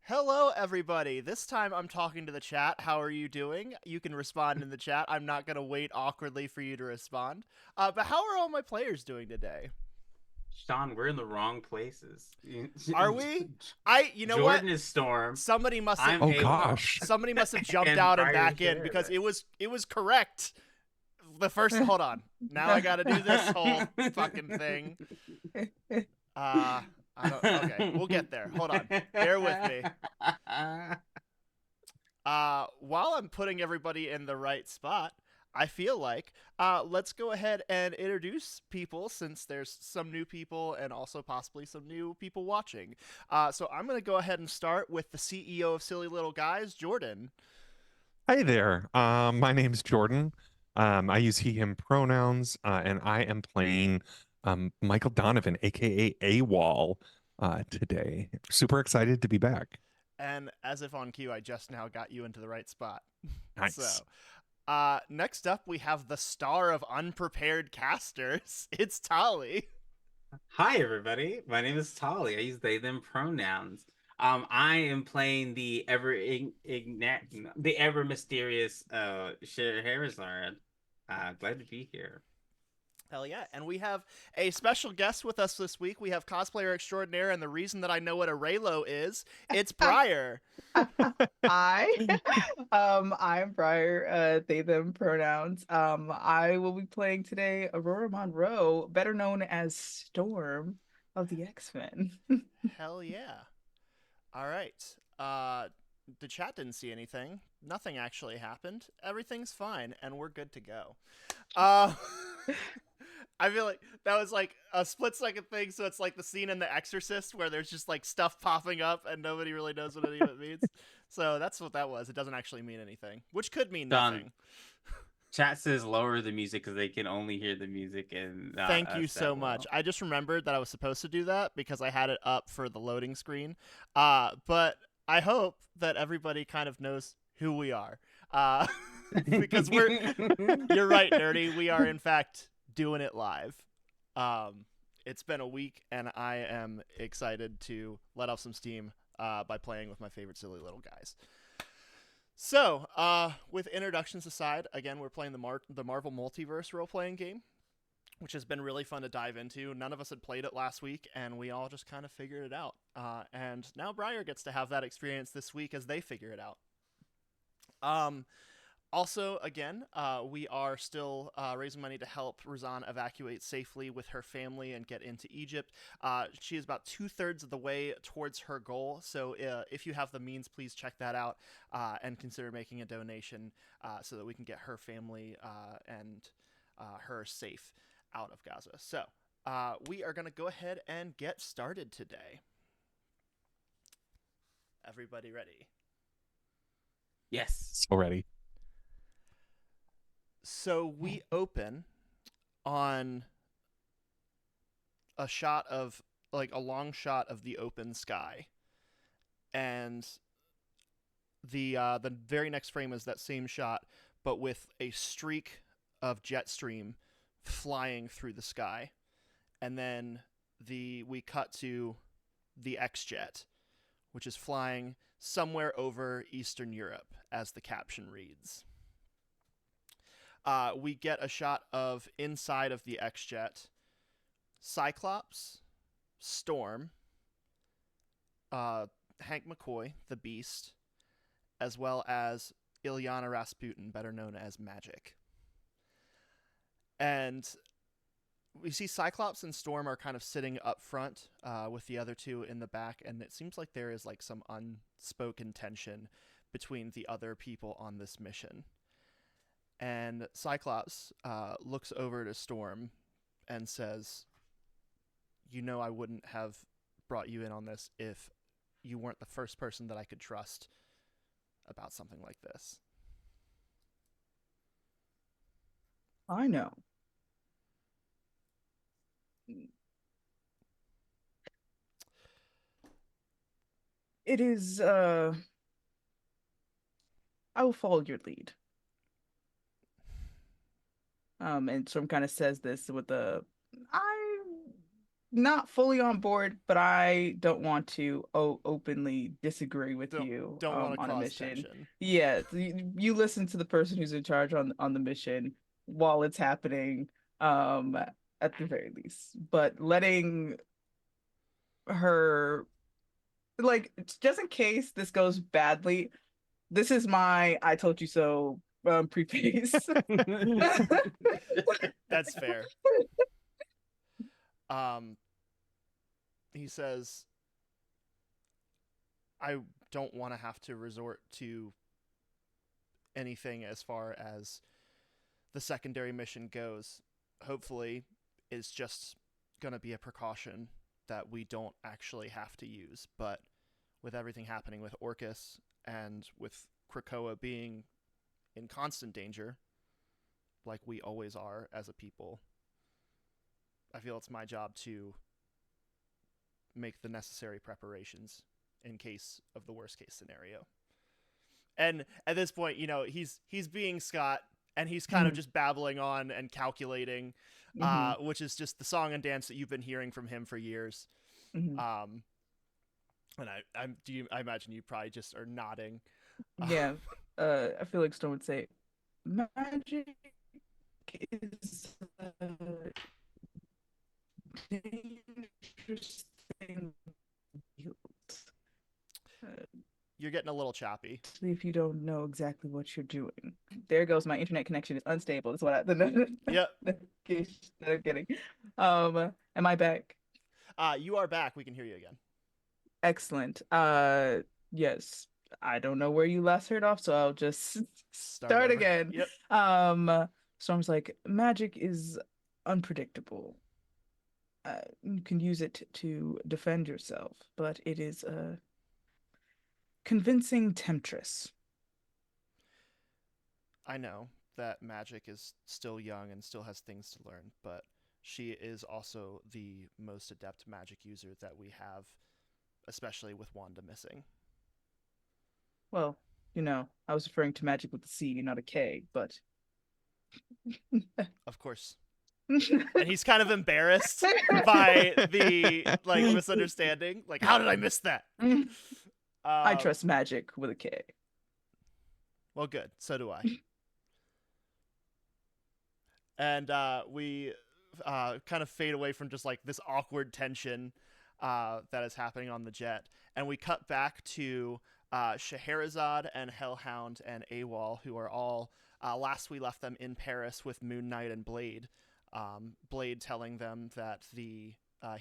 Hello, everybody. This time I'm talking to the chat. How are you doing? You can respond in the chat. I'm not going to wait awkwardly for you to respond. But how are all my players doing today? Sean, we're in the wrong places. Are we? You know what? Jordan is Storm. Somebody must have, I'm Oh AWOL. gosh. somebody must have jumped And out and Briar back is in because Sheridan. it was correct. The first, hold on. Now I got to do this whole fucking thing. Uh, I don't. Okay, we'll get there. Hold on. Bear with me. While I'm putting everybody in the right spot, I feel like let's go ahead and introduce people since there's some new people and also possibly some new people watching. So I'm going to go ahead and start with the CEO of Silly Little Guys, Jordan. Hi there. My name's Jordan. I use he, him pronouns, and I am playing Michael Donovan, aka AWOL, today. Super excited to be back. And as if on cue, I just now got you into the right spot. Nice. So, next up, we have the star of unprepared casters. It's Tali. Hi, everybody. My name is Tali. I use they, them pronouns. I am playing the ever mysterious Scheherazade. Glad to be here. Hell yeah. And we have a special guest with us this week. We have cosplayer extraordinaire, and the reason that I know what a Raylo is, it's Briar. Hi, I'm Briar, they, them pronouns. I will be playing today Aurora Monroe, better known as Storm of the X-Men. Hell yeah. All right. The chat didn't see anything. Nothing actually happened. Everything's fine, and we're good to go. Uh, I feel like that was like a split second thing, so it's like the scene in The Exorcist where there's just like stuff popping up and nobody really knows what any of it means. So that's what that was. It doesn't actually mean anything, which could mean Sean, nothing. chat says lower the music because they can only hear the music and not Thank you us so that much. well. I just remembered that I was supposed to do that because I had it up for the loading screen. But I hope that everybody kind of knows who we are. Uh, because you're right, Nerdy. We are, in fact, doing it live. Um, it's been a week, and I am excited to let off some steam by playing with my favorite silly little guys. So, with introductions aside, again, we're playing the Marvel Multiverse role playing game, which has been really fun to dive into. None of us had played it last week, and we all just kind of figured it out. And now Briar gets to have that experience this week as they figure it out. Um, Also, again, we are still raising money to help Razan evacuate safely with her family and get into Egypt. She is about 2/3 of the way towards her goal, so if you have the means, please check that out and consider making a donation so that we can get her family and her safe out of Gaza. So, we are going to go ahead and get started today. Everybody ready? Yes. So ready. So, we open on a shot of like a long shot of the open sky, and the very next frame is that same shot, but with a streak of jet stream flying through the sky, and then we cut to the X jet, which is flying somewhere over Eastern Europe, as the caption reads. We get a shot of inside of the X jet, Cyclops, Storm, Hank McCoy, the Beast, as well as Ilyana Rasputin, better known as Magic. And we see Cyclops and Storm are kind of sitting up front with the other two in the back, and it seems like there is like some unspoken tension between the other people on this mission. And Cyclops looks over to Storm and says, "You know, I wouldn't have brought you in on this if you weren't the first person that I could trust about something like this." I know. It is, I will follow your lead. And Storm kind of says this with a, I not fully on board, but I don't want to openly disagree with Don't you don't want to on a cause mission. tension. Yeah, you listen to the person who's in charge on the mission while it's happening, um, at the very least. But letting her, like, just in case this goes badly, this is my "I told you so" preface. That's fair. Um, he says, I don't want to have to resort to anything as far as the secondary mission goes. Hopefully, it's just going to be a precaution that we don't actually have to use. But with everything happening with Orcus and with Krakoa being in constant danger, like we always are as a people, I feel it's my job to make the necessary preparations in case of the worst case scenario. And at this point, he's being Scott, and he's kind of just babbling on and calculating, which is just the song and dance that you've been hearing from him for years. And I imagine you probably just are nodding. Yeah, I feel like Storm would say, magic is a dangerous thing. You're getting a little choppy. If you don't know exactly what you're doing. There goes my internet connection is unstable. That's what Yep. notification that I'm getting. Am I back? You are back. We can hear you again. Excellent. Yes. I don't know where you last heard off, so I'll just start over. again. Yep. Storm's like, magic is unpredictable. You can use it to defend yourself, but it is a convincing temptress. I know that magic is still young and still has things to learn, but she is also the most adept magic user that we have, especially with Wanda missing. Well, I was referring to magic with a C, not a K, but Of course. And he's kind of embarrassed by the misunderstanding. Like, how did I miss that? I trust magic with a K. Well, good. So do I. And we kind of fade away from just like this awkward tension that is happening on the jet, and we cut back to Scheherazade and Hellhound and AWOL, who are all last we left them in Paris with Moon Knight and Blade. Blade telling them that he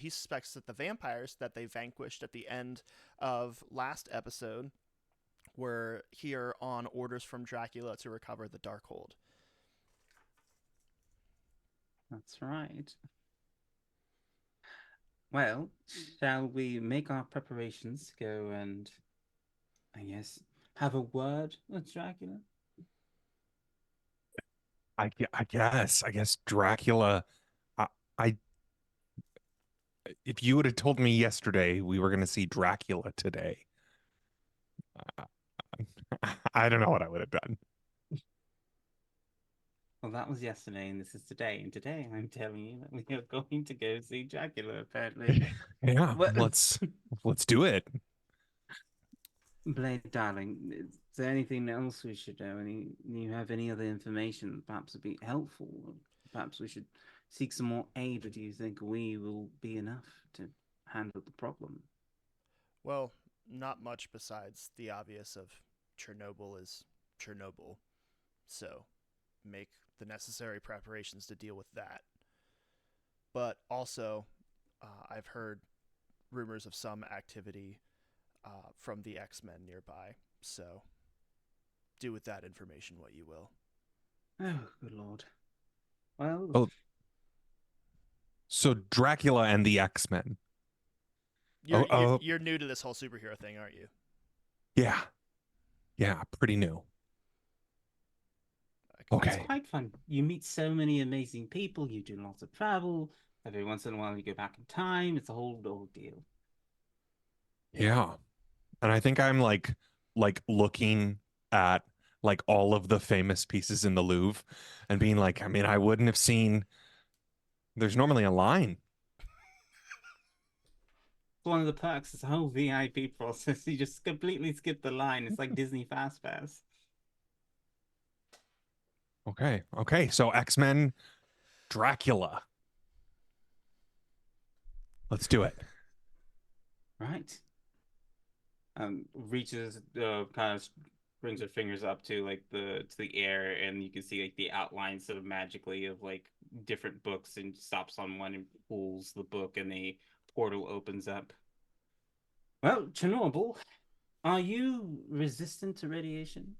suspects that the vampires that they vanquished at the end of last episode were here on orders from Dracula to recover the Darkhold. That's right. Well, shall we make our preparations to go and, I guess, have a word with Dracula? I guess Dracula. I if you would have told me yesterday we were going to see Dracula today, I don't know what I would have done. Well, that was yesterday, and this is today. And today, I'm telling you that we are going to go see Dracula. Apparently, Yeah, What- let's do it. Blade, darling, is there anything else we should know? You have any other information that perhaps would be helpful? Perhaps we should seek some more aid, or do you think we will be enough to handle the problem? Well, not much besides the obvious of Chernobyl is Chernobyl. So, make the necessary preparations to deal with that. But also, I've heard rumors of some activity from the X-Men nearby. So, do with that information what you will. Oh, good lord. Well, Oh. So Dracula and the X-Men. You're new to this whole superhero thing, aren't you? Yeah, pretty new. Okay. It's quite fun. You meet so many amazing people. You do lots of travel. Every once in a while, you go back in time. It's a whole deal. Yeah. And I think I'm like looking at like all of the famous pieces in the Louvre and being like, I mean, I wouldn't have seen. There's normally a line. one of the perks. It's a whole VIP process. You just completely skip the line. It's like Disney Fast Pass. Okay. Okay. So X-Men Dracula. Let's do it. Right. Reaches kind of brings her fingers up to like the air, and you can see like the outlines sort of magically of like different books, and stops on one and pulls the book, and a portal opens up. Well, Chernobyl, are you resistant to radiation?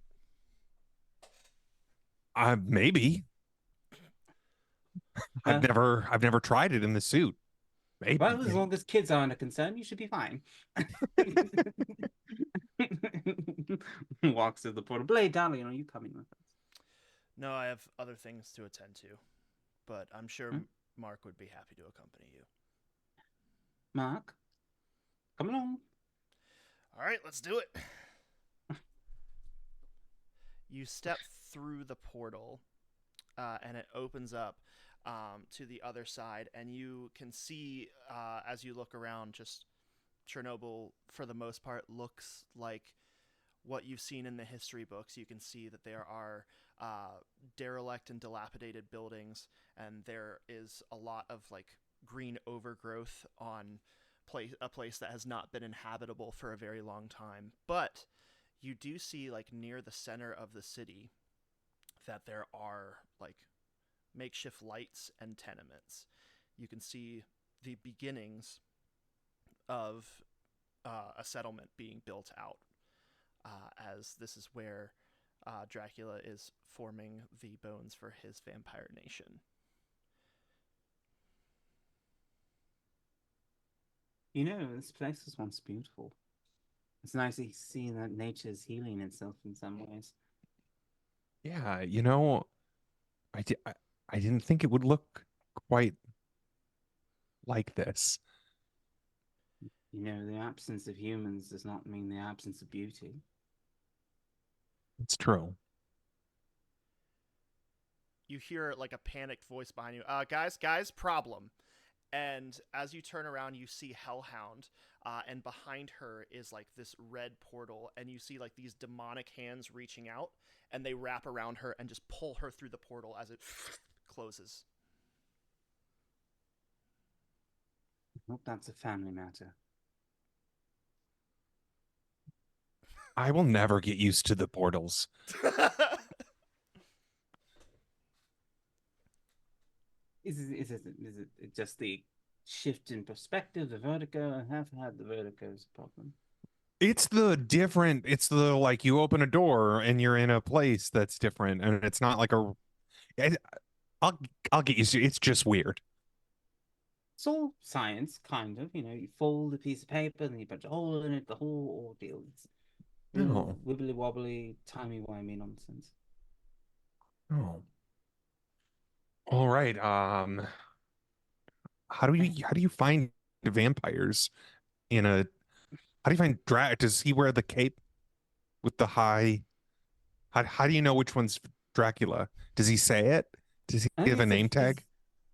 Maybe. Well, I've never tried it in the suit. Maybe. well, as long as kids aren't a concern, you should be fine. Walks through the portal. Blade, darling, are you coming with us? No, I have other things to attend to, but I'm sure Hmm? Mark would be happy to accompany you. Mark, come along. All right, let's do it. You step through the portal, and it opens up to the other side, and you can see as you look around, just Chernobyl, for the most part, looks like what you've seen in the history books. You can see that there are derelict and dilapidated buildings, and there is a lot of like green overgrowth on a place that has not been inhabitable for a very long time. But you do see, like, near the center of the city, that there are like makeshift lights and tenements. You can see the beginnings of a settlement being built out, as this is where Dracula is forming the bones for his vampire nation. You know, this place was once beautiful. It's nice to see that nature is healing itself in some ways. Yeah, you know, I didn't think it would look quite like this. You know, the absence of humans does not mean the absence of beauty. It's true. You hear like a panicked voice behind you. Guys, problem. And as you turn around, you see Hellhound, and behind her is like this red portal, and you see like these demonic hands reaching out, and they wrap around her and just pull her through the portal as it closes. I hope that's a family matter. I will never get used to the portals. Is it just the shift in perspective, the vertigo? I have had the vertigo's problem. It's the like you open a door and you're in a place that's different, and it's not like I- I'll I'll get used to it. It's just weird. It's all science, kind of. You know, you fold a piece of paper, then you punch a hole in it, the whole ordeal. It's real No. wibbly wobbly, timey-wimey nonsense. Oh. All right. How do you find vampires in a how do you find does he wear the cape with the high how do you know which one's Dracula? Does he say it? Does he And have a name tag?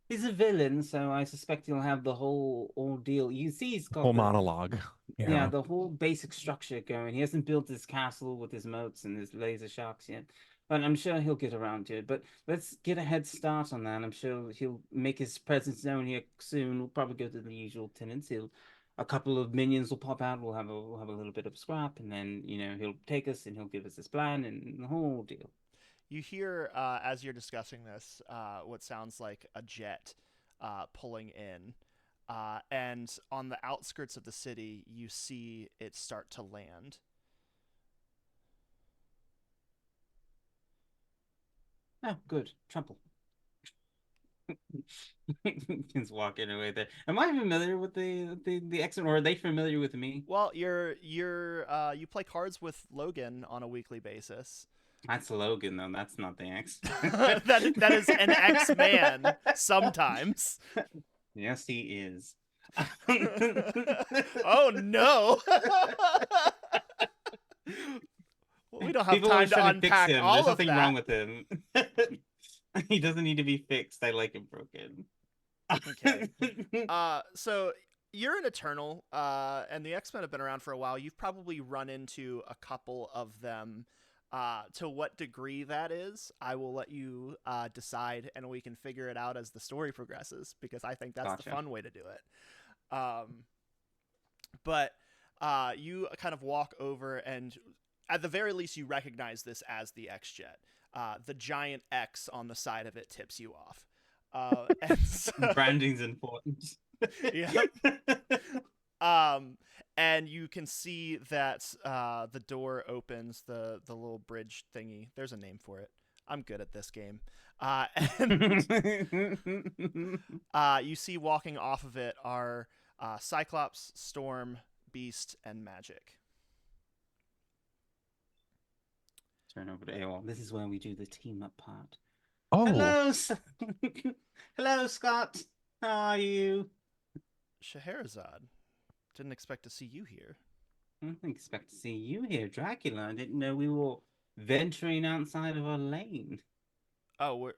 he's a villain, so I suspect he'll have the whole ordeal. You see, he's got Whole monologue. yeah, Yeah. the whole basic structure going. He hasn't built his castle with his moats and his laser sharks yet, but I'm sure he'll get around to it. But let's get a head start on that. I'm sure he'll make his presence known here soon. We'll probably go to the usual tenants. A couple of minions will pop out. We'll have a little bit of scrap, and then he'll take us and he'll give us his plan and the whole deal. You hear, as you're discussing this, what sounds like a jet pulling in. And on the outskirts of the city, you see it start to land. Oh, good. Trouble. He's walking away there. Am I familiar with the accent, or are they familiar with me? Well, you play cards with Logan on a weekly basis. That's Logan, though. That's not the accent. that is an X-Man sometimes. Yes, he is. Oh no. Well, we don't have time to unpack him. all There's of something that. wrong with him. He doesn't need to be fixed. I like him broken. Okay. So You're an Eternal, and the X-Men have been around for a while. You've probably run into a couple of them. To what degree that is, I will let you decide, and we can figure it out as the story progresses, because I think that's the Gotcha. fun way to do it. But you kind of walk over, and at the very least, you recognize this as the X-Jet. The giant X on the side of it tips you off. And so, Branding's important. Yep. And you can see that the door opens, the little bridge thingy. There's a name for it. I'm good at this game. And you see walking off of it are Cyclops, Storm, Beast, and Magic. Turn over to AOL. This is where we do the team up part. Oh, Hello, hello, Scott. How are you? Scheherazade, didn't expect to see you here. I didn't expect to see you here, Dracula. I didn't know we were venturing outside of our lane. Oh,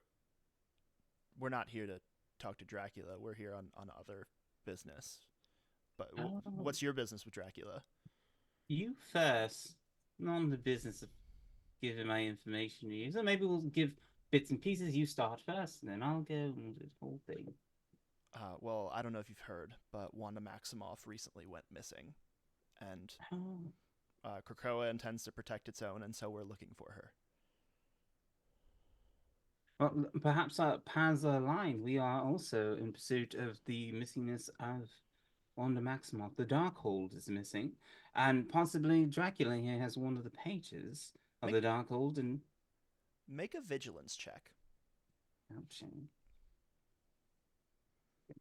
we're not here to talk to Dracula. We're here on other business. But Oh. what's your business with Dracula? You first. Not in the business of giving my information to you. So maybe we'll give bits and pieces. You start first, and then I'll go and do the whole thing. Well, I don't know if you've heard, but Wanda Maximoff recently went missing. And Oh. Krakoa intends to protect its own, and so we're looking for her. Well, perhaps our paths are aligned. We are also in pursuit of the missingness of Wanda Maximoff. The Darkhold is missing, and possibly Dracula here has one of the pages of the Darkhold. And Make a vigilance check. ouchie.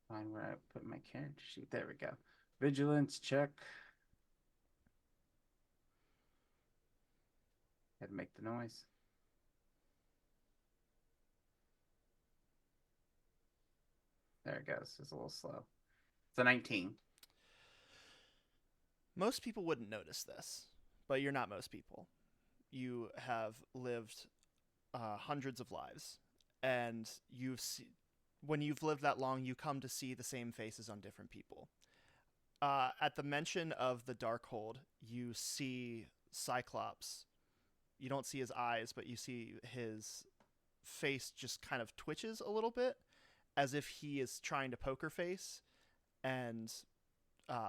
Find where I put my character sheet. There we go. Vigilance check. Had to make the noise. There it goes. It's a little slow. It's a 19. Most people wouldn't notice this, but you're not most people. You have lived hundreds of lives, and when you've lived that long, you come to see the same faces on different people. At the mention of the Darkhold, you see Cyclops. You don't see his eyes, but you see his face just kind of twitches a little bit, as if he is trying to poker face and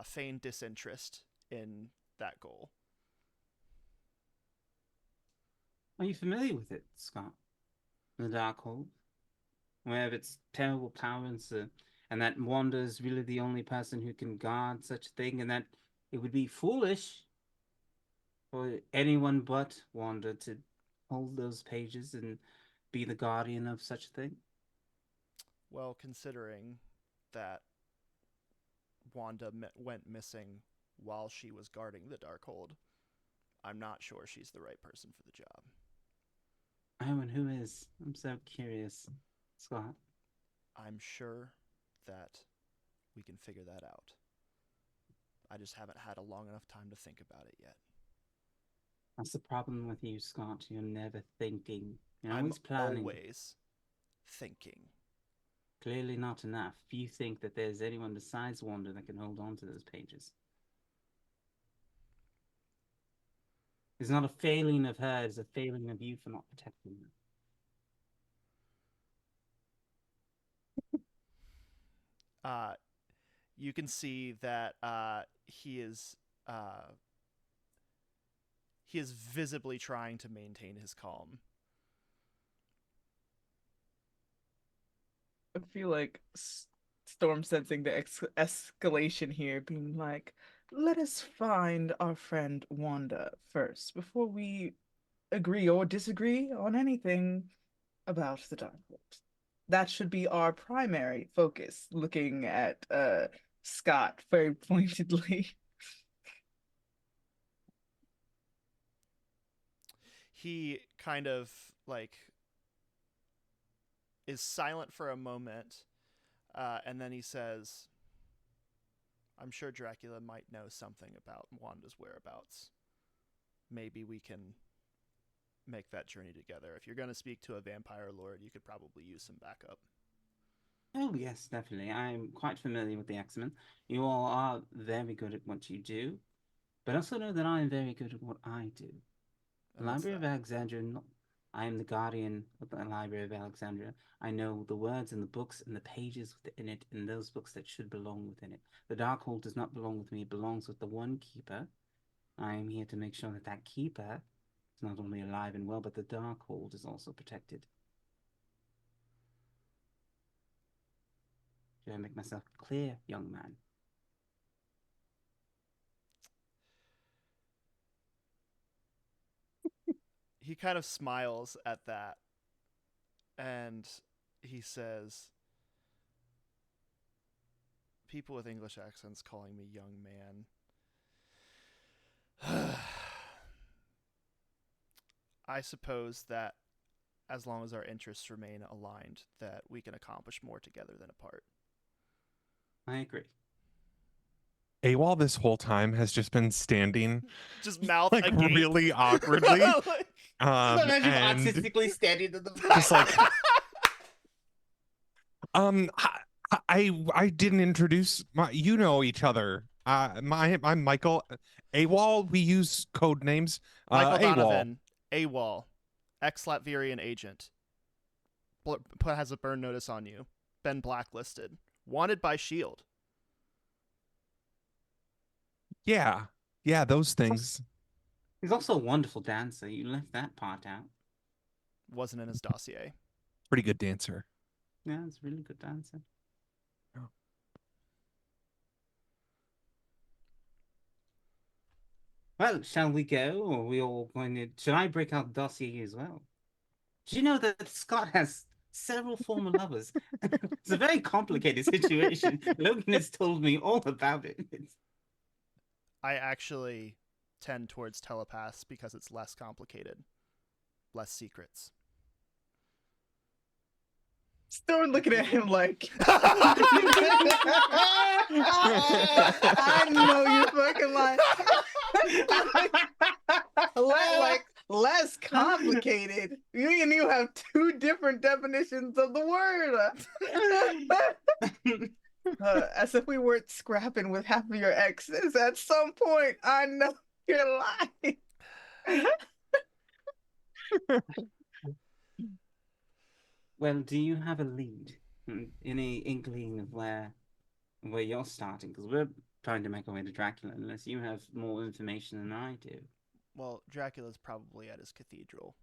feign disinterest in that goal. Are you familiar with it, Scott? The Darkhold? Aware of its terrible powers, and that Wanda is really the only person who can guard such a thing, and that it would be foolish for anyone but Wanda to hold those pages and be the guardian of such a thing? Well, considering that Wanda went missing while she was guarding the Darkhold, I'm not sure she's the right person for the job. Oh, and who is? I'm so curious, Scott. I'm sure that we can figure that out. I just haven't had a long enough time to think about it yet. That's the problem with you, Scott. You're never thinking. You're I'm always planning. always thinking. Clearly not enough. You think that there's anyone besides Wanda that can hold on to those pages. It's not a failing of her, it's a failing of you for not protecting her. You can see that he is visibly trying to maintain his calm. I feel like Storm sensing the escalation here, being like, let us find our friend Wanda first before we agree or disagree on anything about the Darkhold. That should be our primary focus, looking at Scott very pointedly. He kind of like is silent for a moment, and then he says, I'm sure Dracula might know something about Wanda's whereabouts. Maybe we can make that journey together. If you're going to speak to a vampire lord, you could probably use some backup. Oh, yes, definitely. I'm quite familiar with the X-Men. You all are very good at what you do, but also know that I am very good at what I do. The And what's Library of that? Alexandria, I am the guardian of the Library of Alexandria. I know the words and the books and the pages within it and those books that should belong within it. The Darkhold does not belong with me, it belongs with the one keeper. I am here to make sure that that keeper is not only alive and well, but the Darkhold is also protected. Do I make myself clear, young man? He kind of smiles at that, and he says, "People with English accents calling me young man. I suppose that as long as our interests remain aligned, that we can accomplish more together than apart." I agree. AWOL this whole time has just been standing Just mouth like agape. really awkwardly. Like, Imagine And artistically standing at the just like um I didn't introduce you know each other. I'm Michael. AWOL, we use code names. Michael AWOL. Donovan, AWOL, ex-Latvian agent, has a burn notice on you. Been blacklisted. Wanted by Shield. Yeah. Yeah, those things. He's also a wonderful dancer. You left that part out. Wasn't in his dossier. Pretty good dancer. Yeah, it's a really good dancer. Oh. Well, shall we go? Or are we all going to... Should I break out the dossier as well? Do you know that Scott has several former lovers? It's a very complicated situation. Logan has told me all about it. I actually tend towards telepaths because it's less complicated, less secrets. Storm looking at him like, I know you're fucking lying. like less complicated. You and you have two different definitions of the word. As if we weren't scrapping with half of your exes at some point. I know you're lying. Well, do you have a lead? Any inkling of where you're starting? Because we're trying to make our way to Dracula, unless you have more information than I do. Well, Dracula's probably at his cathedral.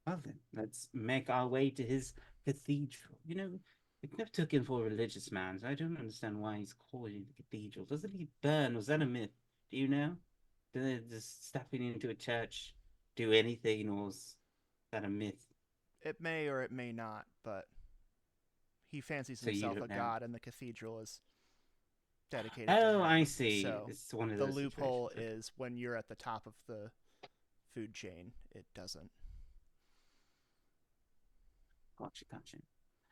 Well then, let's make our way to his cathedral. You know, we never took him for a religious man, so I don't understand why he's calling it the cathedral. Doesn't he burn? Was that a myth? Do you know? Did just stepping into a church do anything, or was that a myth? It may or it may not, but he fancies So you himself don't a know. god, and the cathedral is dedicated to Oh, him. I see. So It's one of the those loophole situations. is when you're at the top of the food chain, it doesn't. Gotcha, gotcha.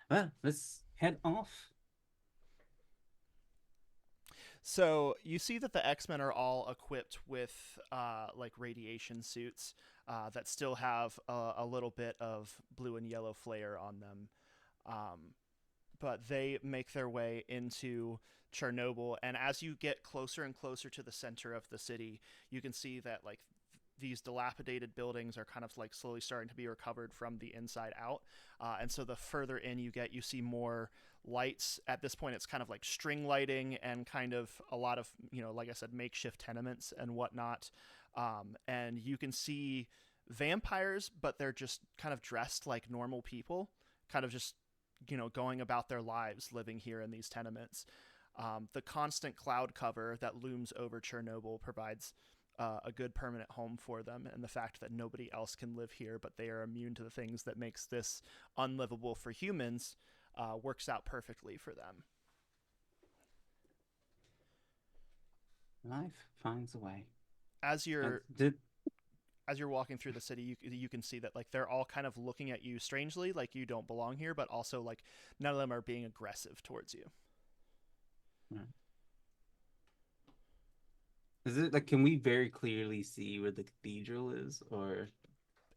Well, let's head off. So you see that the X-Men are all equipped with like radiation suits that still have a little bit of blue and yellow flare on them. But they make their way into Chernobyl, and as you get closer and closer to the center of the city, you can see that like these dilapidated buildings are kind of like slowly starting to be recovered from the inside out. And so the further in you get, you see more lights. At this point, it's kind of like string lighting and kind of a lot of, like I said, makeshift tenements and whatnot. And you can see vampires, but they're just kind of dressed like normal people, kind of just, going about their lives living here in these tenements. The constant cloud cover that looms over Chernobyl provides a good permanent home for them, and the fact that nobody else can live here but they are immune to the things that makes this unlivable for humans works out perfectly for them. Life finds a way. As you're walking through the city, you can see that like they're all kind of looking at you strangely, like you don't belong here, but also like none of them are being aggressive towards you. Right. Is it like, can we very clearly see where the cathedral is, or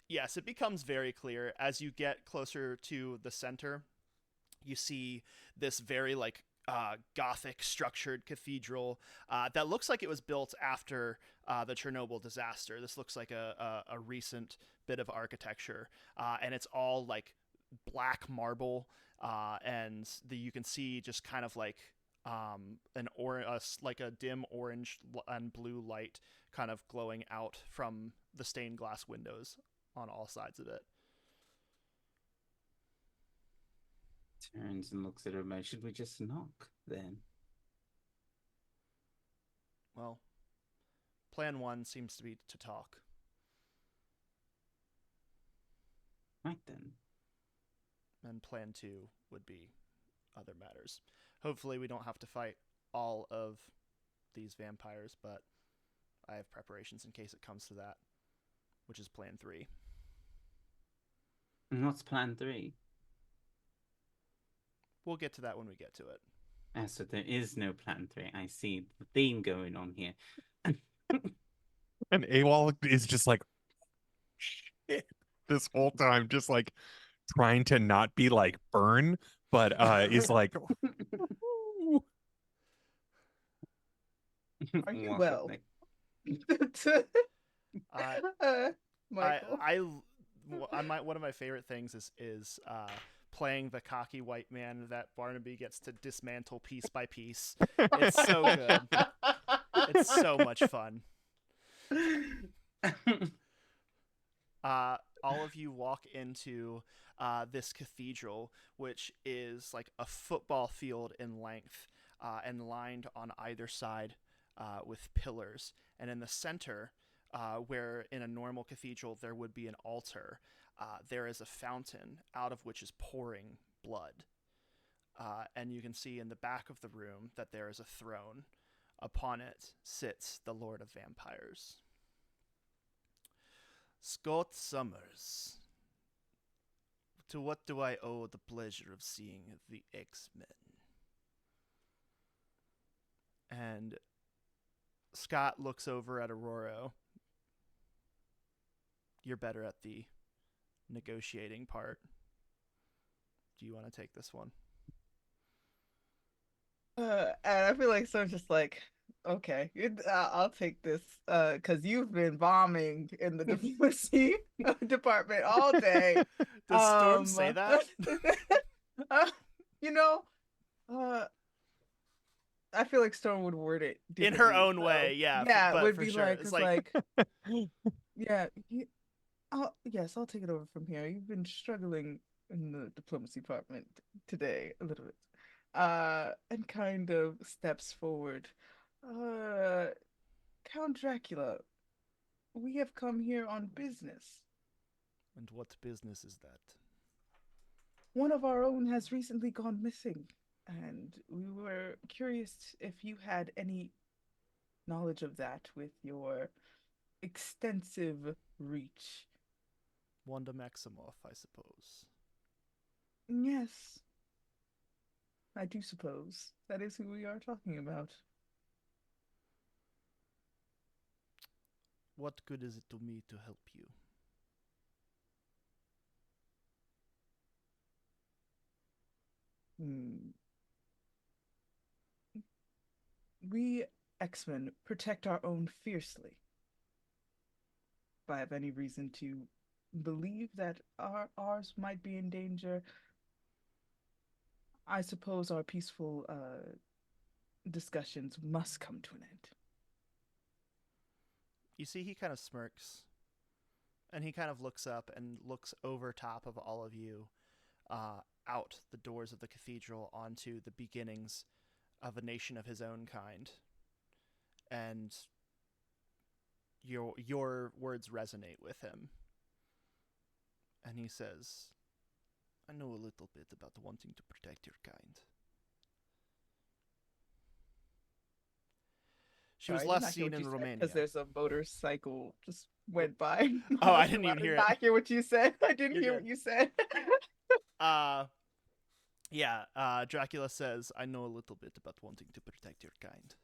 Yes, it becomes very clear as you get closer to the center. You see this very like gothic structured cathedral that looks like it was built after the Chernobyl disaster. This looks like a recent bit of architecture, and it's all like black marble, and you can see just kind of like like a dim orange and blue light kind of glowing out from the stained glass windows on all sides of it. Turns and looks at her. Should we just knock then? Well, plan one seems to be to talk. Right then. And plan two would be other matters. Hopefully we don't have to fight all of these vampires, but I have preparations in case it comes to that, which is plan three. And what's plan 3? We'll get to that when we get to it. So there is no plan 3. I see the theme going on here. And AWOL is just like shit this whole time, just like trying to not be like burn, but is like Are you Walk well? Michael. One of my favorite things is playing the cocky white man that Barnaby gets to dismantle piece by piece. It's so good. It's so much fun. All of you walk into this cathedral, which is like a football field in length, and lined on either side with pillars. And in the center, where in a normal cathedral there would be an altar, there is a fountain out of which is pouring blood. And you can see in the back of the room that there is a throne. Upon it sits the Lord of Vampires. Scott Summers, to what do I owe the pleasure of seeing the X-Men? And Scott looks over at Aurora. You're better at the negotiating part. Do you want to take this one? And I feel like someone's just like, okay, I'll take this, because you've been bombing in the diplomacy department all day. Does Storm say that? You know, I feel like Storm would word it in her differently, own so, way, yeah. Yeah, but would for be sure. like, It's like, yeah, yes, I'll take it over from here. You've been struggling in the diplomacy department today a little bit. And kind of steps forward. Count Dracula, we have come here on business. And what business is that? One of our own has recently gone missing, and we were curious if you had any knowledge of that with your extensive reach. Wanda Maximoff, I suppose. Yes, I do suppose that is who we are talking about. What good is it to me to help you? We X-Men protect our own fiercely. If I have any reason to believe that ours might be in danger, I suppose our peaceful discussions must come to an end. You see, he kind of smirks, and he kind of looks up and looks over top of all of you, out the doors of the cathedral onto the beginnings of a nation of his own kind. And your words resonate with him. And he says, I know a little bit about wanting to protect your kind. She was last seen in Romania. Because there's a motorcycle just went by. Oh, I didn't even hear it. I did not hear what you said. I didn't You're hear good. what you said. Dracula says, I know a little bit about wanting to protect your kind.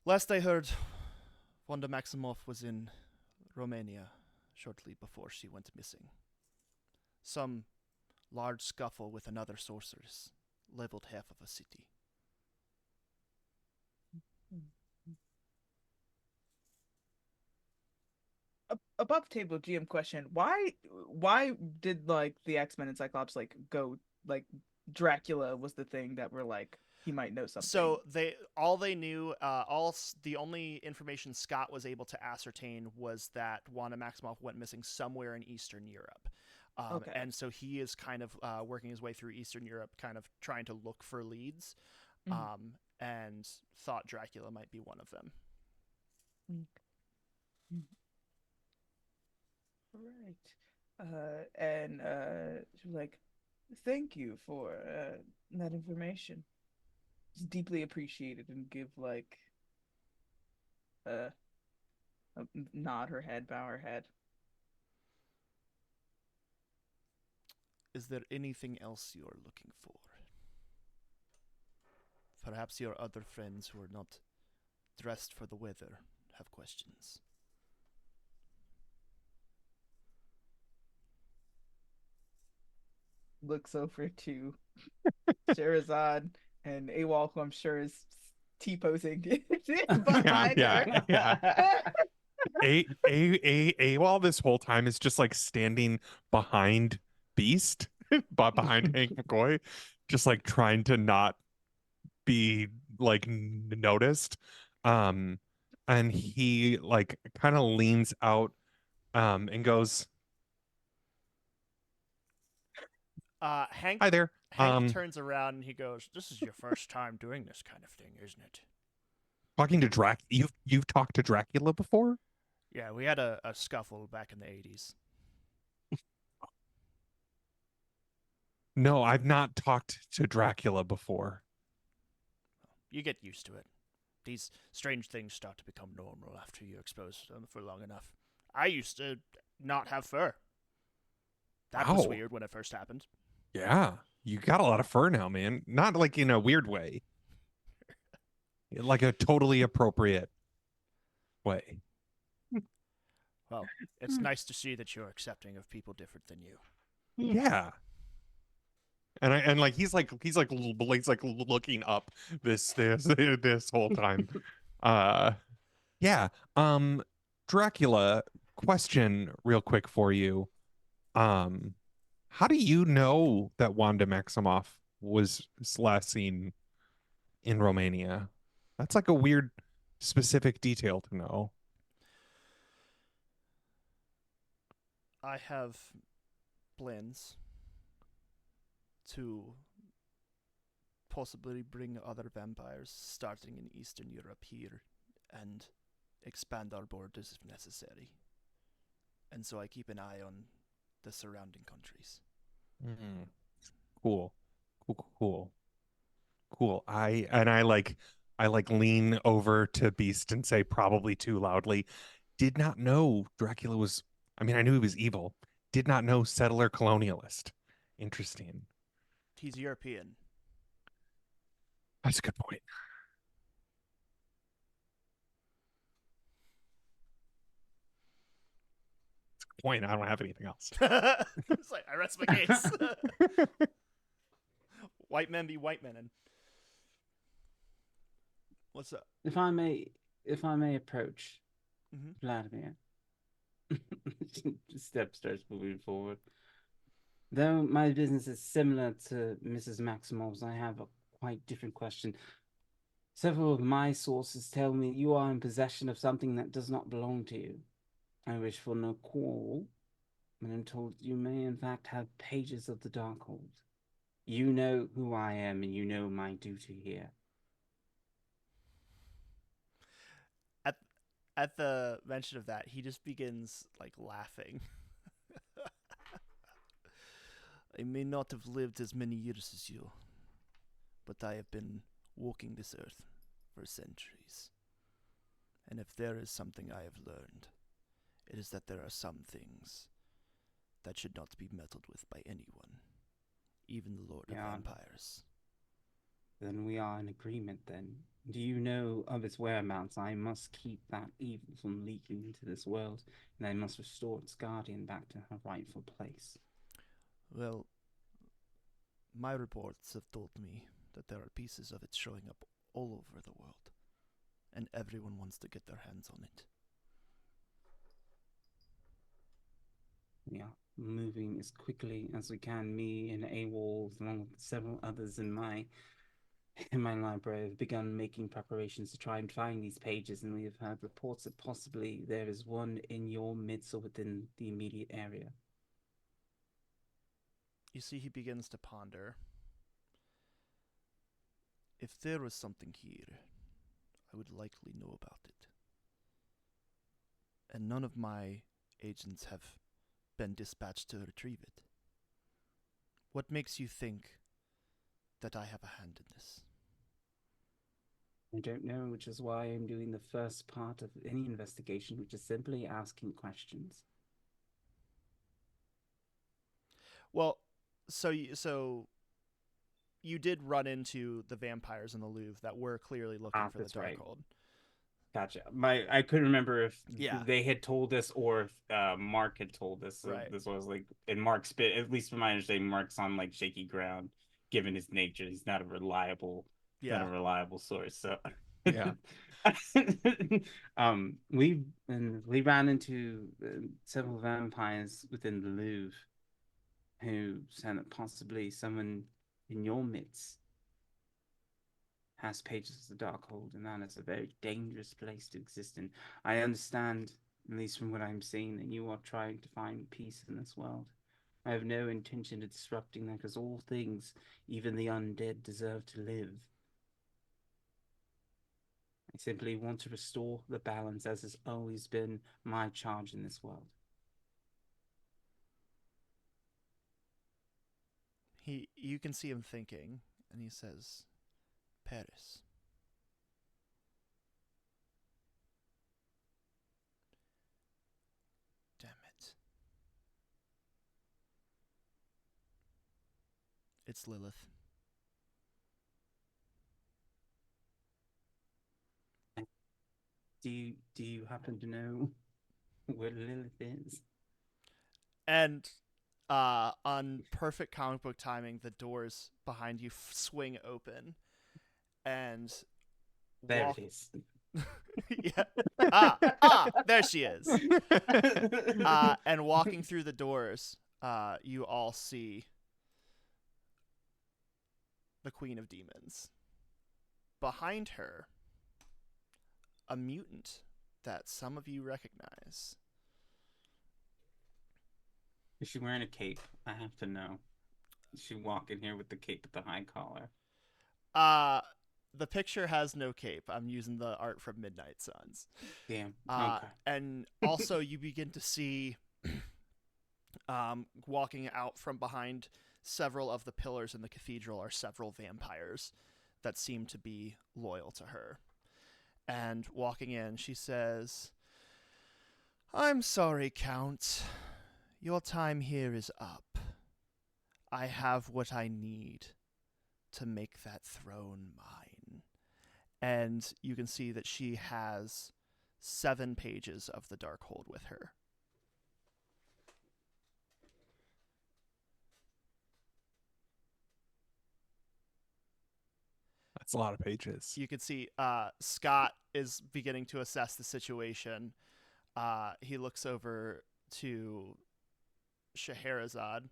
Last I heard, Wanda Maximoff was in Romania. shortly before she went missing. Some large scuffle with another sorceress leveled half of a city. Above table GM question. Why did like the X-Men and Cyclops like go like Dracula was the thing that were like he might know something. So the only information Scott was able to ascertain was that Wanda Maximoff went missing somewhere in Eastern Europe. Okay. And so he is kind of working his way through Eastern Europe, kind of trying to look for leads, Mhm. and thought Dracula might be one of them. Right. And she was like, thank you for that information. It's deeply appreciated and give like a nod her head, bow her head. Is there anything else you are looking for? Perhaps your other friends who are not dressed for the weather have questions. Looks over to Sherazad and AWOL, who I'm sure is T-posing behind Yeah, her. yeah. AWOL this whole time is just like standing behind Beast, but behind Hank McCoy, just like trying to not be like noticed. And he like kind of leans out and goes, Hank "Hi there." turns around and he goes, "This is your first time doing this kind of thing, isn't it?" Talking to you've talked to Dracula before? Yeah, we had a scuffle back in the 80s. No, I've not talked to Dracula before. You get used to it. These strange things start to become normal after you expose them for long enough. I used to not have fur. That was Wow. weird when it first happened. Yeah, you got a lot of fur now, man. Not like in a weird way, like a totally appropriate way. Well, it's nice to see that you're accepting of people different than you. Yeah. And like he's looking up this whole time. Uh yeah. Dracula, question real quick for you. Um how do you know that Wanda Maximoff was last seen in Romania? That's like a weird specific detail to know. I have plans to possibly bring other vampires starting in Eastern Europe here and expand our borders if necessary. And so I keep an eye on the surrounding countries. Mm. Cool. Cool. Cool. I lean over to Beast and say probably too loudly, did not know Dracula was, I mean, I knew he was evil. Did not know settler colonialist. Interesting. He's European. That's a good point. That's a good point. I don't have anything else. It's like, I rest my case. White men be white men. And what's up? If I may approach Mm-hmm. Vladimir. Step starts moving forward. Though my business is similar to Mrs. Maximov's, I have a quite different question. Several of my sources tell me you are in possession of something that does not belong to you. I wish for no quarrel, but I'm told you may in fact have pages of the Darkhold. You know who I am, and you know my duty here. At the mention of that, he just begins like laughing. I may not have lived as many years as you, but I have been walking this earth for centuries. And if there is something I have learned, it is that there are some things that should not be meddled with by anyone, even the Lord of Vampires. Then we are in agreement then. Do you know of its whereabouts? I must keep that evil from leaking into this world, and I must restore its guardian back to her rightful place. Well, my reports have told me that there are pieces of it showing up all over the world, and everyone wants to get their hands on it. We are moving as quickly as we can. Me and AWOL, along with several others in my library, have begun making preparations to try and find these pages, and we have heard reports that possibly there is one in your midst or within the immediate area. You see, he begins to ponder. If there was something here, I would likely know about it. And none of my agents have been dispatched to retrieve it. What makes you think that I have a hand in this? I don't know, which is why I'm doing the first part of any investigation, which is simply asking questions. Well, so you did run into the vampires in the Louvre that were clearly looking for the That's right. Darkhold. Gotcha. I couldn't remember if Yeah. they had told us or if Mark had told us. So Right. this was like, and Mark's bit, at least from my understanding, Mark's on like shaky ground, given his nature. He's not a reliable, source. So Yeah. we ran into several vampires within the Louvre who said that possibly someone in your midst has pages of the Darkhold, and that is a very dangerous place to exist in. I understand, at least from what I'm seeing, that you are trying to find peace in this world. I have no intention of disrupting that, because all things, even the undead, deserve to live. I simply want to restore the balance, as has always been my charge in this world. You can see him thinking, and he says, Paris. Damn it. It's Lilith. Do you happen to know where Lilith is? And on perfect comic book timing, the doors behind you swing open, and There it is. yeah. There she is. And walking through the doors, you all see the Queen of Demons. Behind her, a mutant that some of you recognize. Is she wearing a cape? I have to know. Is she walking here with the cape with the high collar? The picture has no cape. I'm using the art from Midnight Suns. Damn. Okay. And also you begin to see walking out from behind several of the pillars in the cathedral are several vampires that seem to be loyal to her. And walking in, she says, I'm sorry, Count. Your time here is up. I have what I need to make that throne mine. And you can see that she has 7 pages of the Darkhold with her. That's a lot of pages. You can see Scott is beginning to assess the situation. He looks over to Scheherazade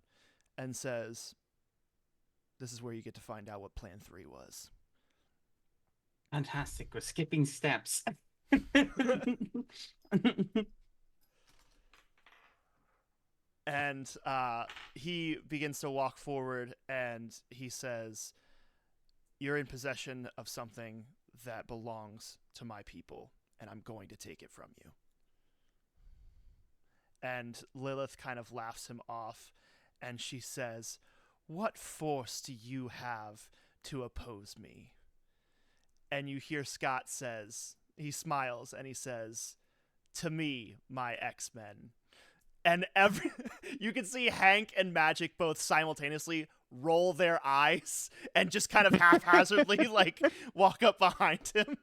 and says, this is where you get to find out what Plan 3 was. Fantastic. We're skipping steps. And he begins to walk forward and he says, you're in possession of something that belongs to my people, and I'm going to take it from you. And Lilith kind of laughs him off, and she says, what force do you have to oppose me? And you hear Scott says, he smiles, and he says, to me, my X-Men. And you can see Hank and Magic both simultaneously roll their eyes and just kind of haphazardly like walk up behind him.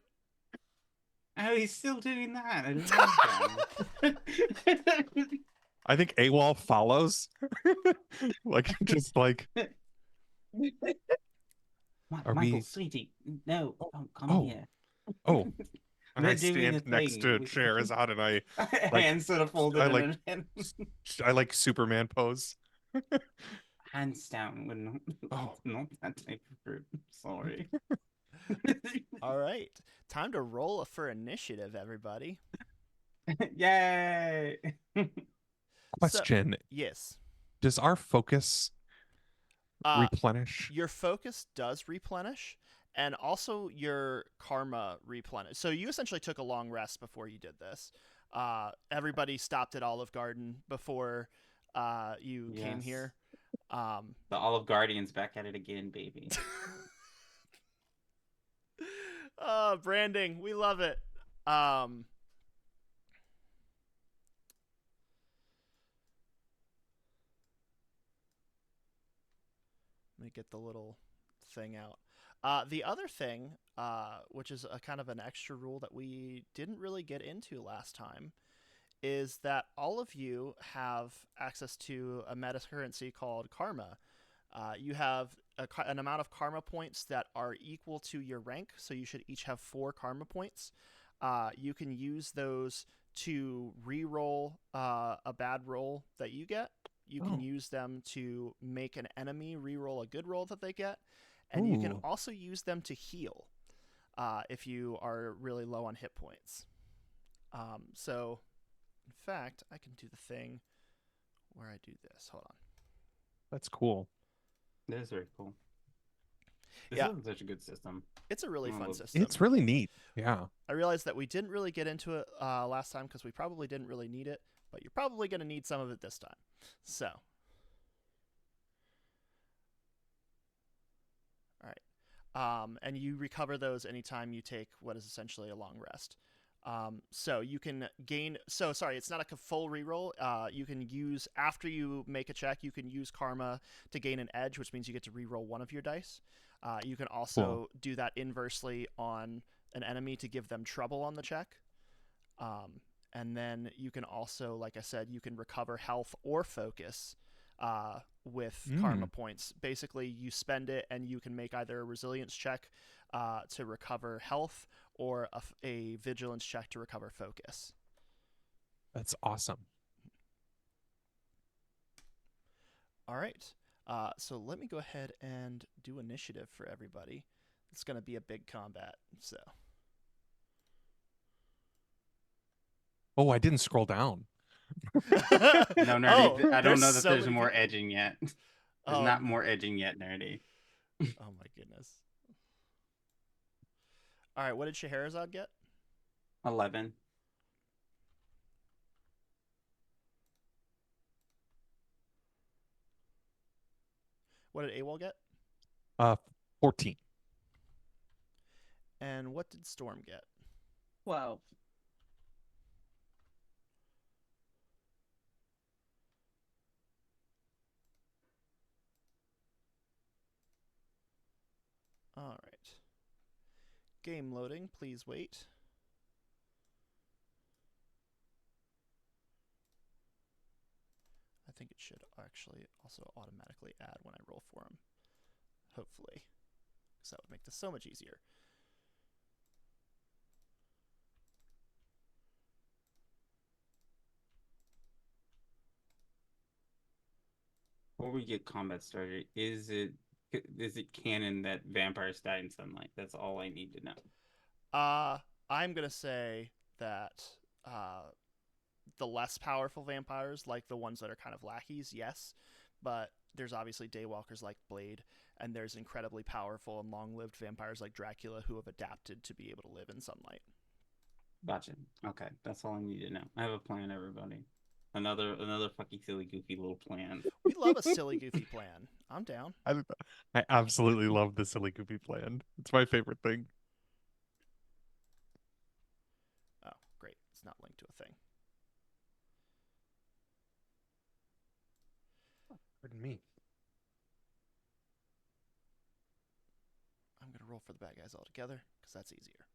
Oh, he's still doing that. I love that. I think AWOL follows. Like, just like, are Michael, we? sweetie, no, don't come Oh, here. oh. And I We're doing a stand next thing. to Scheherazade and I like, Hands sort of folded I in like, and I like Superman pose. hands down. We're not, Oh. not that type of group. Sorry. All right, time to roll for initiative, everybody. Yay! Question: Yes. Does our focus Uh, replenish? your focus does replenish, and also your karma replenish. So you essentially took a long rest before you did this. Everybody stopped at Olive Garden before you came Yes. here. The Olive Guardian's back at it again, baby. Branding, we love it. Let me get the little thing out. The other thing, which is a kind of an extra rule that we didn't really get into last time, is that all of you have access to a meta currency called karma. You have an amount of karma points that are equal to your rank, so you should each have 4 karma points. You can use those to re-roll a bad roll that you get. You can use them to make an enemy re-roll a good roll that they get. And you can also use them to heal if you are really low on hit points. So, in fact, I can do the thing where I do this. Hold on. That's cool. That is very cool. This Yeah. is such a good system. It's a really fun system. It's really neat. Yeah. I realized that we didn't really get into it last time because we probably didn't really need it, but you're probably going to need some of it this time. So, all right. And you recover those anytime you take what is essentially a long rest. So you can gain. So sorry, it's not a full reroll. You can use after you make a check. You can use karma to gain an edge, which means you get to reroll one of your dice. You can also do that inversely on an enemy to give them trouble on the check. And then you can also, like I said, you can recover health or focus with karma points. Basically, you spend it and you can make either a resilience check to recover health or a vigilance check to recover focus. That's awesome. All right. So let me go ahead and do initiative for everybody. It's going to be a big combat, so. Oh, I didn't scroll down. No, Nerdy. I don't know that so there's many more edging yet. There's not more edging yet, Nerdy. Oh my goodness. All right, what did Scheherazade get? 11. What did AWOL get? 14. And what did Storm get? 12. All right. Game loading, please wait. I think it should actually also automatically add when I roll for them. Hopefully. Because that would make this so much easier. Before we get combat started, is it canon that vampires die in sunlight? That's all I need to know. I'm gonna say that the less powerful vampires, like the ones that are kind of lackeys, yes, but there's obviously daywalkers like Blade, and there's incredibly powerful and long-lived vampires like Dracula who have adapted to be able to live in sunlight. Gotcha. Okay, that's all I need to know. I have a plan, everybody. Another fucking silly, goofy little plan. We love a silly, goofy plan. I'm down. I absolutely love the silly goofy plan. It's my favorite thing. Oh, great. It's not linked to a thing. Pardon me. roll for the bad guys all together because that's easier.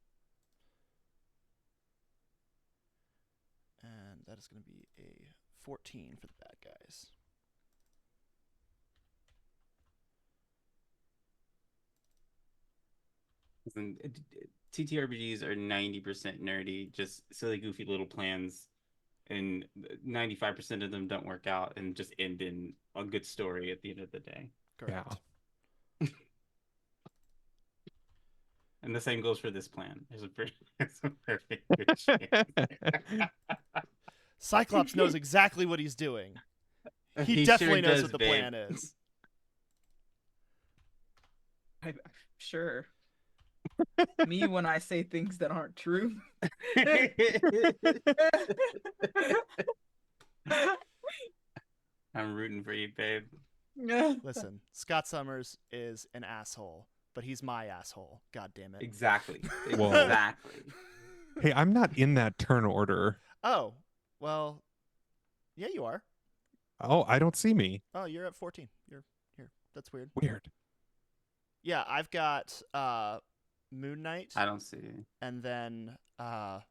And that is going to be a 14 for the bad guys. TTRPGs are 90% nerdy, just silly, goofy little plans, and 95% of them don't work out and just end in a good story at the end of the day. Correct. And the same goes for this plan. There's a very good chance. Cyclops knows exactly what he's doing. He definitely knows what the plan is. I'm sure. Me when I say things that aren't true. I'm rooting for you, babe. Listen, Scott Summers is an asshole, but he's my asshole. God damn it. Exactly. Whoa. Exactly. Hey, I'm not in that turn order. Oh, well, yeah, you are. Oh, I don't see me. Oh, you're at 14. You're here. That's weird. Weird. Yeah, I've got Moon Knight. I don't see it. And then the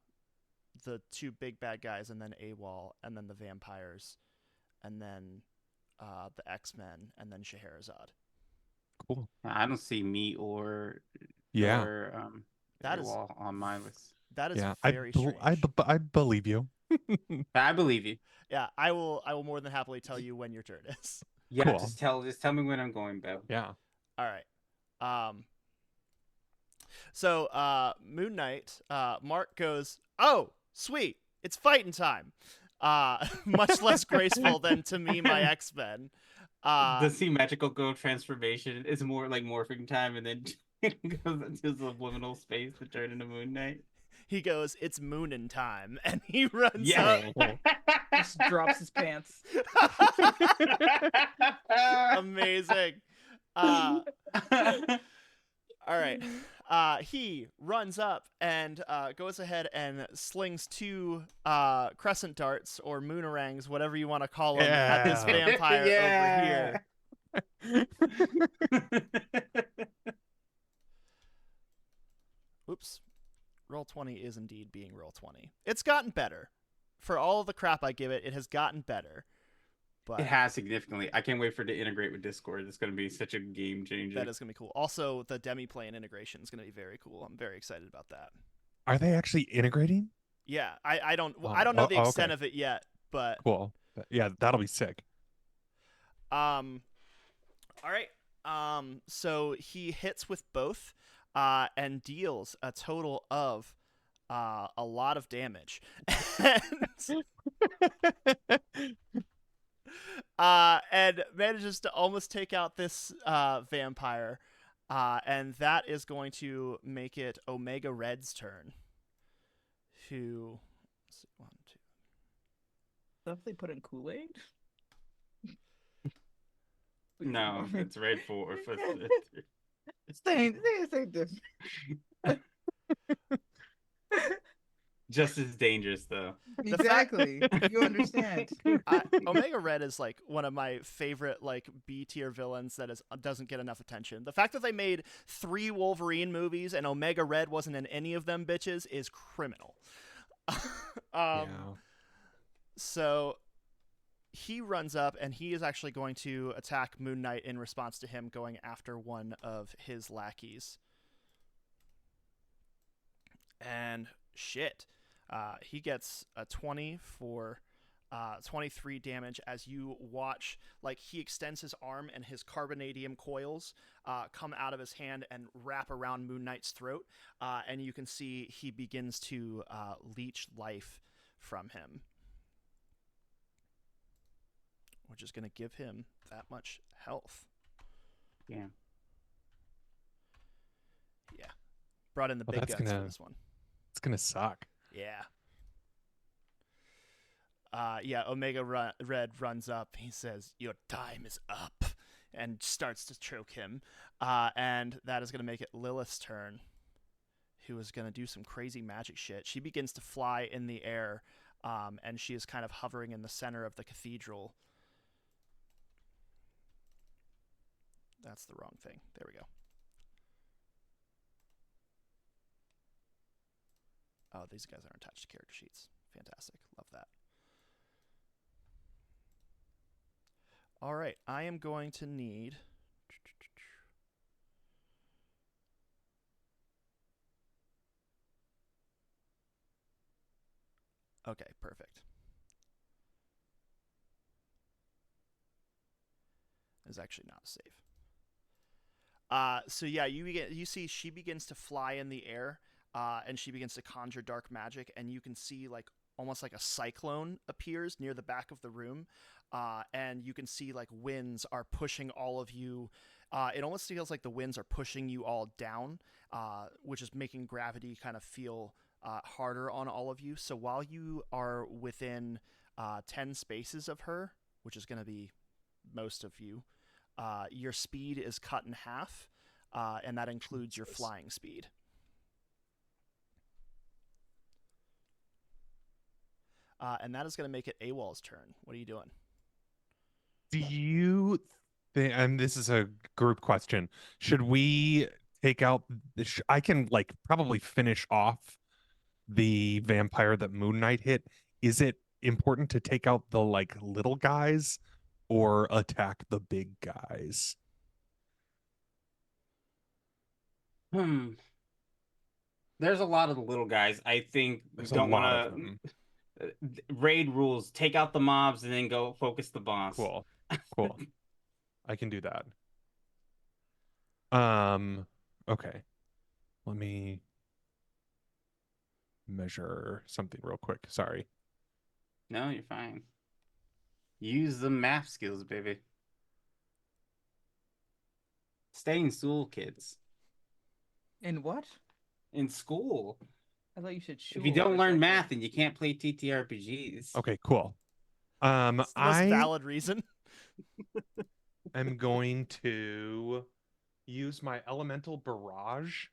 two big bad guys, and then AWOL, and then the vampires, and then the X-Men, and then Scheherazade. Cool. I don't see me or That is on my list. That is Yeah, very strange. I believe you. I believe you. Yeah, I will more than happily tell you when your turn is. Yeah, Cool. just tell me when I'm going, Bev. Yeah. All right. So Moon Knight, Mark goes, "Oh, sweet, it's fighting time." Much less graceful than to me, my X-Men. The see magical girl transformation is more like morphing time, and then it goes into subliminal space to turn into Moon Knight. He goes, "It's moonin' time," and he runs up. Just drops his pants. Amazing. All right. He runs up and goes ahead and slings two crescent darts or moonerangs, whatever you want to call them, at this vampire over here. Oops. Roll20 is indeed being Roll20. It's gotten better. For all of the crap I give it, it has gotten better. But it has significantly. I can't wait for it to integrate with Discord. It's going to be such a game changer. That is going to be cool. Also, the demi-plane integration is going to be very cool. I'm very excited about that. Are they actually integrating? Yeah, I don't know the extent of it yet, but cool. Yeah, that'll be sick. All right. So he hits with both, and deals a total of a lot of damage. And manages to almost take out this vampire, and that is going to make it Omega Red's turn. Who? Let's see, 1, 2. Stuff they put in Kool-Aid? No, it's Red 4. Stay different. Just as dangerous, though. Exactly. You understand. Omega Red is like one of my favorite like B tier villains that doesn't get enough attention. The fact that they made 3 Wolverine movies and Omega Red wasn't in any of them bitches is criminal. So he runs up and he is actually going to attack Moon Knight in response to him going after one of his lackeys. And shit. He gets a 20 for 23 damage as you watch, like, he extends his arm and his carbonadium coils come out of his hand and wrap around Moon Knight's throat, and you can see he begins to leech life from him, which is going to give him that much health. Yeah. Brought in the big guns for this one. It's going to suck. Yeah. Omega Red runs up. He says, "Your time is up," and starts to choke him. And that is going to make it Lilith's turn, who is going to do some crazy magic shit. She begins to fly in the air, and she is kind of hovering in the center of the cathedral. That's the wrong thing. There we go. Oh, these guys aren't attached to character sheets. Fantastic. Love that. All right. I am going to need... Okay, perfect. Is actually not safe. So yeah, you see she begins to fly in the air, and she begins to conjure dark magic, and you can see like almost like a cyclone appears near the back of the room, and you can see like winds are pushing all of you. It almost feels like the winds are pushing you all down, which is making gravity kind of feel harder on all of you. So while you are within 10 spaces of her, which is going to be most of you, your speed is cut in half, and that includes your flying speed. And that is going to make it AWOL's turn. What are you doing? Do you think, and this is a group question, should we take out, I can like probably finish off the vampire that Moon Knight hit. Is it important to take out the like little guys or attack the big guys? There's a lot of the little guys. I think we There's a don't lot of want them. to raid rules. Take out the mobs and then go focus the boss. Cool. I can do that. Okay. Let me measure something real quick. Sorry. No, you're fine. Use the math skills, baby. Stay in school, kids. In what? In school. I thought you said If you don't learn math, then you can't play TTRPGs. Okay, cool. It's the most valid reason. I'm going to use my elemental barrage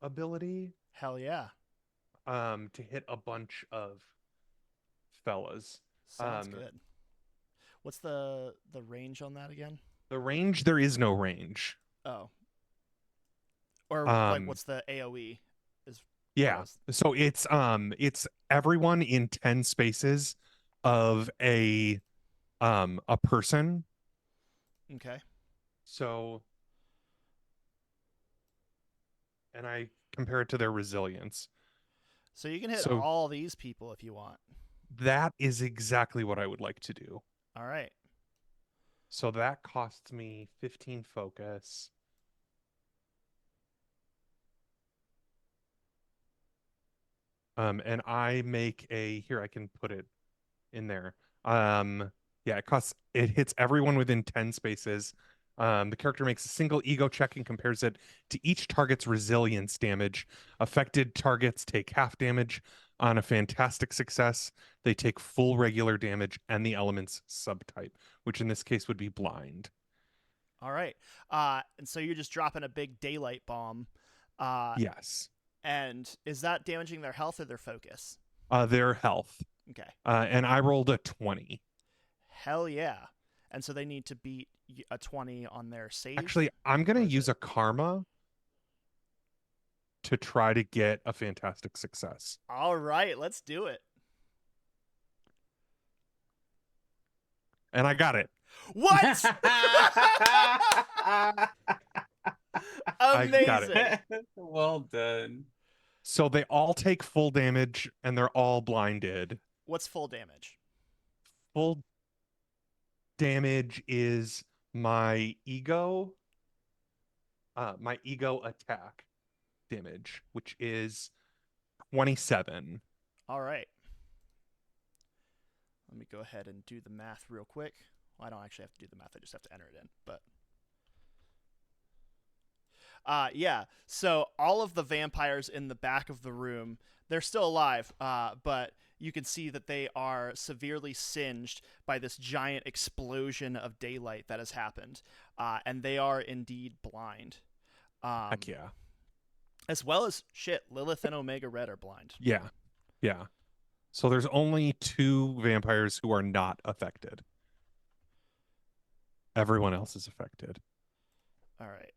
ability. Hell yeah. To hit a bunch of fellas. Sounds good. What's the range on that again? The range, there is no range. Oh. Or like what's the AoE? Yeah. So it's everyone in 10 spaces of a person. Okay. So, and I compare it to their resilience. So you can hit all these people if you want. That is exactly what I would like to do. All right. So that costs me 15 focus. And I make here, I can put it in there. Yeah, it hits everyone within 10 spaces. The character makes a single ego check and compares it to each target's resilience damage. Affected targets take half damage. On a fantastic success, they take full regular damage and the element's subtype, which in this case would be blind. All right. And so you're just dropping a big daylight bomb. Yes. And is that damaging their health or their focus? Their health. Okay. And I rolled a 20. Hell yeah. And so they need to beat a 20 on their save. Actually, I'm going to use a karma to try to get a fantastic success. All right, let's do it. And I got it. What? Amazing. I got it. Well done. So they all take full damage and they're all blinded. What's full damage? Full damage is my ego attack damage, which is 27. All right. Let me go ahead and do the math real quick. Well, I don't actually have to do the math. I just have to enter it in. But yeah. So all of the vampires in the back of the room, they're still alive, but you can see that they are severely singed by this giant explosion of daylight that has happened, and they are indeed blind. Heck yeah. As well as, Lilith and Omega Red are blind. Yeah. Yeah. So there's only 2 vampires who are not affected. Everyone else is affected. All right.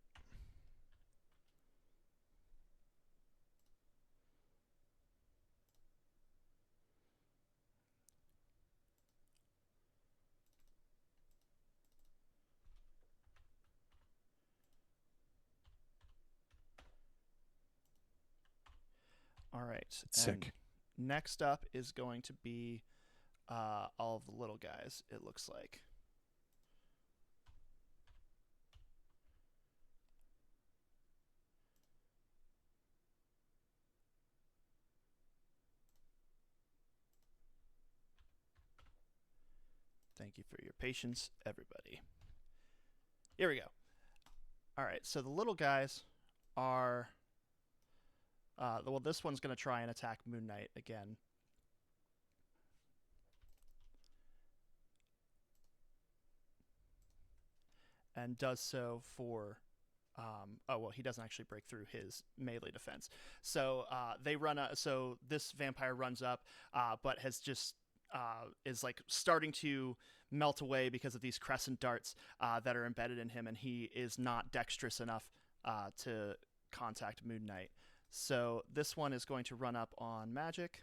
All right. It's And sick. next up is going to be all of the little guys, it looks like. Thank you for your patience, everybody. Here we go. All right, so the little guys are. Well, this one's going to try and attack Moon Knight again. And does so for. Oh well, he doesn't actually break through his melee defense. So they run. So this vampire runs up, but has just is like starting to melt away because of these crescent darts that are embedded in him, and he is not dexterous enough to contact Moon Knight. So this one is going to run up on magic.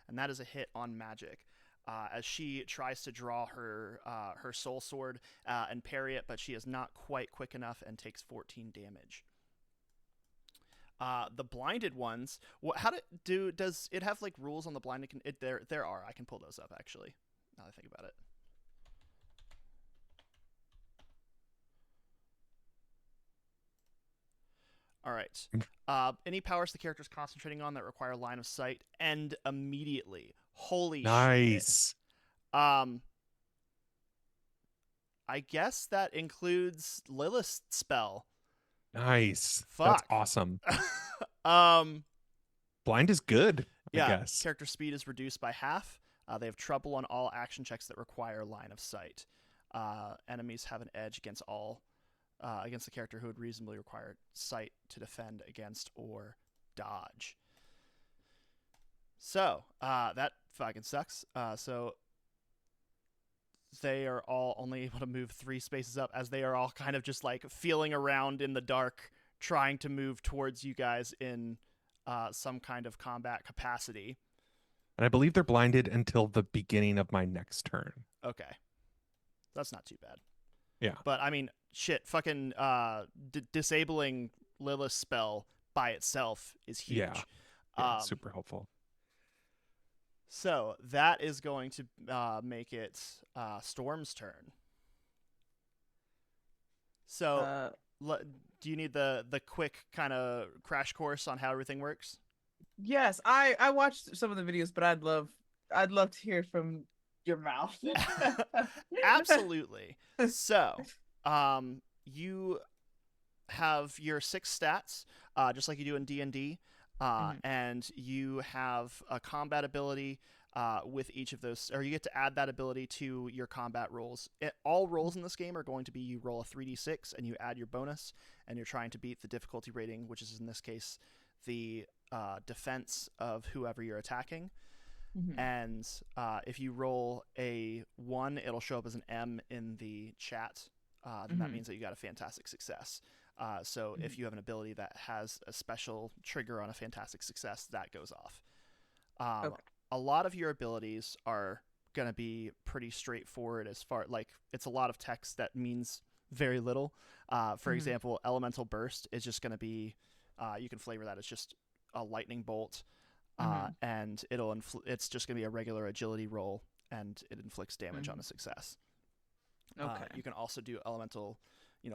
And that is a hit on magic. As she tries to draw her soul sword and parry it, but she is not quite quick enough and takes 14 damage. The blinded ones, does it have like rules on the blinded? There are. I can pull those up actually. Now that I think about it. All right. Any powers the character is concentrating on that require line of sight end immediately. Holy shit. Nice. I guess that includes Lilith's spell. Nice. Fuck. That's awesome. Um, Blind is good, I yeah, guess. character speed is reduced by half. They have trouble on all action checks that require line of sight. Enemies have an edge against the character who would reasonably require sight to defend against or dodge. So that fucking sucks. So they are all only able to move 3 spaces up, as they are all kind of just like feeling around in the dark, trying to move towards you guys in some kind of combat capacity. And I believe they're blinded until the beginning of my next turn. Okay. That's not too bad. Yeah. But I mean, shit, fucking disabling Lilith's spell by itself is huge. Yeah, super helpful. So that is going to make it Storm's turn. So do you need the quick kind of crash course on how everything works? Yes, I watched some of the videos, but I'd love to hear from your mouth. Absolutely. So, you have your 6 stats, just like you do in D&D, and you have a combat ability with each of those, or you get to add that ability to your combat rolls. All rolls in this game are going to be you roll a 3d6 and you add your bonus, and you're trying to beat the difficulty rating, which is in this case the defense of whoever you're attacking. And if you roll a 1, it'll show up as an M in the chat. Then that means that you got a fantastic success. So if you have an ability that has a special trigger on a fantastic success, that goes off. A lot of your abilities are going to be pretty straightforward as far, like, it's a lot of text that means very little. For example, Elemental Burst is just going to be, you can flavor that as just a lightning bolt. And it's just going to be a regular agility roll, and it inflicts damage on a success. Okay. You can also do elemental,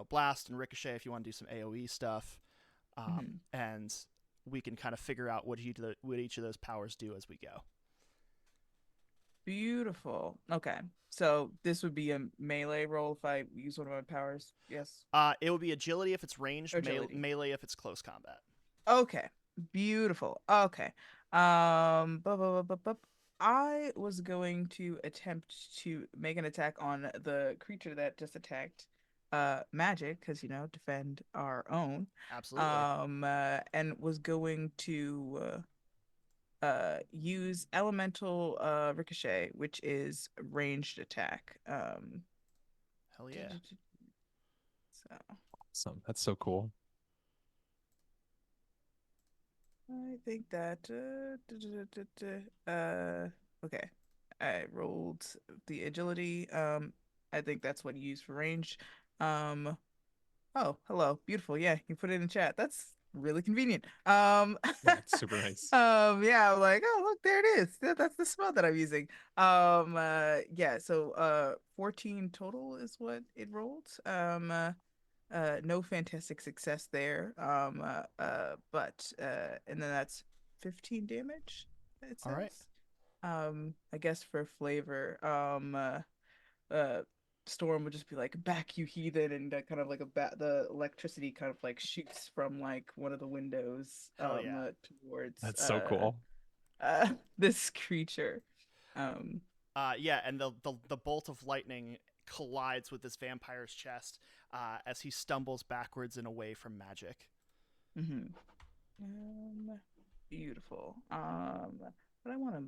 blast and ricochet if you want to do some AoE stuff. And we can kind of figure out what each of those powers do as we go. Beautiful. Okay. So this would be a melee roll if I use one of my powers. Yes. It would be agility if it's ranged, melee if it's close combat. Okay. Beautiful. Okay. I was going to attempt to make an attack on the creature that just attacked magic, because defend our own. Absolutely. And was going to use elemental ricochet, which is ranged attack. Hell yeah. So Awesome. That's so cool. I think that okay. I rolled the agility. I think that's what you use for range. Oh, hello. Beautiful. Yeah, you put it in chat. That's really convenient. Yeah, it's super nice. Yeah, I'm like, oh, look, there it is. That's the spell that I'm using. Yeah, so 14 total is what it rolled. No fantastic success there. And then that's 15 damage, it All right. says. I guess for flavor, uh Storm would just be like, back you heathen, and kind of like the electricity kind of like shoots from like one of the windows Hell yeah. towards That's so cool. this creature. Um Yeah, and the bolt of lightning collides with this vampire's chest as he stumbles backwards and away from magic. mhm. Beautiful. But I want to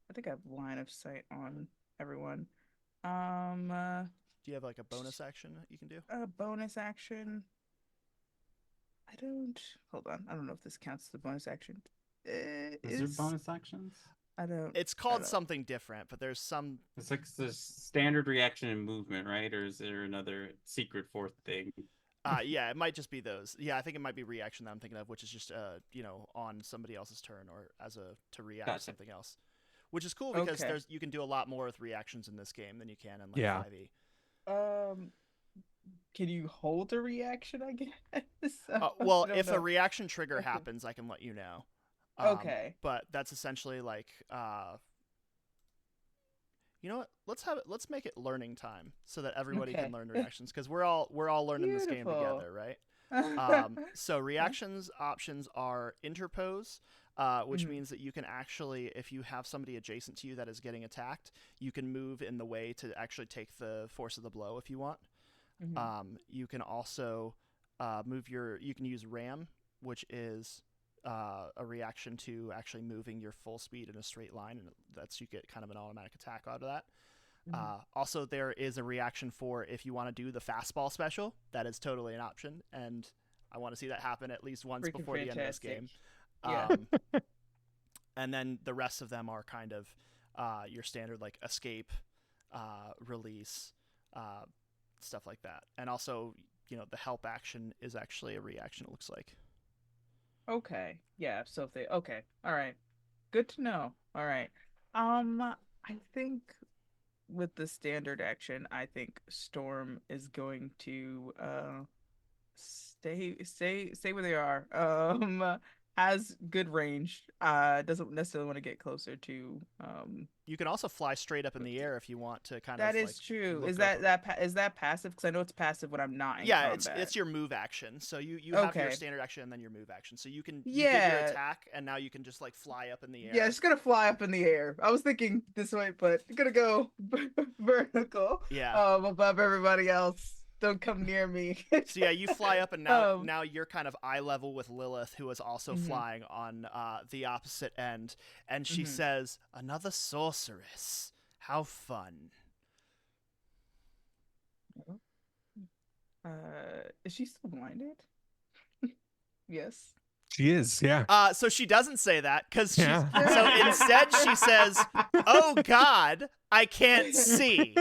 I think I have line of sight on everyone. Um Do you have like a bonus action that you can do? bonus action. I don't hold on. I don't know if this counts as a bonus action. Is there bonus actions? I don't. It's I called don't. something different, but there's some. It's like the standard reaction and movement, right? Or is there another secret fourth thing? Yeah, it might just be those. Yeah, I think it might be reaction that I'm thinking of, which is just on somebody else's turn or to react to Gotcha. something else, which is cool because Okay. you can do a lot more with reactions in this game than you can in like Yeah. 5e. Can you hold a reaction? I guess. Well, I don't if a know. reaction trigger Okay. happens, I can let you know. Okay. But that's essentially like you know what? Let's make it learning time so that everybody Okay. can learn reactions because we're all learning this game Beautiful. together, right? So reactions options are interpose, which Mhm. means that you can actually, if you have somebody adjacent to you that is getting attacked, you can move in the way to actually take the force of the blow if you want. You can also you can use ram, which is a reaction to actually moving your full speed in a straight line, and that's you get kind of an automatic attack out of that. Also, there is a reaction for if you want to do the fastball special. That is totally an option, and I want to see that happen at least once Freaking before the end of this fantastic. game. Yeah. And then the rest of them are kind of your standard like escape, release, stuff like that. And also, the help action is actually a reaction. It looks like. Okay. Yeah. So if they. Okay. All right. Good to know. All right. I think with the standard action, I think Storm is going to stay where they are. Has good range. Doesn't necessarily want to get closer to You can also fly straight up in the air if you want to kind That of like is true. look Is over. is that passive? Because I know it's passive when I'm not in Yeah, combat. it's your move action. So you have your Okay. standard action and then your move action. So you did your Yeah. attack and now you can just like fly up in the air. Yeah, it's gonna fly up in the air. I was thinking this way, but I'm gonna go vertical. Yeah. Above everybody else. Don't come near me. So yeah, you fly up and now you're kind of eye level with Lilith, who is also flying on the opposite end, and she says, "Another sorceress. How fun." Is she still blinded? Yes. She is, yeah. So she doesn't say that because Yeah. so instead she says, "Oh God, I can't see."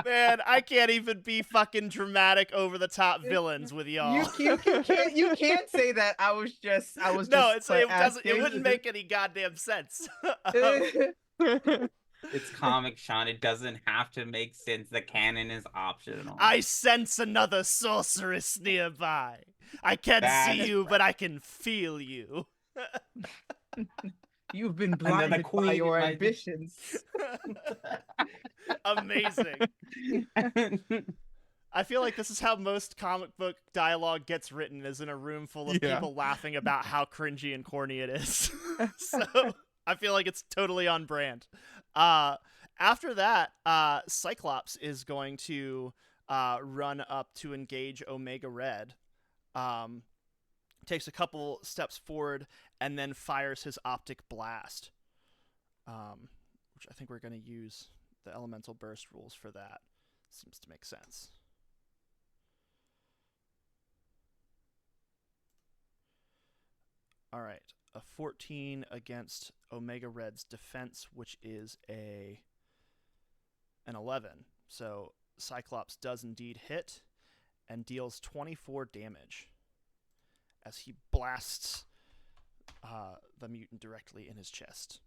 Man, I can't even be fucking dramatic over the top villains with y'all. You can't say that. I was just No, it like, doesn't. It asking. wouldn't make any goddamn sense. It's comic, Sean. It doesn't have to make sense. The canon is optional. I sense another sorceress nearby. I can't see you, but I can feel you. You've been blinded by your ambitions. Amazing. I feel like this is how most comic book dialogue gets written, is in a room full of people laughing about how cringy and corny it is. So I feel like it's totally on brand. After that, Cyclops is going to run up to engage Omega Red. Takes a couple steps forward and then fires his optic blast, which I think we're going to use the elemental burst rules for that. Seems to make sense. All right, a 14 against Omega Red's defense, which is a an 11. So Cyclops does indeed hit and deals 24 damage as he blasts the mutant directly in his chest.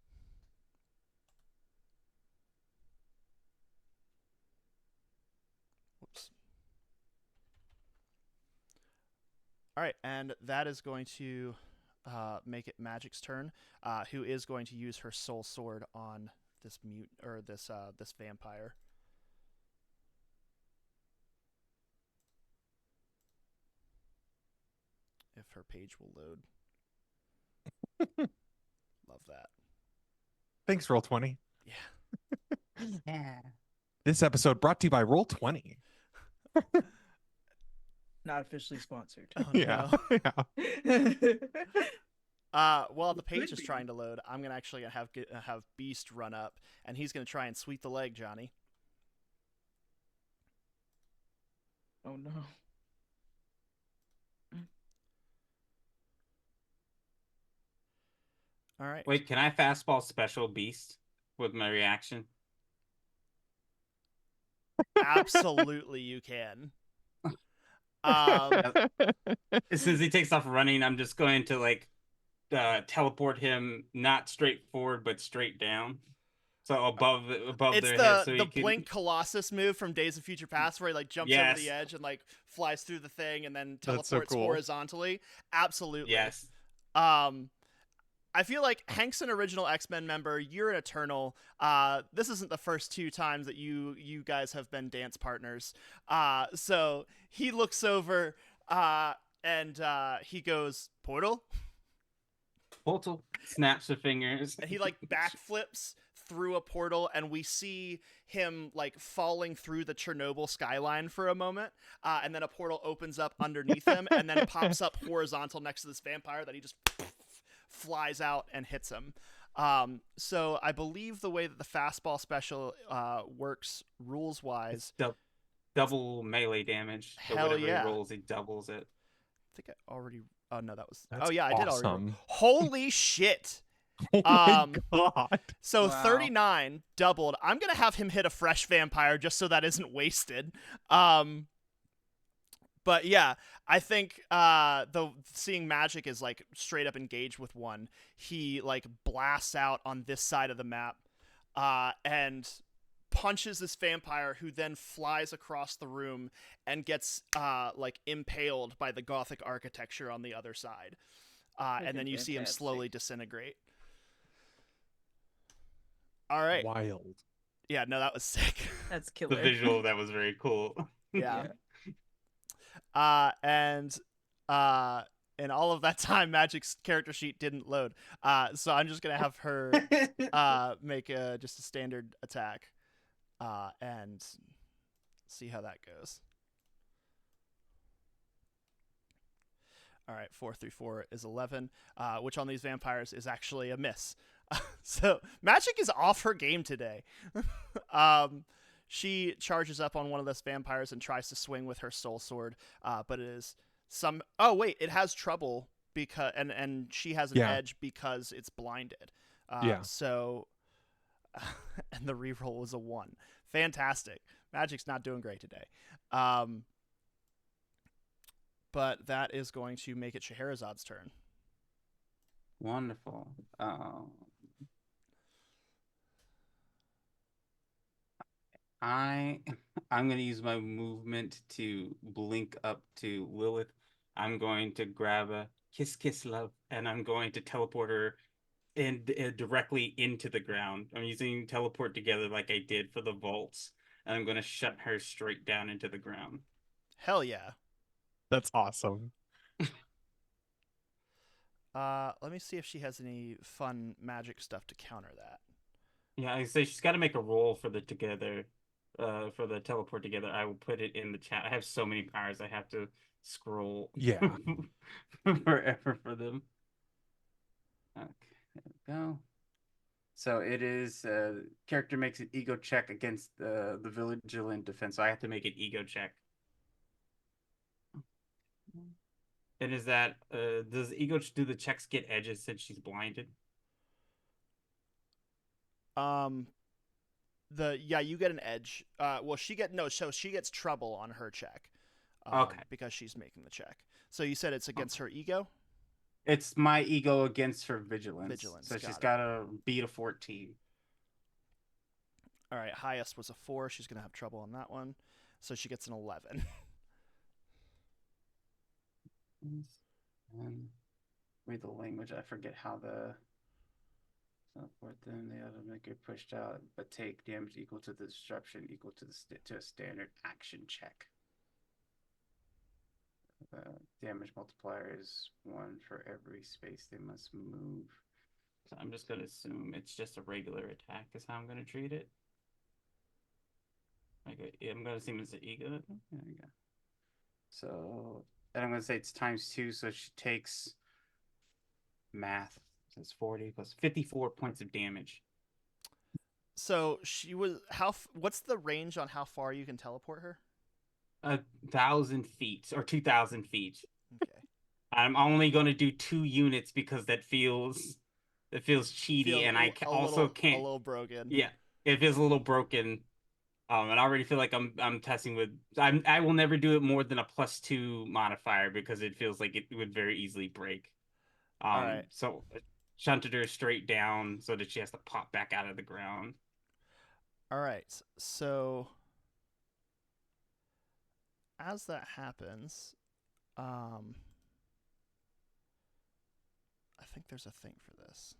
Whoops. All right, and that is going to make it Magic's turn, who is going to use her soul sword on this this vampire. If her page will load. Love that. Thanks, Roll20. Yeah. Yeah. This episode brought to you by Roll20. Not officially sponsored. Oh, Yeah. no. Yeah. While the It page could is be. trying to load, I'm gonna actually have Beast run up, and he's gonna try and sweep the leg, Johnny. Oh no. All right. Wait, can I fastball special beast with my reaction? Absolutely, you can. As soon as he takes off running, I'm just going to like teleport him not straight forward but straight down. So above It's their head, so the he can. Blink Colossus move from Days of Future Past, where he like jumps over the edge and like flies through the thing and then That's so teleports cool. horizontally. Absolutely. Yes. I feel like Hank's an original X-Men member. You're an Eternal. This isn't the first 2 times that you guys have been dance partners. So he looks over and he goes, "Portal?" Portal snaps her fingers. And he like backflips through a portal, and we see him like falling through the Chernobyl skyline for a moment, and then a portal opens up underneath him and then pops up horizontal next to this vampire that he just flies out and hits him. So I believe the way that the fastball special works rules wise, Double melee damage. So Hell whatever yeah. he rolls, he doubles it. I think I already. Oh no, that was. That's oh yeah, I did already. awesome. Holy shit! Oh my Um, god. So Wow. 39 doubled. I'm gonna have him hit a fresh vampire just so that isn't wasted. But yeah, I think the seeing magic is like straight up engaged with one. He like blasts out on this side of the map, and punches this vampire, who then flies across the room and gets like impaled by the Gothic architecture on the other side. And then you see him slowly disintegrate. All right. Wild. Yeah, no, that was sick. That's The killer. visual of that was very cool. Yeah. And in all of that time, Magic's character sheet didn't load. So I'm just gonna have her make just a standard attack, and see how that goes. All right, 4 through 4 is 11, which on these vampires is actually a miss. So Magic is off her game today. She charges up on one of those vampires and tries to swing with her soul sword, but it is some. Oh wait, it has trouble because and she has an Yeah. edge because it's blinded. Yeah. So, and the reroll was a 1. Fantastic. Magic's not doing great today. But that is going to make it Scheherazad's turn. Wonderful. I'm gonna use my movement to blink up to Lilith. I'm going to grab a kiss love, and I'm going to teleport her directly into the ground. I'm using teleport together like I did for the vaults, and I'm gonna shut her straight down into the ground. Hell yeah. That's awesome. Let me see if she has any fun magic stuff to counter that. Yeah, I say she's got to make a roll for the together, for the teleport together. I will put it in the chat. I have so many powers I have to scroll. Yeah. Forever for them. Okay, there we go. So it is character makes an ego check against the vigilant defense. So I have to make an ego check. And is that does ego do the checks get edges since she's blinded? you get an edge. Well, she gets trouble on her check. Okay. Because she's making the check. So you said it's against her ego? It's my ego against her vigilance. Vigilance, So got she's it. got to beat a 14. All right, highest was a 4. She's going to have trouble on that one. So she gets an 11. And read the language. I forget how the support them. They automatically get pushed out, but take damage equal to the disruption equal to to a standard action check. The damage multiplier is 1 for every space they must move. So I'm just gonna assume it's just a regular attack. Is how I'm gonna treat it. Okay, I'm gonna assume it's an ego. There we go. So, and I'm gonna say it's ×2, so she takes math. So it's 40 plus 54 points of damage. So she was what's the range on how far you can teleport her? 1,000 feet or 2,000 feet. Okay. I'm only gonna do 2 units because that feels cheaty, and I also can't. A little broken. Yeah, it feels a little broken. And I already feel like I'm testing with. I will never do it more than a +2 modifier because it feels like it would very easily break. All right. So shunted her straight down so that she has to pop back out of the ground. All right. So as that happens, I think there's a thing for this.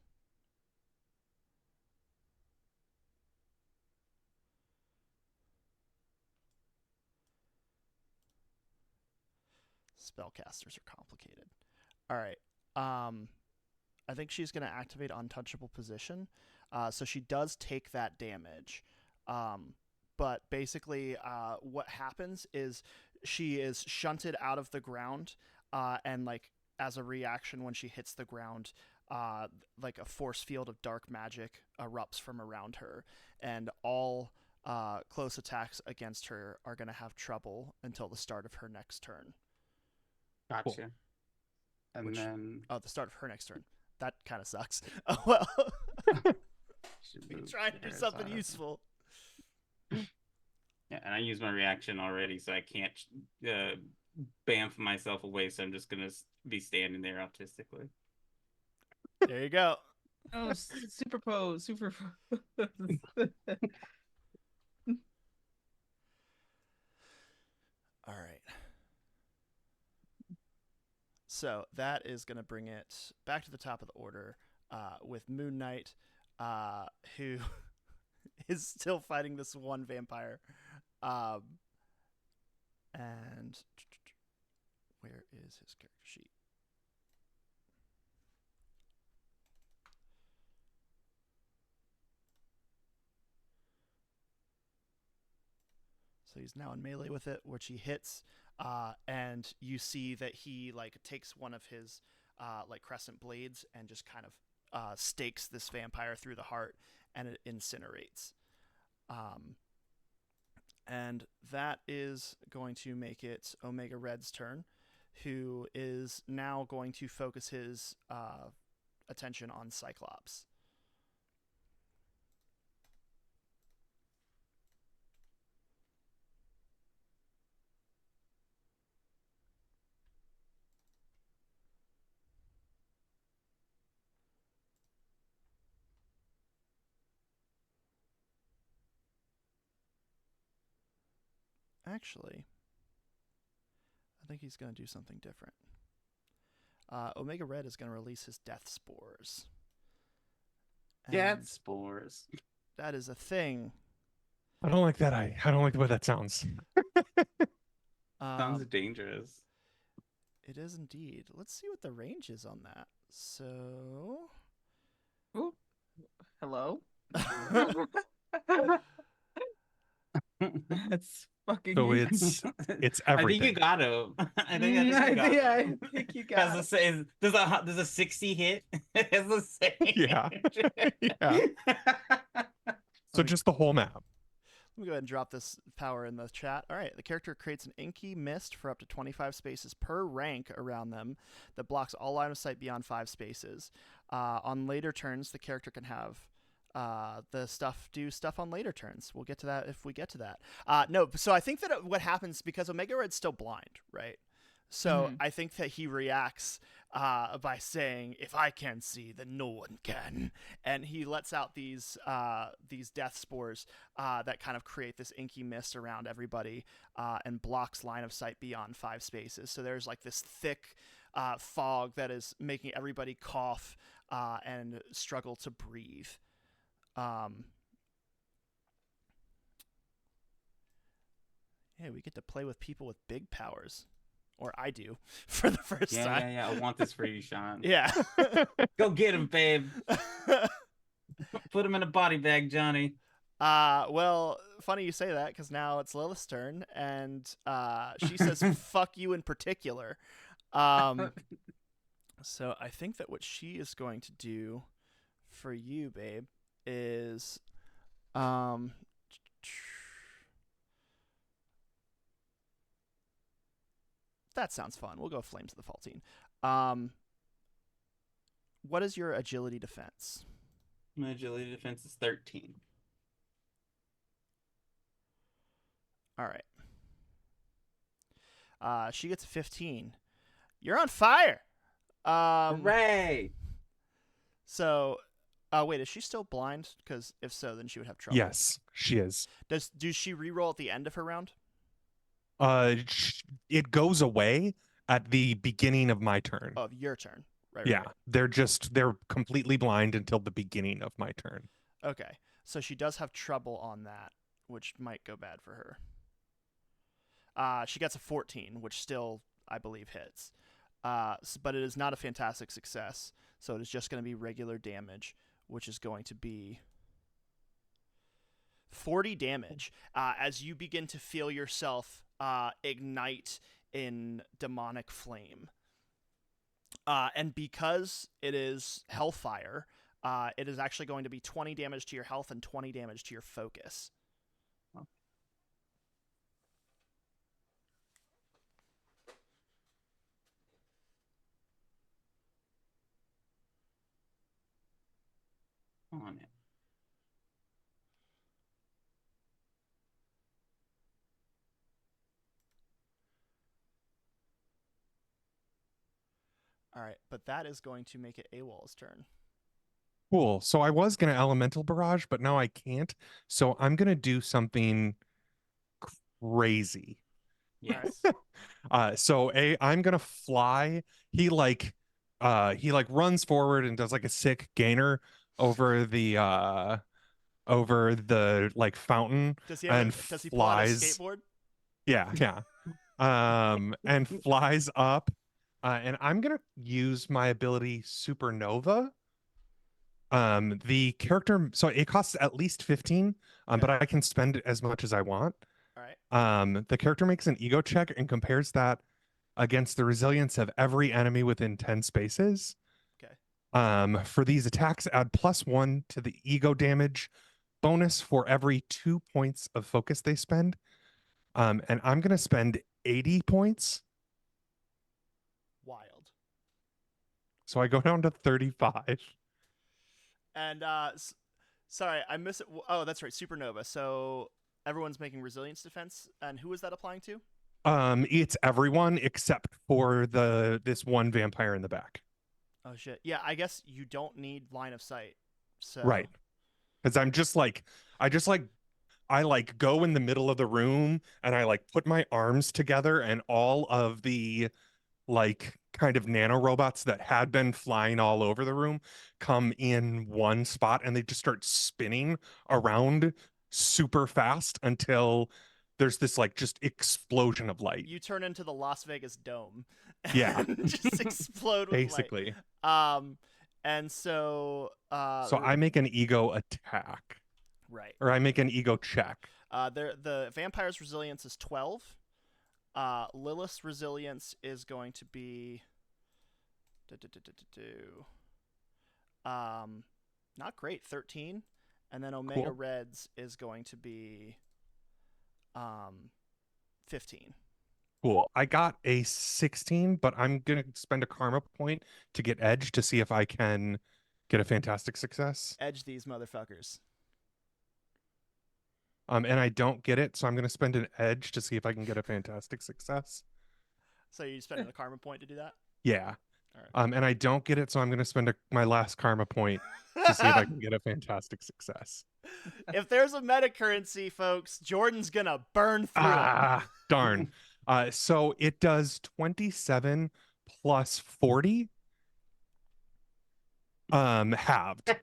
Spellcasters are complicated. All right. I think she's going to activate Untouchable Position. So she does take that damage. But basically, what happens is she is shunted out of the ground, and like as a reaction, when she hits the ground, like a force field of dark magic erupts from around her, and all close attacks against her are going to have trouble until the start of her next turn. Gotcha. Cool. And then the start of her next turn. That kind of sucks. Oh well. Be trying to do something useful. Yeah, and I used my reaction already, so I can't bamf myself away. So I'm just gonna be standing there autistically. There you go. Oh, super pose. All right. So that is going to bring it back to the top of the order with Moon Knight, who is still fighting this one vampire. And where is his character sheet? So he's now in melee with it, which he hits, and you see that he like takes one of his like crescent blades and just kind of stakes this vampire through the heart, and it incinerates. And that is going to make it Omega Red's turn, who is now going to focus his attention on Cyclops. Actually, I think he's going to do something different. Omega Red is going to release his Death Spores. Death Spores. That is a thing. I don't like that. I don't like the way that sounds. Sounds dangerous. It is indeed. Let's see what the range is on that. So... Ooh. Hello? That's fucking So huge. it's everything. I think you got him. I think you got him. Does a 60 hit? It's the same. Yeah. Yeah. So just the whole map. Let me go ahead and drop this power in the chat. All right, the character creates an inky mist for up to 25 spaces per rank around them that blocks all line of sight beyond 5 spaces. On later turns, the character can have the stuff do stuff on later turns. We'll get to that if we get to that. No, so I think that what happens, because Omega Red's still blind, right? So Mhm. I think that he reacts by saying, "If I can see, then no one can," and he lets out these death spores that kind of create this inky mist around everybody and blocks line of sight beyond 5 spaces. So there's like this thick fog that is making everybody cough and struggle to breathe. Yeah, we get to play with people with big powers. Or I do, for the first time. Yeah. I want this for you, Sean. Yeah. Go get him, babe. Put him in a body bag, Johnny. Well, funny you say that, because now it's Lilith's turn, and she says, fuck you in particular. So I think that what she is going to do for you, babe, is that sounds fun. We'll go Flames of the Faultine. What is your agility defense? My agility defense is 13. All right. She gets a 15. You're on fire. Hooray! So, wait, is she still blind? Because if so, then she would have trouble. Yes, she is. Does she reroll at the end of her round? It goes away at the beginning of my turn. Of your turn, right? Yeah, right. they're completely blind until the beginning of my turn. Okay, so she does have trouble on that, which might go bad for her. She gets a 14, which still, I believe, hits. But it is not a fantastic success, so it is just going to be regular damage, which is going to be 40 damage as you begin to feel yourself ignite in demonic flame. And because it is hellfire, it is actually going to be 20 damage to your health and 20 damage to your focus. On it. All right, but that is going to make it AWOL's turn. Cool. So I was gonna elemental barrage, but now I can't. So I'm gonna do something crazy. Yes. So I'm gonna fly. He like runs forward and does like a sick gainer over the like fountain Does he and pull out his flies. skateboard? Yeah. And flies up. And I'm gonna use my ability Supernova. The character, so it costs at least 15, but I can spend it as much as I want. All right. The character makes an ego check and compares that against the resilience of every enemy within 10 spaces. Okay. For these attacks, add +1 to the ego damage bonus for every 2 points of focus they spend. And I'm gonna spend 80 points. Wild. So I go down to 35. And sorry, I miss it. Oh, that's right, Supernova. So everyone's making resilience defense, and who is that applying to? It's everyone except for this one vampire in the back. Oh shit. Yeah, I guess you don't need line of sight. So Right. Because I like go in the middle of the room and I like put my arms together and all of the like kind of nano robots that had been flying all over the room come in one spot and they just start spinning around super fast until there's this like just explosion of light. You turn into the Las Vegas Dome. Yeah. And just explode with Basically. light. And so So I make an ego attack. Right. Or I make an ego check. The vampire's resilience is 12. Lilith's resilience is going to be not great, 13. And then Omega Cool. Red's is going to be 15. Cool. I got a 16, but I'm gonna spend a karma point to get edge to see if I can Get a fantastic success. Edge these motherfuckers. And I don't get it, so I'm going to spend an edge to see if I can get a fantastic success. So you spending a karma point to do that? Yeah. All right. And I don't get it, so I'm going to spend my last karma point to see if I can get a fantastic success. If there's a meta currency, folks, Jordan's gonna burn through it. Darn. So it does 27 plus 40 halved.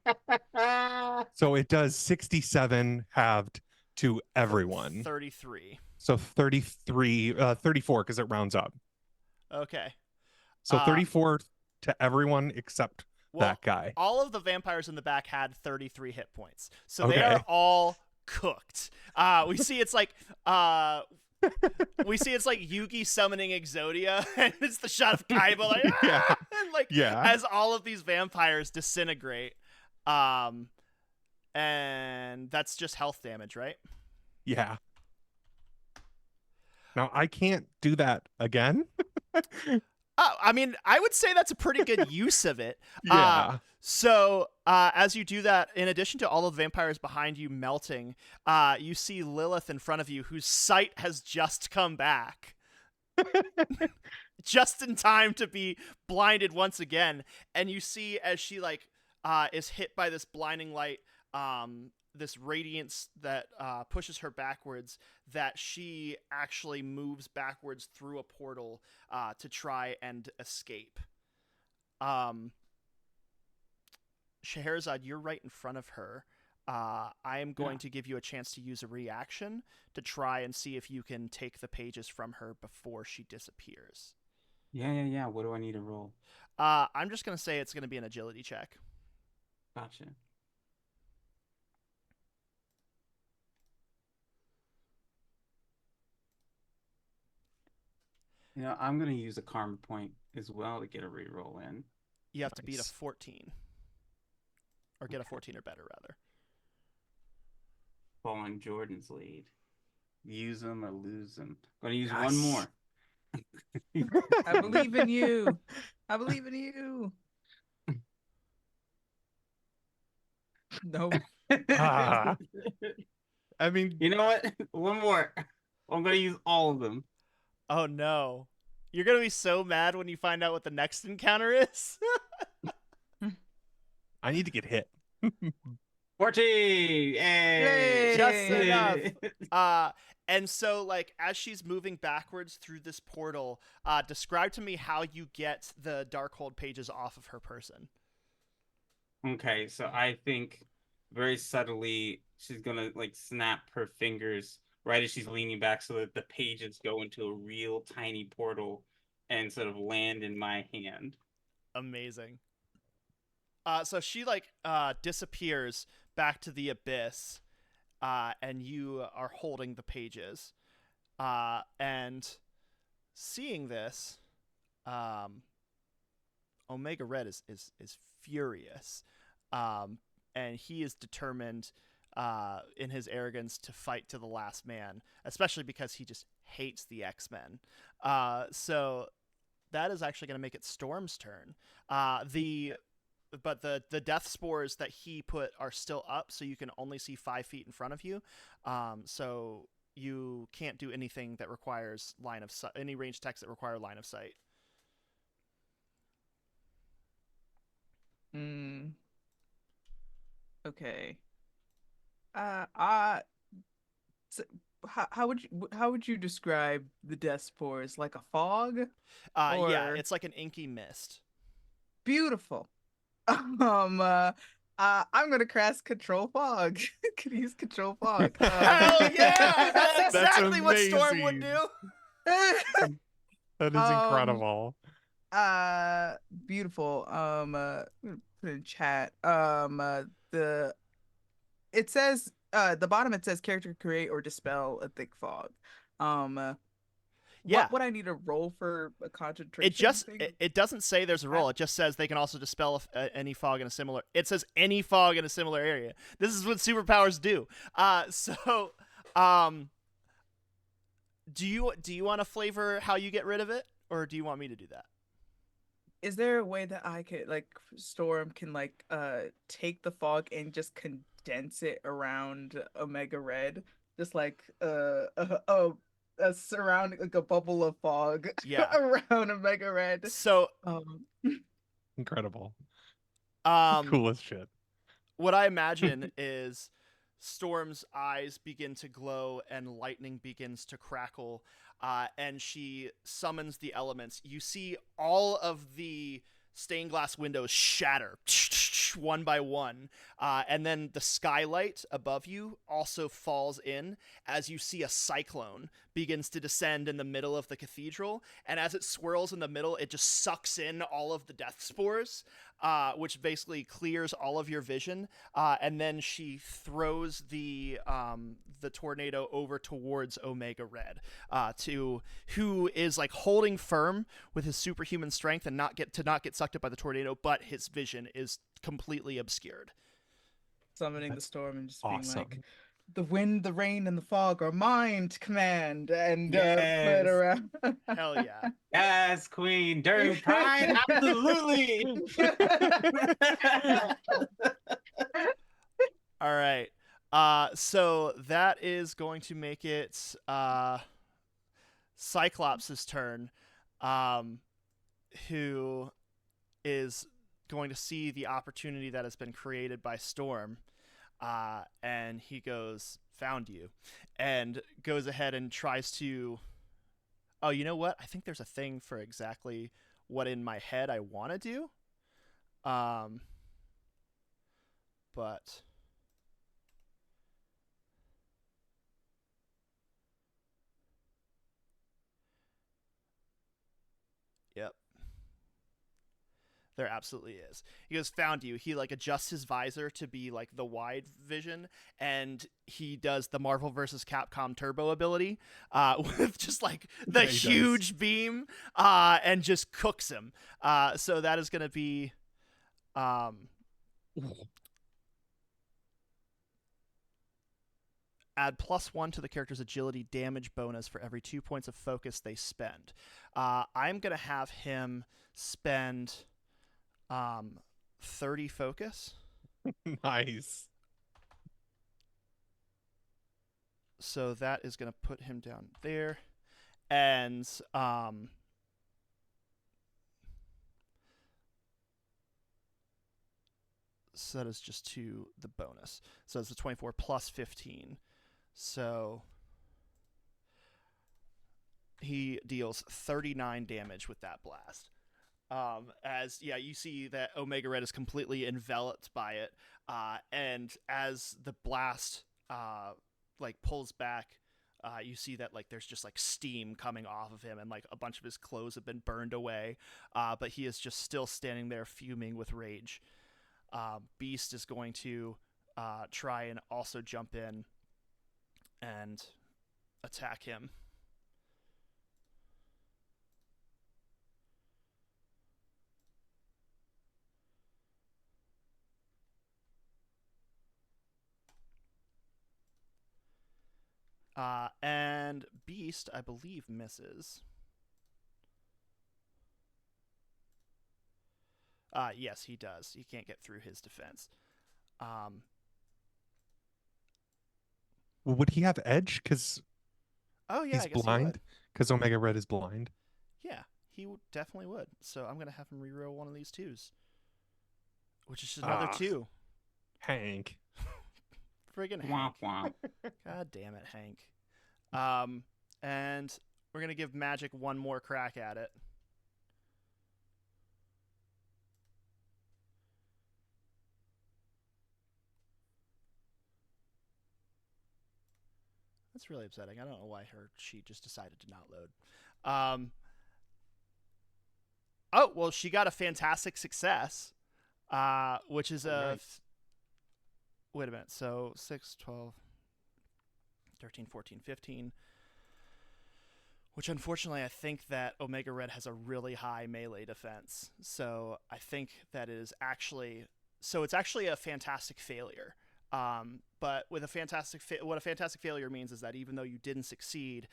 So it does 67 halved to everyone. 33. So 34 because it rounds up. Okay. So 34 to everyone except Well, that guy. all of the vampires in the back had 33 hit points, so Okay. they are all cooked. We see it's like Yugi summoning Exodia, and it's the shot of Kaiba like Yeah. and like Yeah. as all of these vampires disintegrate. And that's just health damage, right? Yeah. Now I can't do that again. I mean, I would say that's a pretty good use of it. Yeah. So as you do that, in addition to all of the vampires behind you melting, you see Lilith in front of you, whose sight has just come back. Just in time to be blinded once again. And you see as she is hit by this blinding light, this radiance that pushes her backwards, that she actually moves backwards through a portal to try and escape. Scheherazade, you're right in front of her. I am going to give you a chance to use a reaction to try and see if you can take the pages from her before she disappears. Yeah. What do I need to roll? I'm just going to say it's going to be an agility check. Gotcha. You know, I'm going to use a karma point as well to get a reroll in. You have to beat a Nice. 14. Or get a 14 or better, rather. Following Jordan's lead. Use them or lose them. I'm going to use Yes. one more. I believe in you. I believe in you. No. Ah. I mean, You know what? One more. I'm going to use all of them. Oh no. You're going to be so mad when you find out what the next encounter is. I need to get hit. 14! Hey! Just enough. And so, like, as she's moving backwards through this portal, describe to me how you get the Darkhold pages off of her person. Okay, so I think very subtly she's gonna like snap her fingers right as she's leaning back so that the pages go into a real tiny portal and sort of land in my hand. Amazing. So she disappears back to the abyss, and you are holding the pages. And seeing this, Omega Red is furious, and he is determined in his arrogance to fight to the last man, especially because he just hates the X-Men. So that is actually going to make it Storm's turn. But the death spores that he put are still up, so you can only see 5 feet in front of you. So you can't do anything that requires line of sight, any range attacks that require line of sight. Okay. So how would you describe the death spores? Like a fog? Yeah, Or- it's like an inky mist. Beautiful. I'm gonna cast control fog. Could use control fog. Hell yeah! That's That's exactly what Storm would amazing. do. That is incredible. Beautiful. I'm gonna put in chat. It says the bottom it says character create or dispel a thick fog. Yeah. What would I need to roll for a concentration? It doesn't say there's a roll. It just says they can also dispel any fog in a similar. It says any fog in a similar area. This is what superpowers do. Do you want to flavor how you get rid of it, or do you want me to do that? Is there a way that I could like Storm can like take the fog and just condense it around Omega Red? Just like a surrounding like a bubble of fog Yeah. around Omega Red. So, Um Incredible. um, Coolest shit. what I imagine is Storm's eyes begin to glow and lightning begins to crackle, and she summons the elements. You see all of the stained glass windows shatter one by one, and then the skylight above you also falls in as you see a cyclone begins to descend in the middle of the cathedral, and as it swirls in the middle, it just sucks in all of the death spores, which basically clears all of your vision, and then she throws the tornado over towards Omega Red, who is like holding firm with his superhuman strength and not get sucked up by the tornado, but his vision is completely obscured. summoning the That's storm and just being awesome. like, the wind, the rain, and the fog are mine to command, and put Yes. it around. Hell yeah. Yes, Queen. During Pride, absolutely. All right. So that is going to make it Cyclops' turn, who is going to see the opportunity that has been created by Storm, and he goes, "Found you," and goes ahead and tries to. Oh, you know what? I think there's a thing for exactly what in my head I want to do. But yep. There absolutely is. He goes, "Found you." He like adjusts his visor to be like the wide vision, and he does the Marvel vs. Capcom Turbo ability, with just like the Yeah, he does. huge beam, and just cooks him. So that is going to be, add +1 to the character's agility damage bonus for every 2 points of focus they spend. I'm going to have him spend 30 focus. Nice. So that is going to put him down there. And so that is just to the bonus. So it's a 24 plus 15. So he deals 39 damage with that blast. As you see that Omega Red is completely enveloped by it, and as the blast like pulls back, you see that like there's just like steam coming off of him, and like a bunch of his clothes have been burned away, but he is just still standing there fuming with rage. Beast is going to try and also jump in and attack him. And Beast, I believe, misses. Yes, he does. He can't get through his defense. Would he have edge? Because Oh yeah, he's I guess he blind. would. Because Omega Red is blind. Yeah, he definitely would. So I'm gonna have him reroll one of these twos, which is just another Ah. 2. Hank. Friggin' Womp Hank. womp. God damn it, Hank. And we're gonna give Magic one more crack at it. That's really upsetting. I don't know why her sheet just decided to not load. Oh, well, she got a fantastic success, which is a... Nice. Wait a minute. So 6, 12, 13, 14, 15. Which, unfortunately, I think that Omega Red has a really high melee defense. So I think that is actually... So it's actually a fantastic failure. But with what a fantastic failure means is that even though you didn't succeed,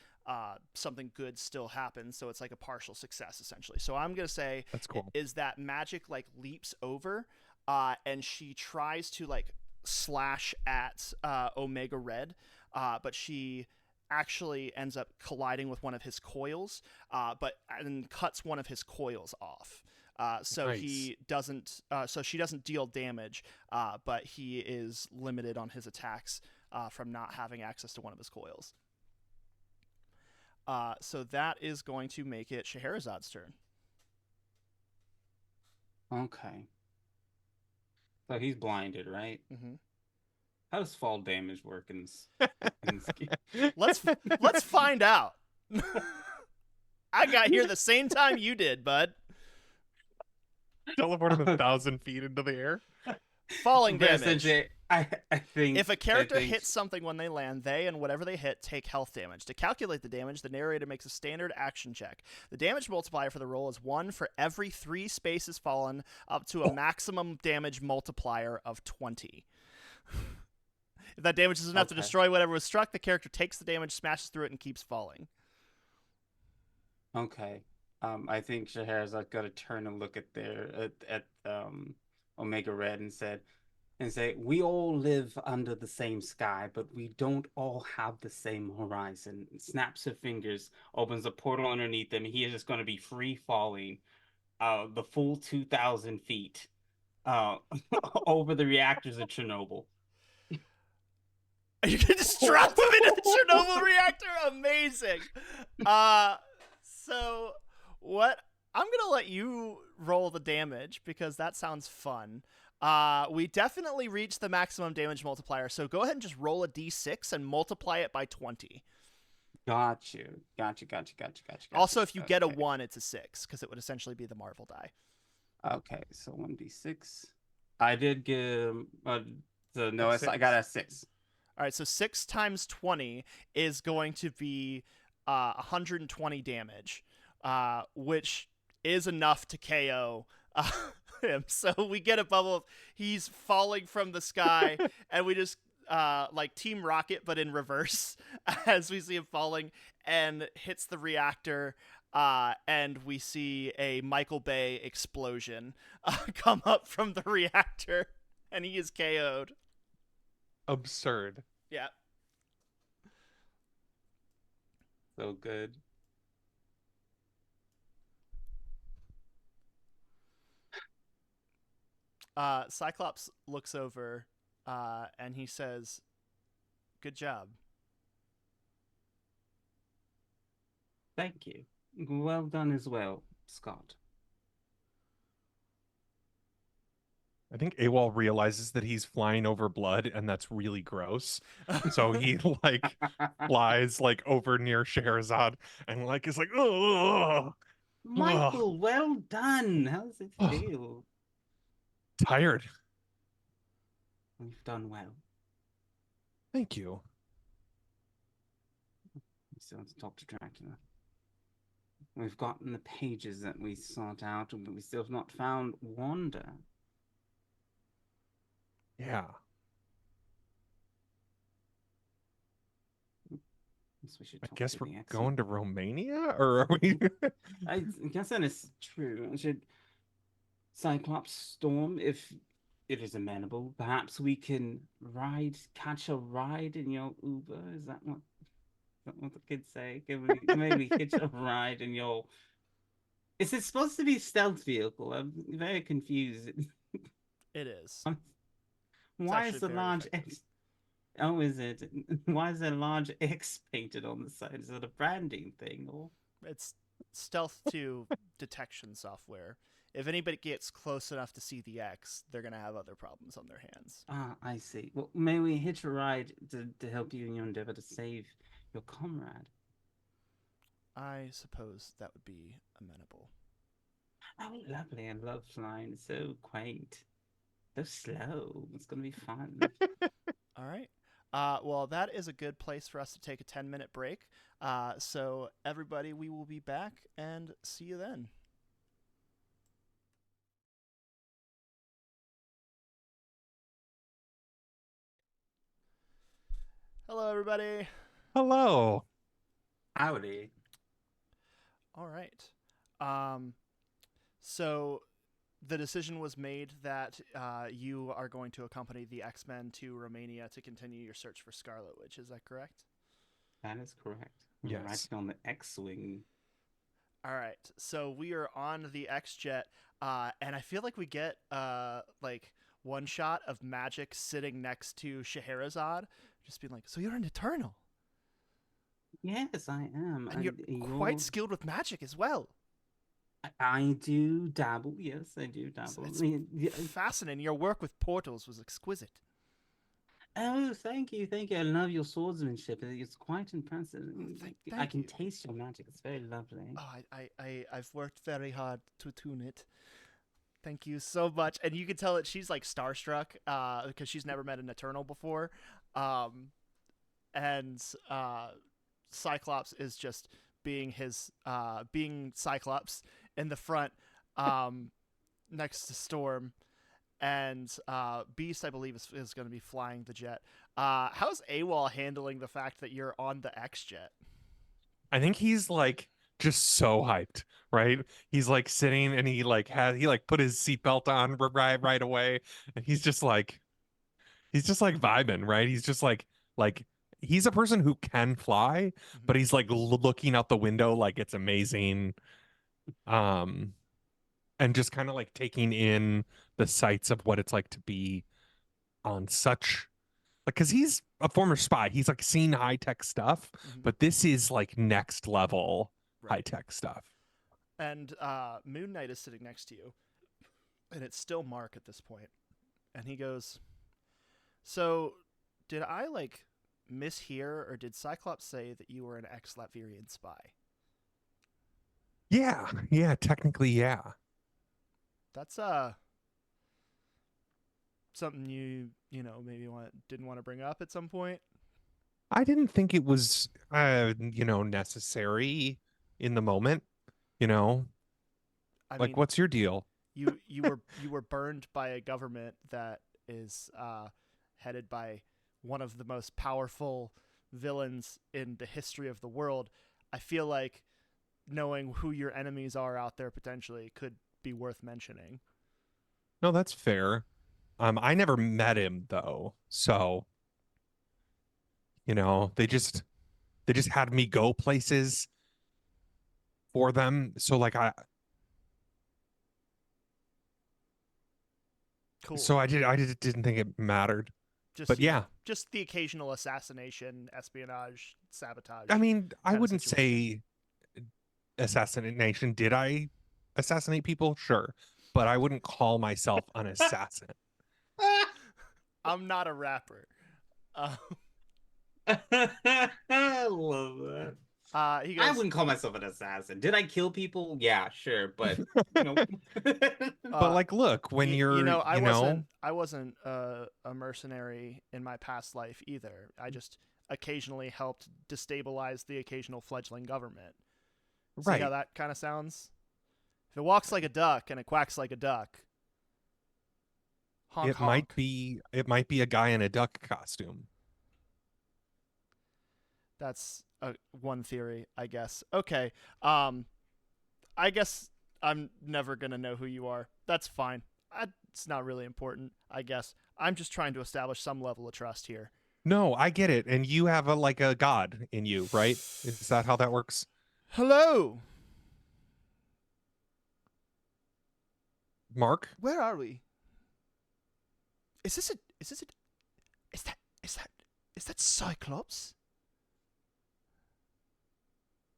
something good still happens. So it's like a partial success essentially. So I'm gonna say That's cool. is that magic like leaps over, and she tries to like slash at Omega Red, but she actually ends up colliding with one of his coils, and cuts one of his coils off. So Nice. he doesn't. So she doesn't deal damage, but he is limited on his attacks from not having access to one of his coils. So that is going to make it Scheherazad's turn. Okay. So he's blinded, right? Mm-hmm. How does fall damage work in this game? Let's find out. I got here the same time you did, bud. Teleport him 1,000 feet into the air. Falling But damage. essentially, I think If a character I think- hits something when they land, they and whatever they hit take health damage. To calculate the damage, the narrator makes a standard action check. The damage multiplier for the roll is 1 for every 3 spaces fallen, up to a maximum damage multiplier of 20. If that damage is enough to Okay. destroy whatever was struck, the character takes the damage, smashes through it, and keeps falling. Okay. I think Scheherazade got to turn and look at Omega Red and say, we all live under the same sky, but we don't all have the same horizon. Snaps her fingers, opens a portal underneath them. He is just going to be free falling, the full 2,000 feet, over the reactors of Chernobyl. You can just drop them into the Chernobyl reactor. Amazing. So what? I'm gonna let you roll the damage because that sounds fun. We definitely reached the maximum damage multiplier. So go ahead and just roll a d6 and multiply it by 20. Got you. Also, if you get a Okay. 1, it's a 6 because it would essentially be the Marvel die. Okay, so 1d6. I did give. So no, That's I got a 6. All right, so 6 times 20 is going to be 120 damage, which is enough to KO him. So we get a bubble of he's falling from the sky, and we just like Team Rocket, but in reverse, as we see him falling and hits the reactor. And we see a Michael Bay explosion come up from the reactor, and he is KO'd. Absurd. Yeah. So good. Cyclops looks over and he says, "Good job." Thank you. Well done as well, Scott. I think AWOL realizes that he's flying over blood, and that's really gross. So he like flies like over near Scheherazade, and like is like, oh, Michael, well done. How does it feel? tired. We've done well. Thank you. We still have to talk to Dracula. We've gotten the pages that we sought out, but we still have not found Wanda. Yeah. Guess we should I talk guess to we're the X. going to Romania, or are we? I guess that is true. Should Cyclops storm if it is amenable? Perhaps we can catch a ride in your Uber. Is that what the kids say? Can we maybe hitch a ride in your? Is it supposed to be a stealth vehicle? I'm very confused. It is. Why actually is the very large effective. X? Oh, is it? Why is there a large X painted on the side? Is it a branding thing or? It's stealth 2 detection software. If anybody gets close enough to see the X, they're going to have other problems on their hands. Ah, I see. Well, may we hitch a ride to help you in your endeavor to save your comrade? I suppose that would be amenable. Oh, lovely. I love flying. It's so quaint. So slow. It's going to be fun. All right. Well, that is a good place for us to take a 10-minute break. So, everybody, we will be back and see you then. Hello, everybody. Hello. Howdy. All right. So the decision was made that you are going to accompany the X-Men to Romania to continue your search for Scarlet Witch. Is that correct? That is correct. We're Yes. riding on the X-Wing. All right. So we are on the X-Jet, and I feel like we get like one shot of Magic sitting next to Scheherazade, just being like, "So you're an Eternal, Yes, I am. and you're quite skilled with magic as well." I do dabble. Yes, I do dabble. It's I mean, fascinating. Your work with portals was exquisite. oh, thank you, thank you. I love your swordsmanship. It's quite impressive. I thank can you. taste your magic. It's very lovely. Oh, I've worked very hard to tune it. Thank you so much. And you can tell that she's like starstruck because she's never met an Eternal before. And Cyclops is just being being Cyclops in the front next to Storm. And Beast, I believe, is going to be flying the jet. How's AWOL handling the fact that you're on the X-Jet? I think he's like just so hyped, right? He's like sitting and he put his seatbelt on right away. And he's just like vibing, right? He's just like he's a person who can fly, but he's like looking out the window like it's amazing. And just kind of like taking in the sights of what it's like to be on such like, because he's a former spy. He's like seen high-tech stuff, but this is like next level high-tech stuff. And Moon Knight is sitting next to you, and it's still Mark at this point. And he goes, "So, did I like mishear, or did Cyclops say that you were an ex-Latverian spy?" Yeah, technically, yeah. That's something you maybe didn't want to bring up at some point. I didn't think it was necessary in the moment. I Like, mean, what's your deal? you were burned by a government that is headed by one of the most powerful villains in the history of the world. I feel like knowing who your enemies are out there potentially could be worth mentioning. No, that's fair. I never met him though, so they just had me go places for them. So like Cool. So I didn't think it mattered. Just, but yeah, just the occasional assassination, espionage, sabotage. I mean, I kinda wouldn't situation. say assassination. Did I assassinate people? Sure, but I wouldn't call myself an assassin. I'm not a rapper. I love that. He goes, I wouldn't call myself an assassin. Did I kill people? Yeah, sure, but But like, look, when I wasn't a mercenary in my past life either. I just occasionally helped destabilize the occasional fledgling government. See right. how that kind of sounds? If it walks like a duck and it quacks like a duck, honk, it honk. might be a guy in a duck costume. That's one theory, I guess. Okay. I guess I'm never going to know who you are. That's fine. It's not really important, I guess. I'm just trying to establish some level of trust here. No, I get it. And you have a god in you, right? Is that how that works? Hello. Mark? Where are we? Is that Cyclops?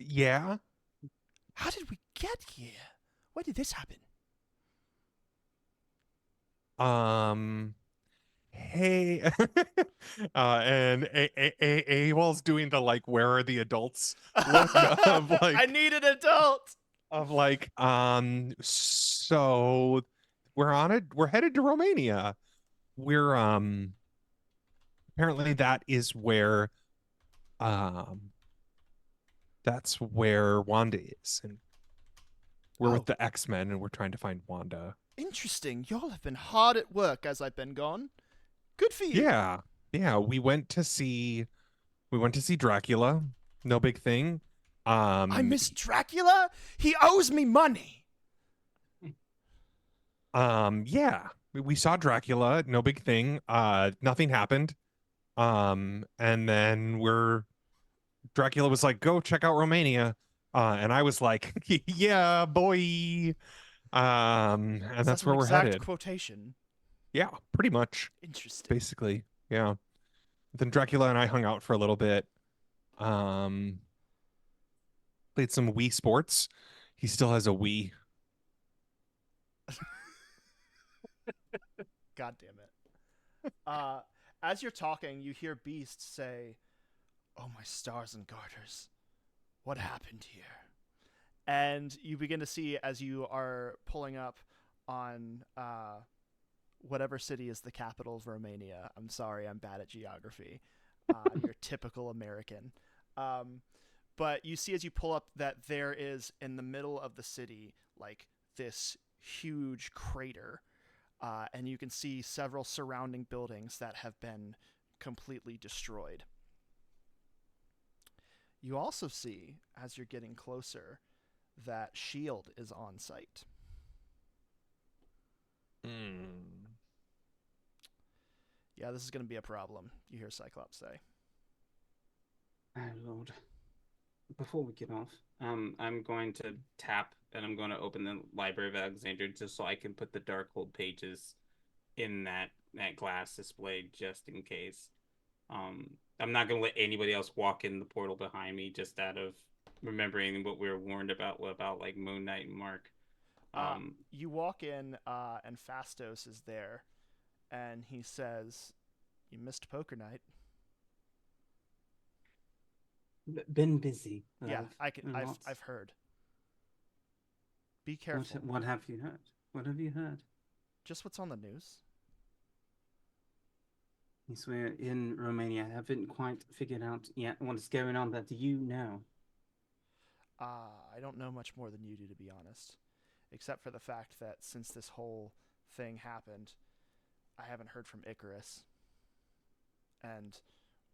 Yeah. How did we get here? Why did this happen? Hey. And AWOL's doing the like, where are the adults look of like, I need an adult. Of like, so we're headed to Romania. We're apparently that's where Wanda is, and we're with the X-Men, and we're trying to find Wanda. Interesting. Y'all have been hard at work as I've been gone. Good for you. Yeah. We went to see We went to see Dracula. No big thing. I miss Dracula? He owes me money. Yeah. We saw Dracula, no big thing. Nothing happened. And then Dracula was like, go check out Romania. And I was like, yeah, boy. And Is that's that an where we're exact headed. quotation? Yeah, pretty much. Interesting. Basically. Yeah. Then Dracula and I hung out for a little bit. Um, Played some Wii Sports. He still has a Wii. God damn it. As you're talking, you hear Beast say, "Oh, my stars and garters. What happened here?" And you begin to see, as you are pulling up on whatever city is the capital of Romania. I'm sorry, I'm bad at geography. You're typical American. But you see as you pull up that there is, in the middle of the city, like this huge crater. And you can see several surrounding buildings that have been completely destroyed. You also see, as you're getting closer, that S.H.I.E.L.D. is on site. Yeah, this is going to be a problem, you hear Cyclops say. Oh, Lord. Before we get off, I'm going to tap and I'm going to open the Library of Alexandria just so I can put the Darkhold pages in that glass display just in case. I'm not going to let anybody else walk in the portal behind me just out of remembering what we were warned about like Moon Knight and Mark. You walk in, and Fastos is there, and he says, "You missed poker night." Been busy. Yeah, Lots. I've heard. Be careful. What have you heard? What have you heard? Just what's on the news. Yes, we're in Romania. I haven't quite figured out yet what is going on, but do you know? I don't know much more than you do, to be honest, except for the fact that since this whole thing happened, I haven't heard from Icarus. And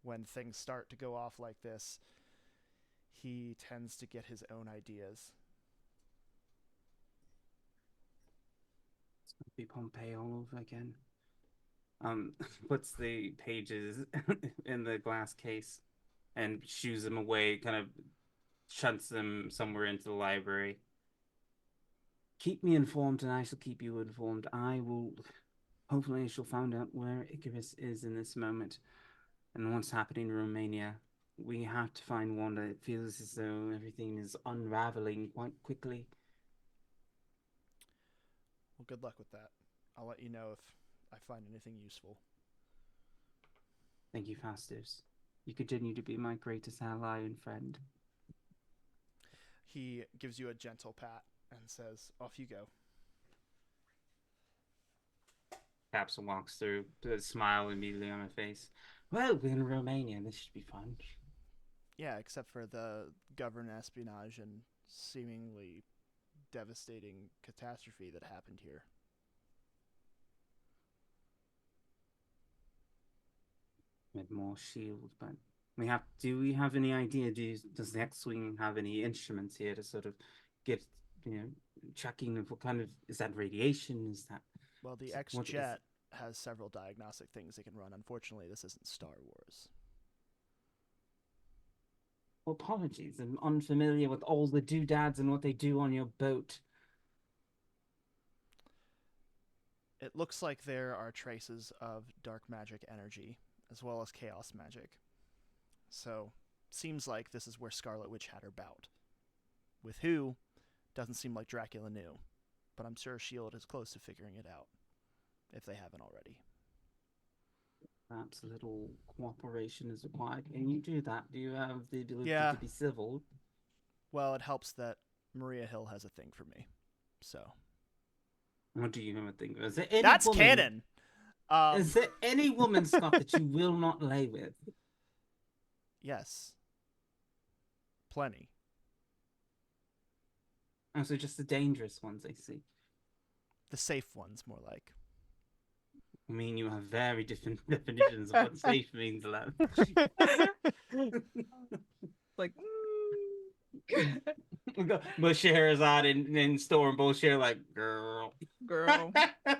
when things start to go off like this, he tends to get his own ideas. It's going to be Pompeii all over again. Puts the pages in the glass case and shoos them away, kind of shunts them somewhere into the library. Keep me informed and I shall keep you informed. Hopefully I shall find out where Icarus is in this moment and what's happening in Romania. We have to find Wanda. It feels as though everything is unraveling quite quickly. Well, good luck with that. I'll let you know if I find anything useful. Thank you, Fastos. You continue to be my greatest ally and friend. He gives you a gentle pat and says, "Off you go." Capsule walks through, a smile immediately on her face. Well, we're in Romania. This should be fun. Yeah, except for the government espionage and seemingly devastating catastrophe that happened here. With more shield, but do we have any idea? Does the X-Wing have any instruments here to sort of get, checking of what kind of, is that radiation? Is that, Well, the X-Jet has several diagnostic things it can run. Unfortunately, this isn't Star Wars. Apologies, I'm unfamiliar with all the doodads and what they do on your boat. It looks like there are traces of dark magic energy, as well as chaos magic. So, seems like this is where Scarlet Witch had her bout. With who, doesn't seem like Dracula knew, but I'm sure S.H.I.E.L.D. is close to figuring it out, if they haven't already. Perhaps a little cooperation is required. Can you do that? Do you have the ability to be civil? Well, it helps that Maria Hill has a thing for me, so. What do you have a thing? Is there any That's woman, canon! Is there any woman, Scott, that you will not lay with? Yes. Plenty. Oh, so just the dangerous ones, I see. The safe ones, more like. I mean, you have very different definitions of what safe means, love. Like, But Scheherazade and Storm both share like, girl. girl, I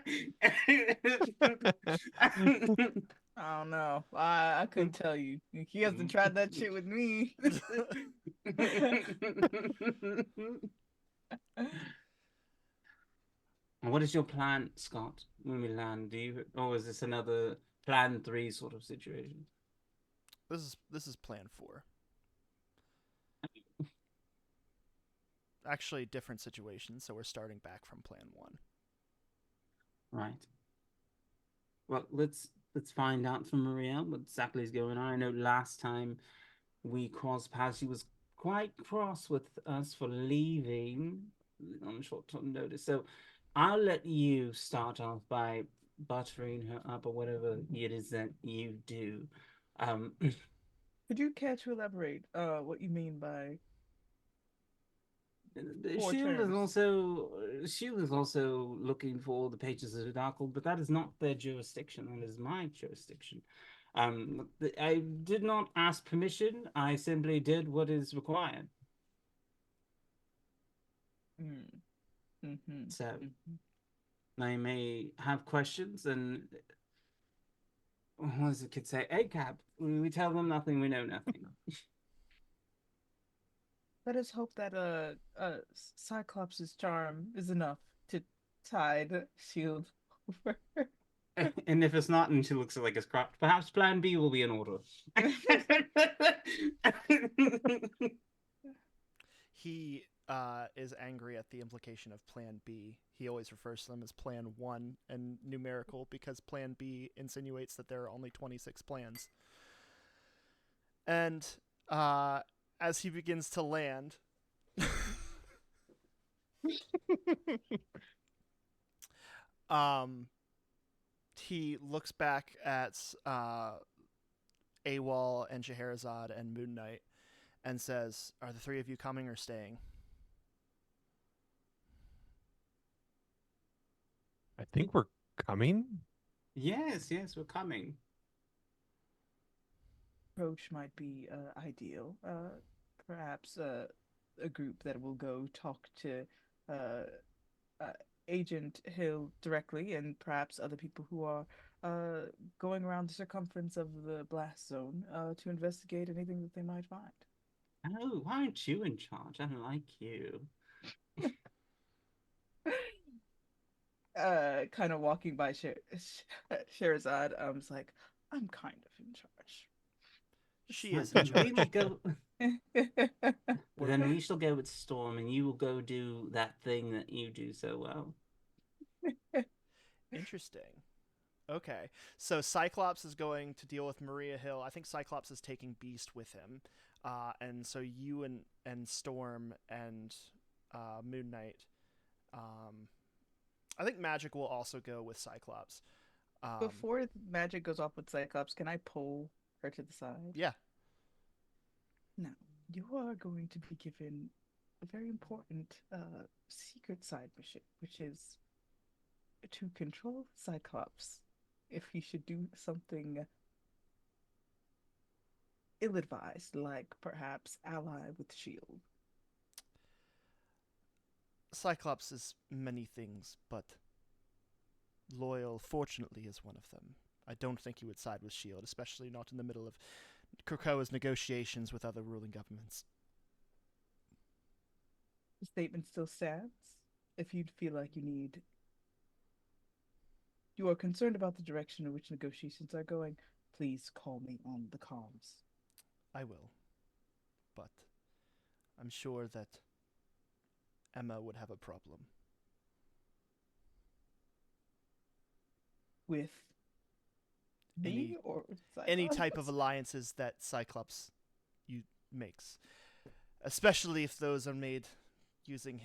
don't know. I couldn't tell you. He hasn't tried that shit with me. What is your plan, Scott, when we land? Or is this another plan 3 sort of situation? This is plan 4. Actually, different situation, so we're starting back from plan 1. Right. Well, let's find out from Maria what exactly is going on. I know last time we crossed paths, she was quite cross with us for leaving on short-term notice. So I'll let you start off by buttering her up or whatever it is that you do. Could you care to elaborate what you mean by poor terms? Shield is also looking for the pages of the Darkhold, but that is not their jurisdiction. That is my jurisdiction. I did not ask permission. I simply did what is required. So I may have questions, and what does the kid say? ACAB. We tell them nothing. We know nothing. Let us hope that Cyclops' charm is enough to tide Shield over. And if it's not, and she looks like it's cropped, perhaps Plan B will be in order. He is angry at the implication of Plan B. He always refers to them as Plan 1 and numerical because Plan B insinuates that there are only 26 plans. And as he begins to land, he looks back at AWOL and Scheherazade and Moon Knight and says, "Are the 3 of you coming or staying?" I think we're coming. Yes, we're coming. Approach might be ideal. Perhaps a group that will go talk to Agent Hill directly, and perhaps other people who are going around the circumference of the blast zone to investigate anything that they might find. Oh, why aren't you in charge? I like you. Kind of walking by Scheherazade, it's like, I'm kind of in charge. She is in charge. We will go. Then we shall go with Storm, and you will go do that thing that you do so well. Interesting. Okay, so Cyclops is going to deal with Maria Hill. I think Cyclops is taking Beast with him, and so you and Storm and Moon Knight. I think Magic will also go with Cyclops. Before Magic goes off with Cyclops, can I pull her to the side? Yeah. Now, you are going to be given a very important secret side mission, which is to control Cyclops if he should do something ill-advised, like perhaps ally with S.H.I.E.L.D. Cyclops is many things, but loyal, fortunately, is one of them. I don't think he would side with S.H.I.E.L.D., especially not in the middle of Krakoa's negotiations with other ruling governments. The statement still stands. If you'd feel like you are concerned about the direction in which negotiations are going, please call me on the comms. I will. But I'm sure that Emma would have a problem. With me or Cyclops? Any type of alliances that Cyclops makes. Especially if those are made using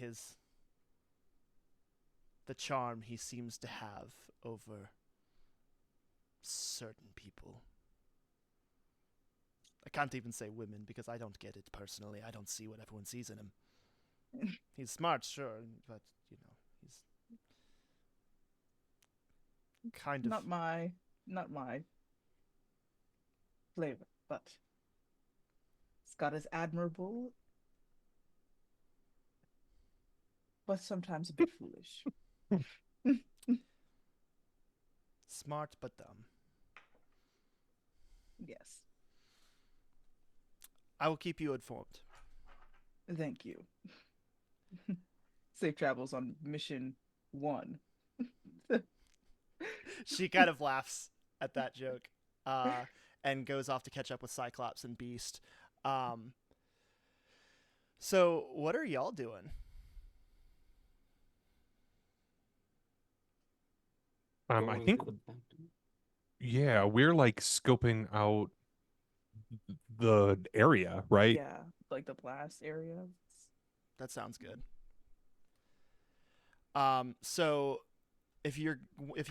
the charm he seems to have over certain people. I can't even say women because I don't get it personally. I don't see what everyone sees in him. He's smart, sure, but he's kind of. Not my flavor, but Scott is admirable, but sometimes a bit foolish. Smart but dumb. Yes, I will keep you informed. thank you. Safe travels on mission 1. She kind of laughs at that joke, and goes off to catch up with Cyclops and Beast. So what are y'all doing? I Going think, to the fountain. yeah, we're like scoping out the area, right? Yeah, like the blast area. That sounds good. So if you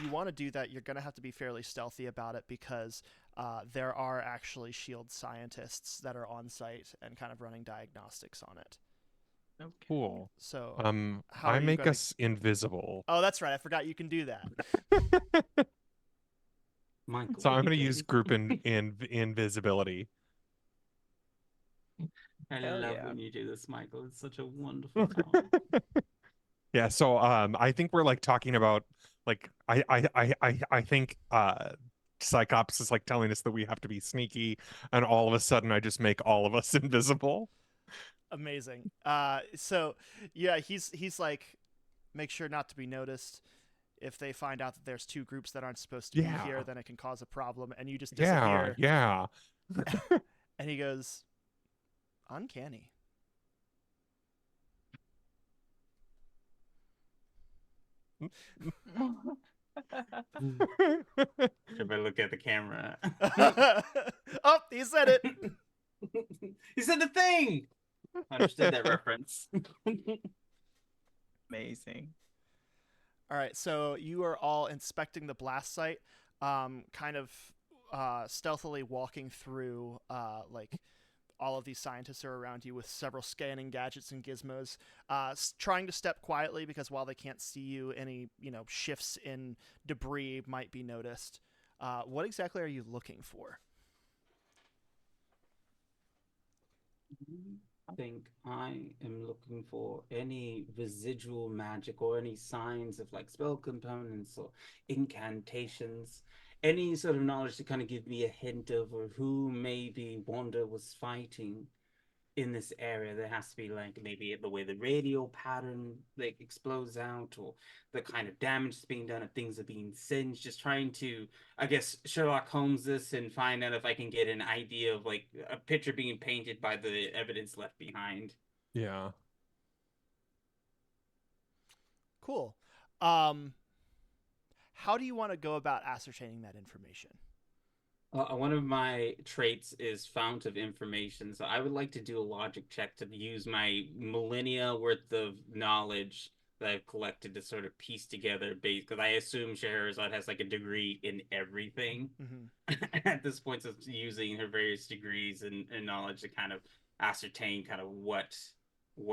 want to do that, you're gonna have to be fairly stealthy about it because there are actually shield scientists that are on site and kind of running diagnostics on it. Okay. Cool. So how are I you make gonna... us invisible. Oh, that's right. I forgot you can do that. Michael, So are I'm you going to use ready? group invisibility. I Hell love yeah. when you do this, Michael. It's such a wonderful talent. Yeah, so I think we're like talking about like I think Cyclops is like telling us that we have to be sneaky, and all of a sudden I just make all of us invisible. Amazing. So yeah, he's like, make sure not to be noticed. If they find out that there's two groups that aren't supposed to be Yeah. here, then it can cause a problem, and you just Yeah, disappear. yeah. And he goes, uncanny. If I look at the camera. Oh, he said it. He said the thing. Understood that reference. Amazing. All right, so you are all inspecting the blast site, kind of stealthily walking through, like all of these scientists are around you with several scanning gadgets and gizmos, trying to step quietly because while they can't see you, any shifts in debris might be noticed. What exactly are you looking for? I think I am looking for any residual magic or any signs of like spell components or incantations, any sort of knowledge to kind of give me a hint of or who maybe Wanda was fighting in this area. There has to be like maybe the way the radio pattern like explodes out or the kind of damage that's being done if things are being singed. Just trying to, I guess, Sherlock Holmes this and find out if I can get an idea of like a picture being painted by the evidence left behind. Yeah. Cool. How do you want to go about ascertaining that information? One of my traits is fount of information, so I would like to do a logic check to use my millennia worth of knowledge that I've collected to sort of piece together base because I assume Scheherazade has like a degree in everything at this point, so using her various degrees and knowledge to kind of ascertain kind of what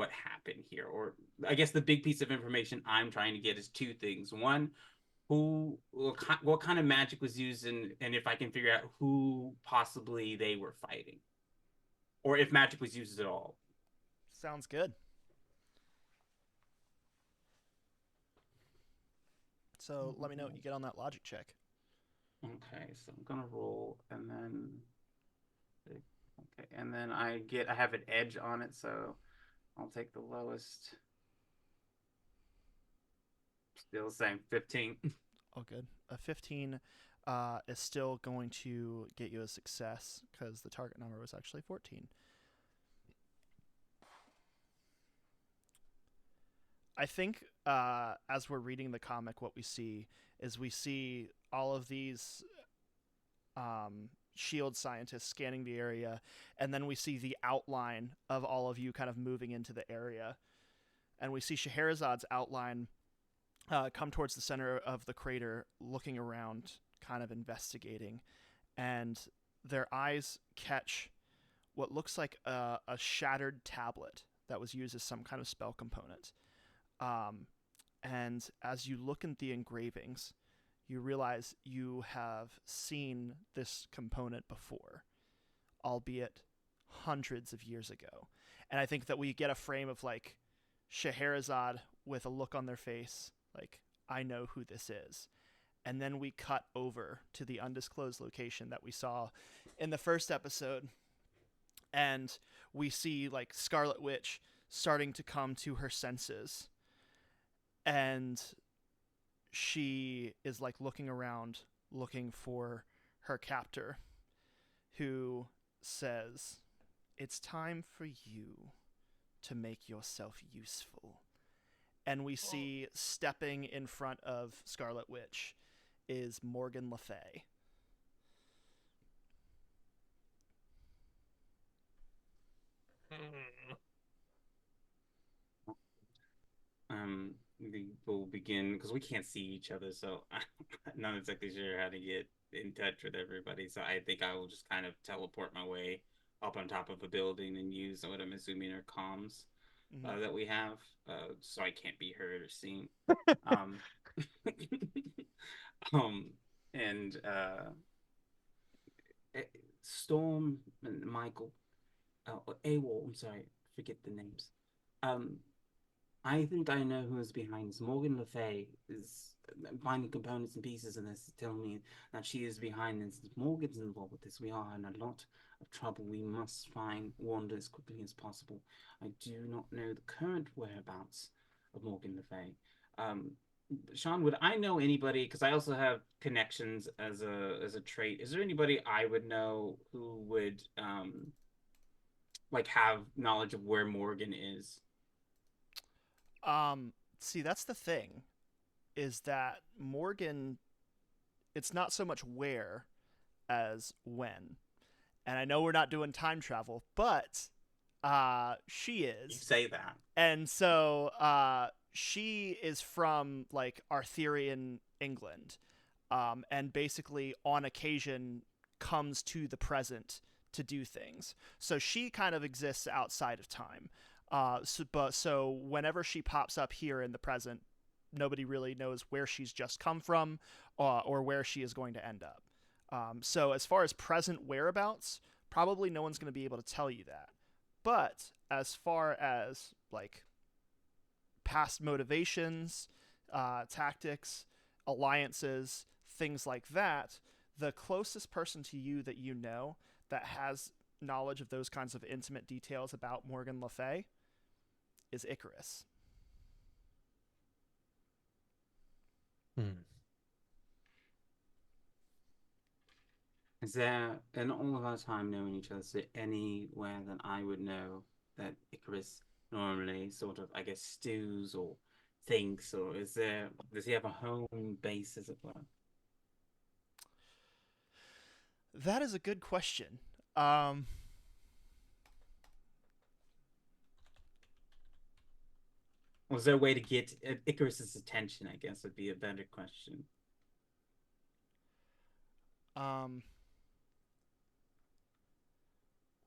happened here. Or I guess the big piece of information I'm trying to get is two things. One, what kind of magic was used and if I can figure out who possibly they were fighting or if magic was used at all. Sounds good. So let me know what you get on that logic check. Okay, so I'm gonna roll and then okay, and then I have an edge on it, so I'll take the lowest. Still saying 15. Oh, good. A 15 is still going to get you a success because the target number was actually 14. I think as we're reading the comic, what we see is we see all of these shield scientists scanning the area, and then we see the outline of all of you kind of moving into the area. And we see Scheherazade's outline come towards the center of the crater, looking around, kind of investigating, and their eyes catch what looks like a shattered tablet that was used as some kind of spell component. And as you look at the engravings, you realize you have seen this component before, albeit hundreds of years ago. And I think that we get a frame of like Scheherazade with a look on their face, like, I know who this is. And then we cut over to the undisclosed location that we saw in the first episode. And we see like Scarlet Witch starting to come to her senses. And she is like looking around, looking for her captor, who says, "It's time for you to make yourself useful." And we see stepping in front of Scarlet Witch is Morgan Le Fay. We will begin because we can't see each other, so I'm not exactly sure how to get in touch with everybody. So I think I will just kind of teleport my way up on top of a building and use what I'm assuming are comms that we have, so I can't be heard or seen. um, and Storm and Michael, AWOL, I'm sorry, forget the names. I think I know who is behind this. Morgan Le Fay is finding components and pieces of this, telling me that she is behind this. Morgan's involved with this. We are in a lot of trouble. We must find Wanda as quickly as possible. I do not know the current whereabouts of Morgan Le Fay. Sean, would I know anybody? Because I also have connections as a trait. Is there anybody I would know who would like have knowledge of where Morgan is? See, that's the thing, is that Morgan, it's not so much where as when. And I know we're not doing time travel, but she is. You say that. And so she is from like Arthurian England, and basically on occasion comes to the present to do things. So she kind of exists outside of time. So whenever she pops up here in the present, nobody really knows where she's just come from, or where she is going to end up. So as far as present whereabouts, probably no one's going to be able to tell you that. But as far as like past motivations, tactics, alliances, things like that, the closest person to you that you know that has knowledge of those kinds of intimate details about Morgan Le Fay is Icarus. Is there, in all of our time knowing each other, is there anywhere that I would know that Icarus normally sort of, I guess, stews or thinks, or does he have a home base, as it were? That is a good question. Was there a way to get Icarus's attention, I guess, would be a better question.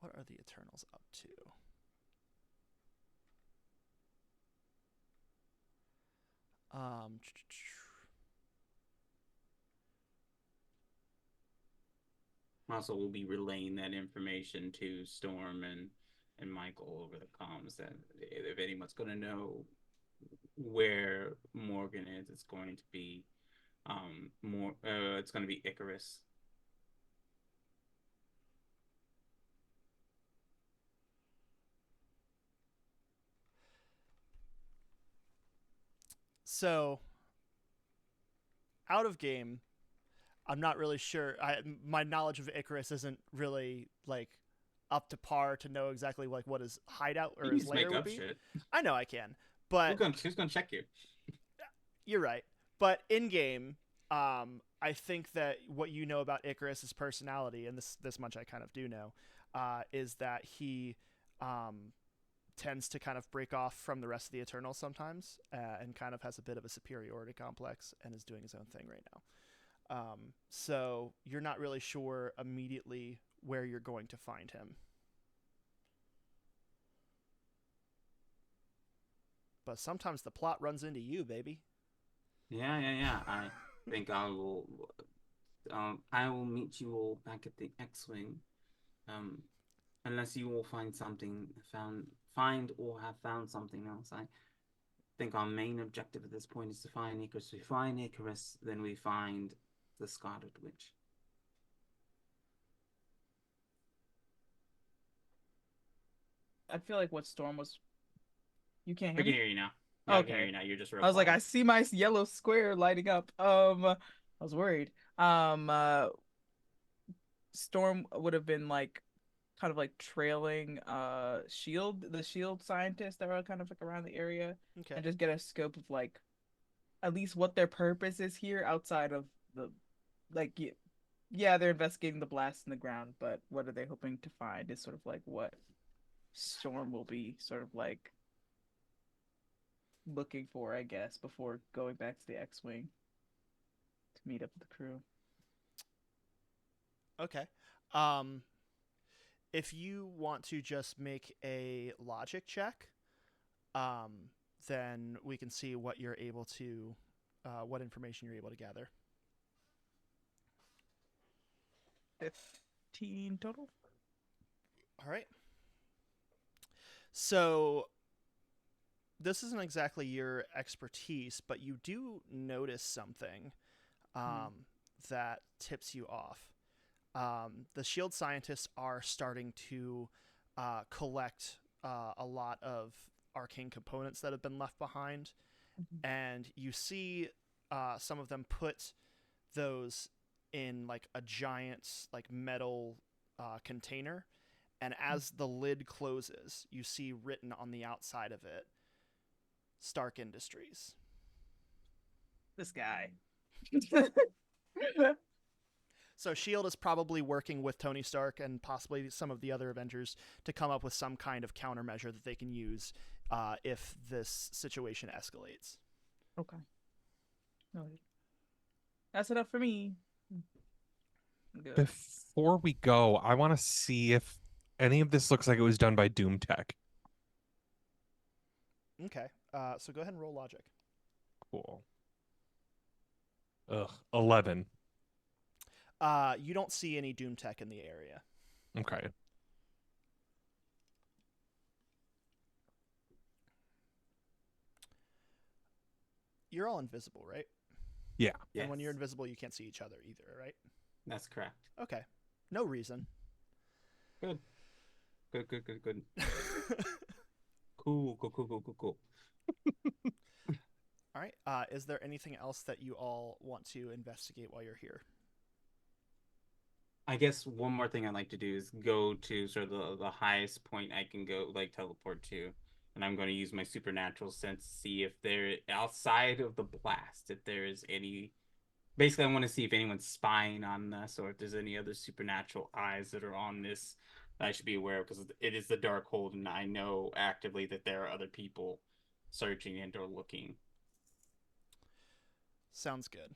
What are the Eternals up to? Also, we'll be relaying that information to Storm and Michael over the comms, that if anyone's going to know where Morgan is, it's going to be it's going to be Icarus. So out of game, I'm not really sure. My knowledge of Icarus isn't really like up to par to know exactly like what his hideout or his lair would be. Shit. I know I can, but who's gonna check you? You're right. But in game, I think that what you know about Icarus's personality, and this much I kind of do know, is that he tends to kind of break off from the rest of the Eternals sometimes, and kind of has a bit of a superiority complex and is doing his own thing right now. So you're not really sure immediately where you're going to find him. But sometimes the plot runs into you, baby. Yeah. think I will meet you all back at the X-wing. Unless you all find or have found something else. I think our main objective at this point is to find Icarus. If we find Icarus, then we find the Scarlet Witch. I feel like what Storm was. You can't We hear can me? hear you now. Yeah, I can hear Okay. you now. You're just real I was like, I quiet. see my yellow square lighting up. I was worried. Storm would have been like kind of like trailing the shield scientists that are kind of like around the area Okay. and just get a scope of like at least what their purpose is here outside of the like yeah, they're investigating the blast in the ground, but what are they hoping to find is sort of like what Storm will be sort of like looking for, I guess, before going back to the X-wing to meet up with the crew. Okay. If you want to just make a logic check, then we can see what you're able to, what information you're able to gather. 15 total. All right. So this isn't exactly your expertise, but you do notice something that tips you off. The shield scientists are starting to collect a lot of arcane components that have been left behind, and you see some of them put those in like a giant like metal container, and as the lid closes, you see written on the outside of it, Stark Industries. This guy. So S.H.I.E.L.D. is probably working with Tony Stark and possibly some of the other Avengers to come up with some kind of countermeasure that they can use if this situation escalates. Okay. No, that's enough for me. Good. Before we go, I want to see if any of this looks like it was done by Doom Tech. Okay. So go ahead and roll logic. Cool. 11. You don't see any Doom Tech in the area. Okay. You're all invisible, right? Yeah. Yes. And when you're invisible, you can't see each other either, right? That's correct. Okay. No reason. Good. Good. Cool. All right. Is there anything else that you all want to investigate while you're here? I guess one more thing I'd like to do is go to sort of the highest point I can go, like teleport to. And I'm going to use my supernatural sense to see if they're outside of the blast, if there is any. Basically, I want to see if anyone's spying on us or if there's any other supernatural eyes that are on this that I should be aware of, because it is the Darkhold, and I know actively that there are other people searching and or looking. Sounds good.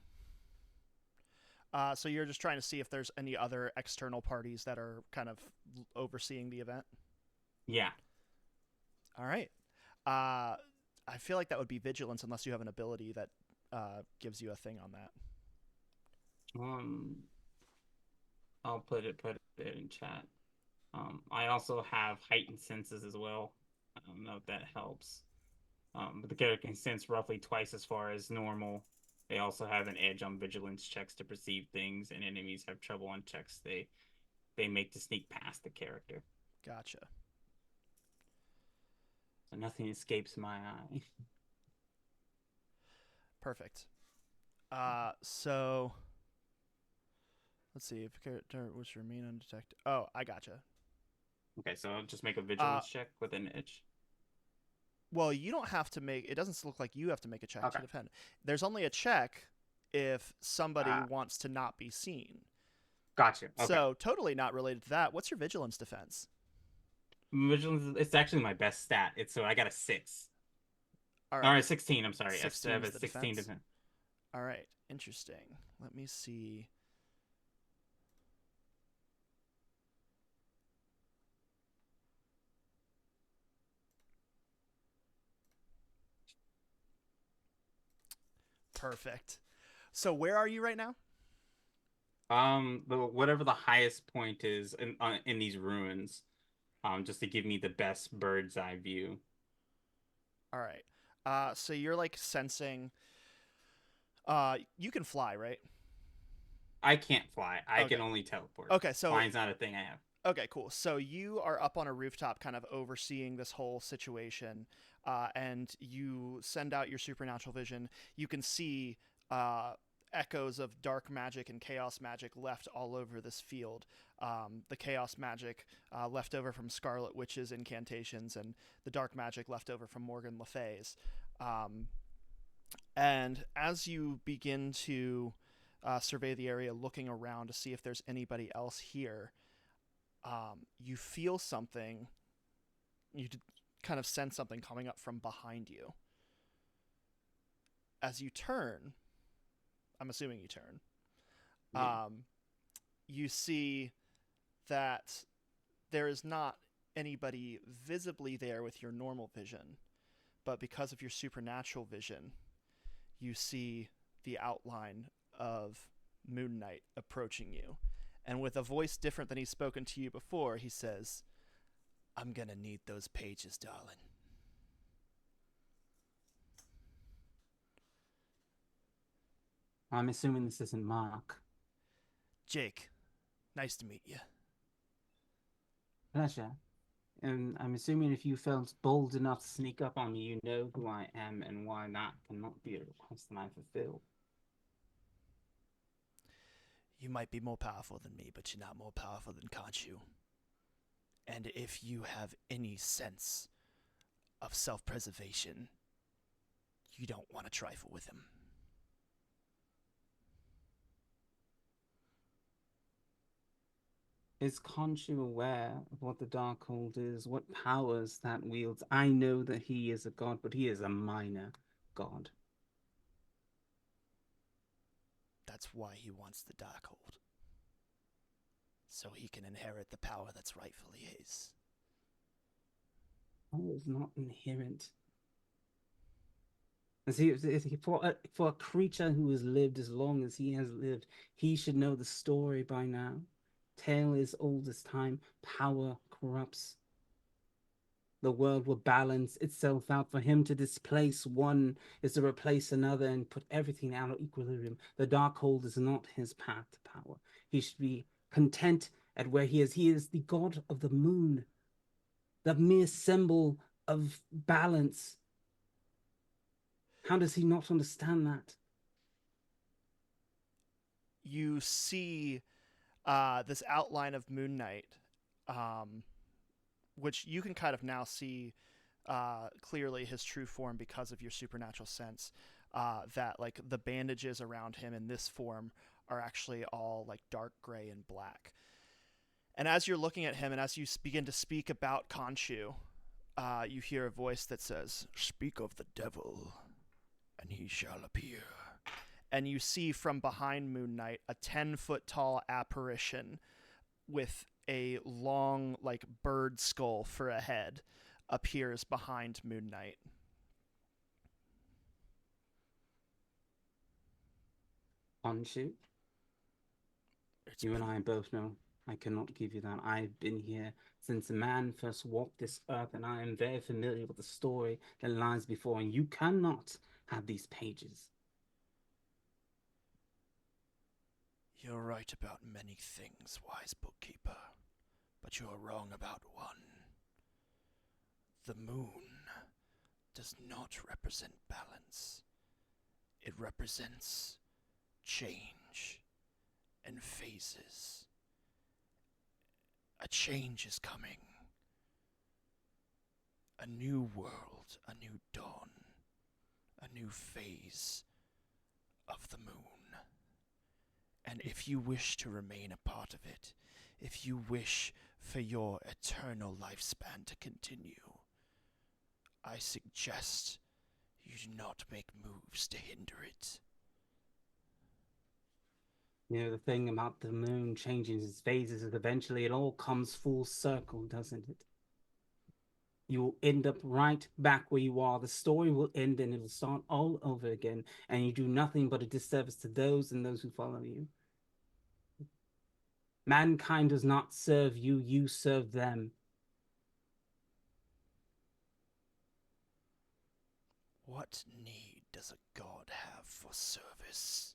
So you're just trying to see if there's any other external parties that are kind of overseeing the event? Yeah. All right. I feel like that would be vigilance unless you have an ability that gives you a thing on that. I'll put it in chat. I also have heightened senses as well. I don't know if that helps. But the character can sense roughly twice as far as normal. They also have an edge on vigilance checks to perceive things, and enemies have trouble on checks they make to sneak past the character. Gotcha. So nothing escapes my eye. Perfect. So let's see if character was remain undetected. Oh, I gotcha. Okay, so I'll just make a vigilance check with an edge. Well, you don't have to make. It doesn't look like you have to make a check Okay. to defend. There's only a check if somebody wants to not be seen. Gotcha. Okay. So totally not related to that. What's your vigilance defense? Vigilance, it's actually my best stat. So I got a 6. All All right. right, 16. I'm sorry. 16 I have is a the 16 defense? defense. All right. Interesting. Let me see. Perfect. So where are you right now? Whatever the highest point is in these ruins, just to give me the best bird's eye view. All right. So you're like sensing. You can fly, right? I can't fly. I Okay. can only teleport. Okay. So Flying's not a thing I have. okay, cool. So you are up on a rooftop, kind of overseeing this whole situation, and you send out your supernatural vision. You can see echoes of dark magic and chaos magic left all over this field. The chaos magic left over from Scarlet Witch's incantations, and the dark magic left over from Morgan Le Fay's. And as you begin to survey the area, looking around to see if there's anybody else here, you feel something. You kind of sense something coming up from behind you. As you turn, I'm assuming you turn. Yeah. You see that there is not anybody visibly there with your normal vision, but because of your supernatural vision, you see the outline of Moon Knight approaching you. And with a voice different than he's spoken to you before, he says, "I'm gonna need those pages, darling." I'm assuming this isn't Mark. Jake, nice to meet you. Pleasure. And I'm assuming if you felt bold enough to sneak up on me, you know who I am and why that cannot be a request that I fulfill. You might be more powerful than me, but you're not more powerful than Khonshu. And if you have any sense of self-preservation, you don't want to trifle with him. Is Khonshu aware of what the Darkhold is, what powers that wields? I know that he is a god, but he is a minor god. That's why he wants the Darkhold. So he can inherit the power that's rightfully his. Power is not inherent. For a creature who has lived as long as he has lived, he should know the story by now. Tale is old as time. Power corrupts. The world will balance itself out. For him to displace one is to replace another and put everything out of equilibrium. The Darkhold is not his path to power. He should be content at where he is. He is the god of the moon, the mere symbol of balance. How does he not understand that? You see this outline of Moon Knight, which you can kind of now see clearly his true form because of your supernatural sense. That like the bandages around him in this form are actually all like dark gray and black. And as you're looking at him, and as you begin to speak about Khonshu, you hear a voice that says, "Speak of the devil, and he shall appear." And you see from behind Moon Knight a 10-foot tall apparition with a long, like, bird skull for a head appears behind Moon Knight. Khonshu, you and I both know I cannot give you that. I've been here since man first walked this earth, and I am very familiar with the story that lies before, and you cannot have these pages. You're right about many things, wise bookkeeper, but you're wrong about one. The moon does not represent balance. It represents change and phases. A change is coming. A new world, a new dawn, a new phase of the moon. And if you wish to remain a part of it, if you wish for your eternal lifespan to continue, I suggest you do not make moves to hinder it. You know, the thing about the moon changing its phases is eventually it all comes full circle, doesn't it? You will end up right back where you are. The story will end and it'll start all over again. And you do nothing but a disservice to those and those who follow you. Mankind does not serve you, you serve them. What need does a god have for service?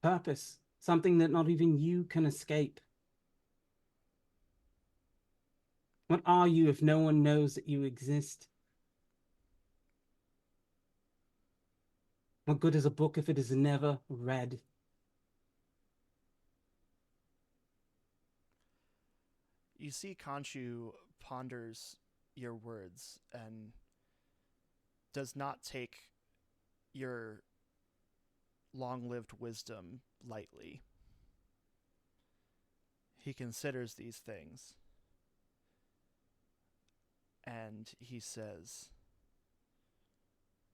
Purpose, something that not even you can escape. What are you if no one knows that you exist? What good is a book if it is never read? You see Khonshu ponders your words and does not take your long-lived wisdom lightly. He considers these things, and he says,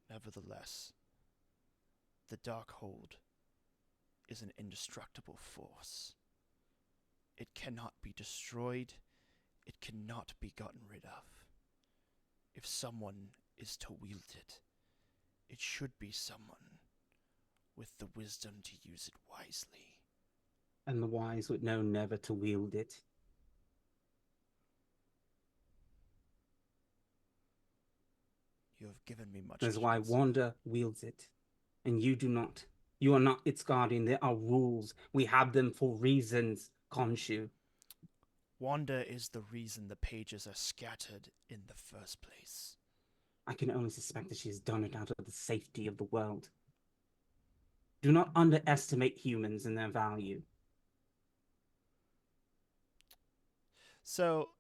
"Nevertheless, the Darkhold is an indestructible force. It cannot be destroyed. It cannot be gotten rid of. If someone is to wield it, it should be someone with the wisdom to use it wisely." And the wise would know never to wield it. You have given me much. That's why Wanda wields it, and you do not. You are not its guardian. There are rules. We have them for reasons, Khonshu. Wanda is the reason the pages are scattered in the first place. I can only suspect that she has done it out of the safety of the world. Do not underestimate humans and their value. So,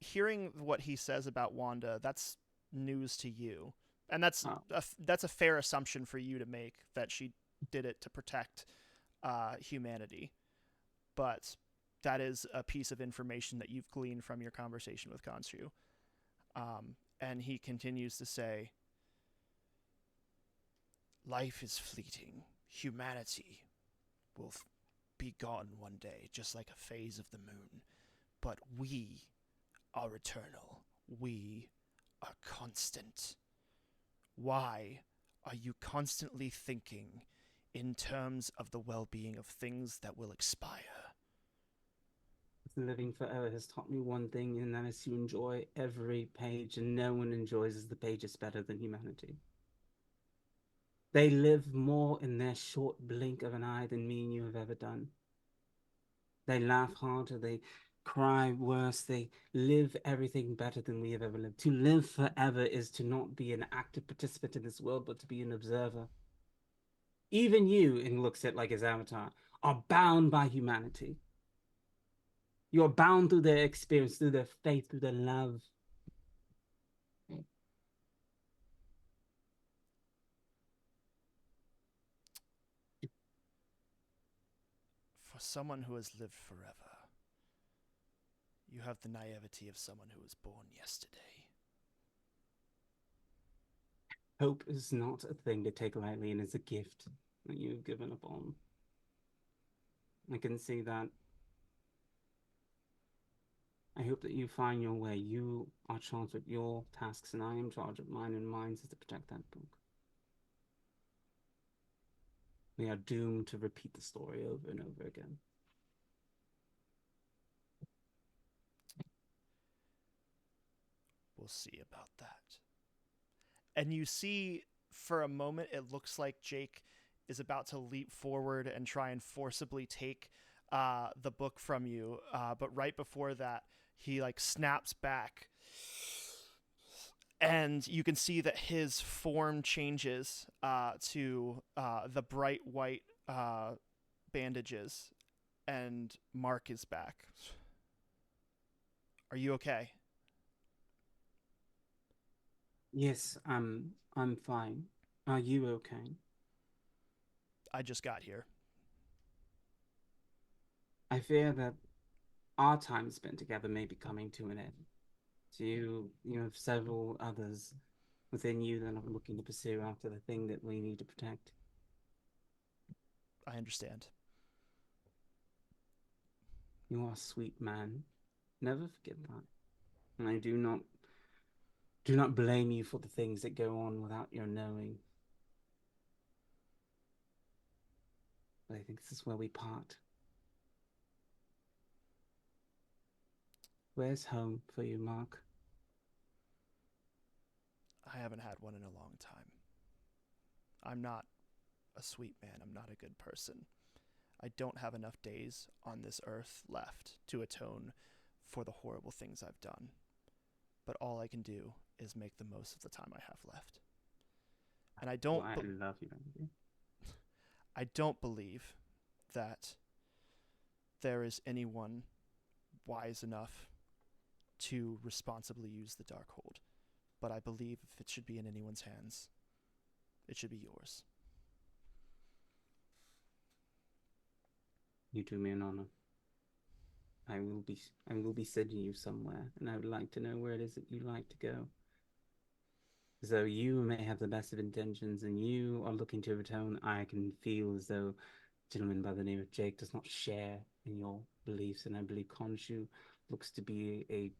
hearing what he says about Wanda, that's news to you. And that's a fair assumption for you to make, that she did it to protect humanity. But that is a piece of information that you've gleaned from your conversation with Khonshu. And he continues to say, "Life is fleeting. Humanity will be gone one day, just like a phase of the moon. But we are eternal. We are constant. Why are you constantly thinking in terms of the well-being of things that will expire?" Living forever has taught me one thing, and that is to enjoy every page, and no one enjoys the pages better than humanity. They live more in their short blink of an eye than me and you have ever done. They laugh harder, they cry worse, they live everything better than we have ever lived. To live forever is to not be an active participant in this world, but to be an observer. Even you, and looks at like his avatar, are bound by humanity. You are bound through their experience, through their faith, through their love. For someone who has lived forever, you have the naivety of someone who was born yesterday. Hope is not a thing to take lightly, and is a gift that you've given up on. I can see that. I hope that you find your way. You are charged with your tasks, and I am charged with mine, and mine is to protect that book. We are doomed to repeat the story over and over again. We'll see about that. And you see, for a moment, it looks like Jake is about to leap forward and try and forcibly take the book from you. But right before that, he like snaps back. And you can see that his form changes to the bright white bandages. And Mark is back. Are you okay? Yes, I'm fine. Are you okay? I just got here. I fear that our time spent together may be coming to an end. So you have several others within you that are looking to pursue after the thing that we need to protect. I understand. You are a sweet man. Never forget that. And I do not blame you for the things that go on without your knowing. But I think this is where we part. Where's home for you, Mark? I haven't had one in a long time. I'm not a sweet man. I'm not a good person. I don't have enough days on this earth left to atone for the horrible things I've done. But all I can do is make the most of the time I have left. And I don't I love you, Andy. I don't believe that there is anyone wise enough to responsibly use the Darkhold. But I believe if it should be in anyone's hands, it should be yours. You do me an honor. I will be sending you somewhere, and I would like to know where it is that you like to go. As though you may have the best of intentions, and you are looking to atone, I can feel as though a gentleman by the name of Jake does not share in your beliefs, and I believe Khonshu looks to be a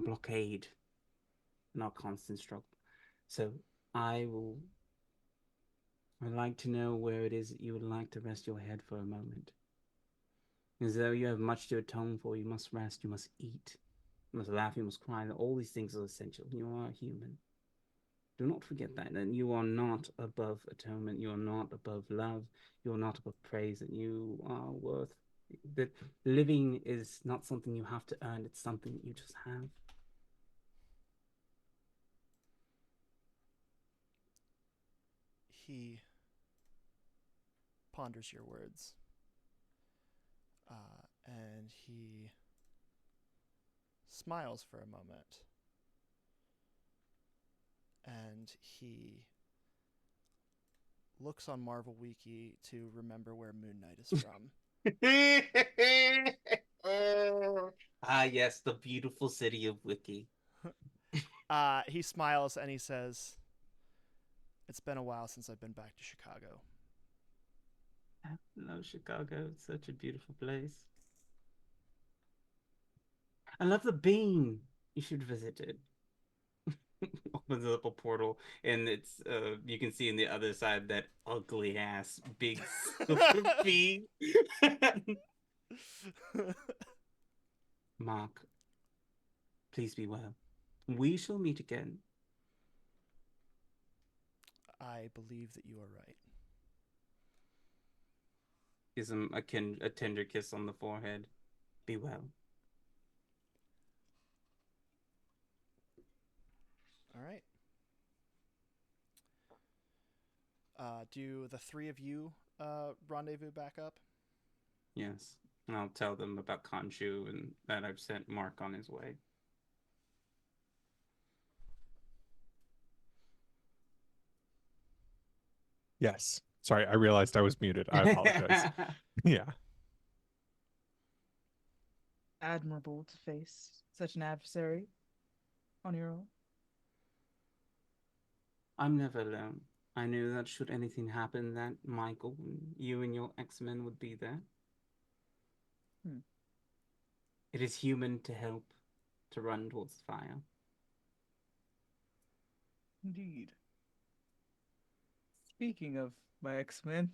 blockade in our constant struggle. So I'd like to know where it is that you would like to rest your head for a moment. As though you have much to atone for, you must rest, you must eat, you must laugh, you must cry. All these things are essential. You are human. Do not forget that. And you are not above atonement. You are not above love. You are not above praise. And you are worth. That living is not something you have to earn. It's something that you just have. He ponders your words. And he smiles for a moment. And he looks on Marvel Wiki to remember where Moon Knight is from. Ah, yes, the beautiful city of Wiki. He smiles and he says, "It's been a while since I've been back to Chicago." I love Chicago. It's such a beautiful place. I love the bean. You should visit it. Opens up a portal, and it's you can see on the other side that ugly ass big silver bean. Mark, please be well. We shall meet again. I believe that you are right. Gives him a tender kiss on the forehead. Be well. All right. Do the three of you rendezvous back up? Yes. And I'll tell them about Khonshu and that I've sent Mark on his way. Yes. Sorry, I realized I was muted. I apologize. Yeah. Admirable to face such an adversary on your own. I'm never alone. I knew that should anything happen, that Michael, you and your X-Men would be there. It is human to help, to run towards the fire. Indeed. Speaking of my X-Men,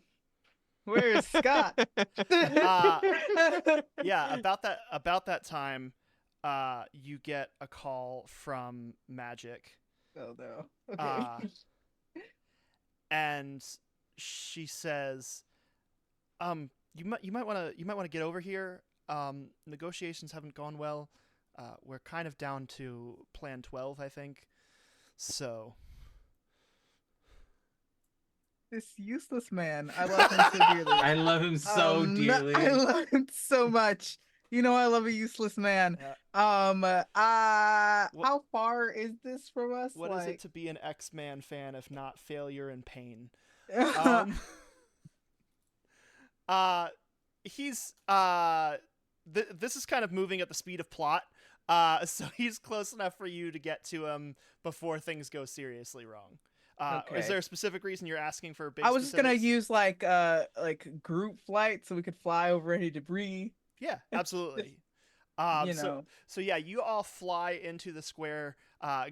where is Scott? Yeah, about that time, you get a call from Magic. Oh no. Okay. And she says, you might want to get over here. Negotiations haven't gone well. We're kind of down to plan 12, I think. So This useless man. I love him so dearly. I love him so dearly. I love him so much. You know I love a useless man. How far is this from us? What is it to be an X-Man fan if not failure and pain? He's this is kind of moving at the speed of plot. So he's close enough for you to get to him before things go seriously wrong. Is Okay. there a specific reason you're asking for big I was just gonna specifics? use like group flight so we could fly over any debris. Yeah, absolutely. You So know. so yeah, you all fly into the square,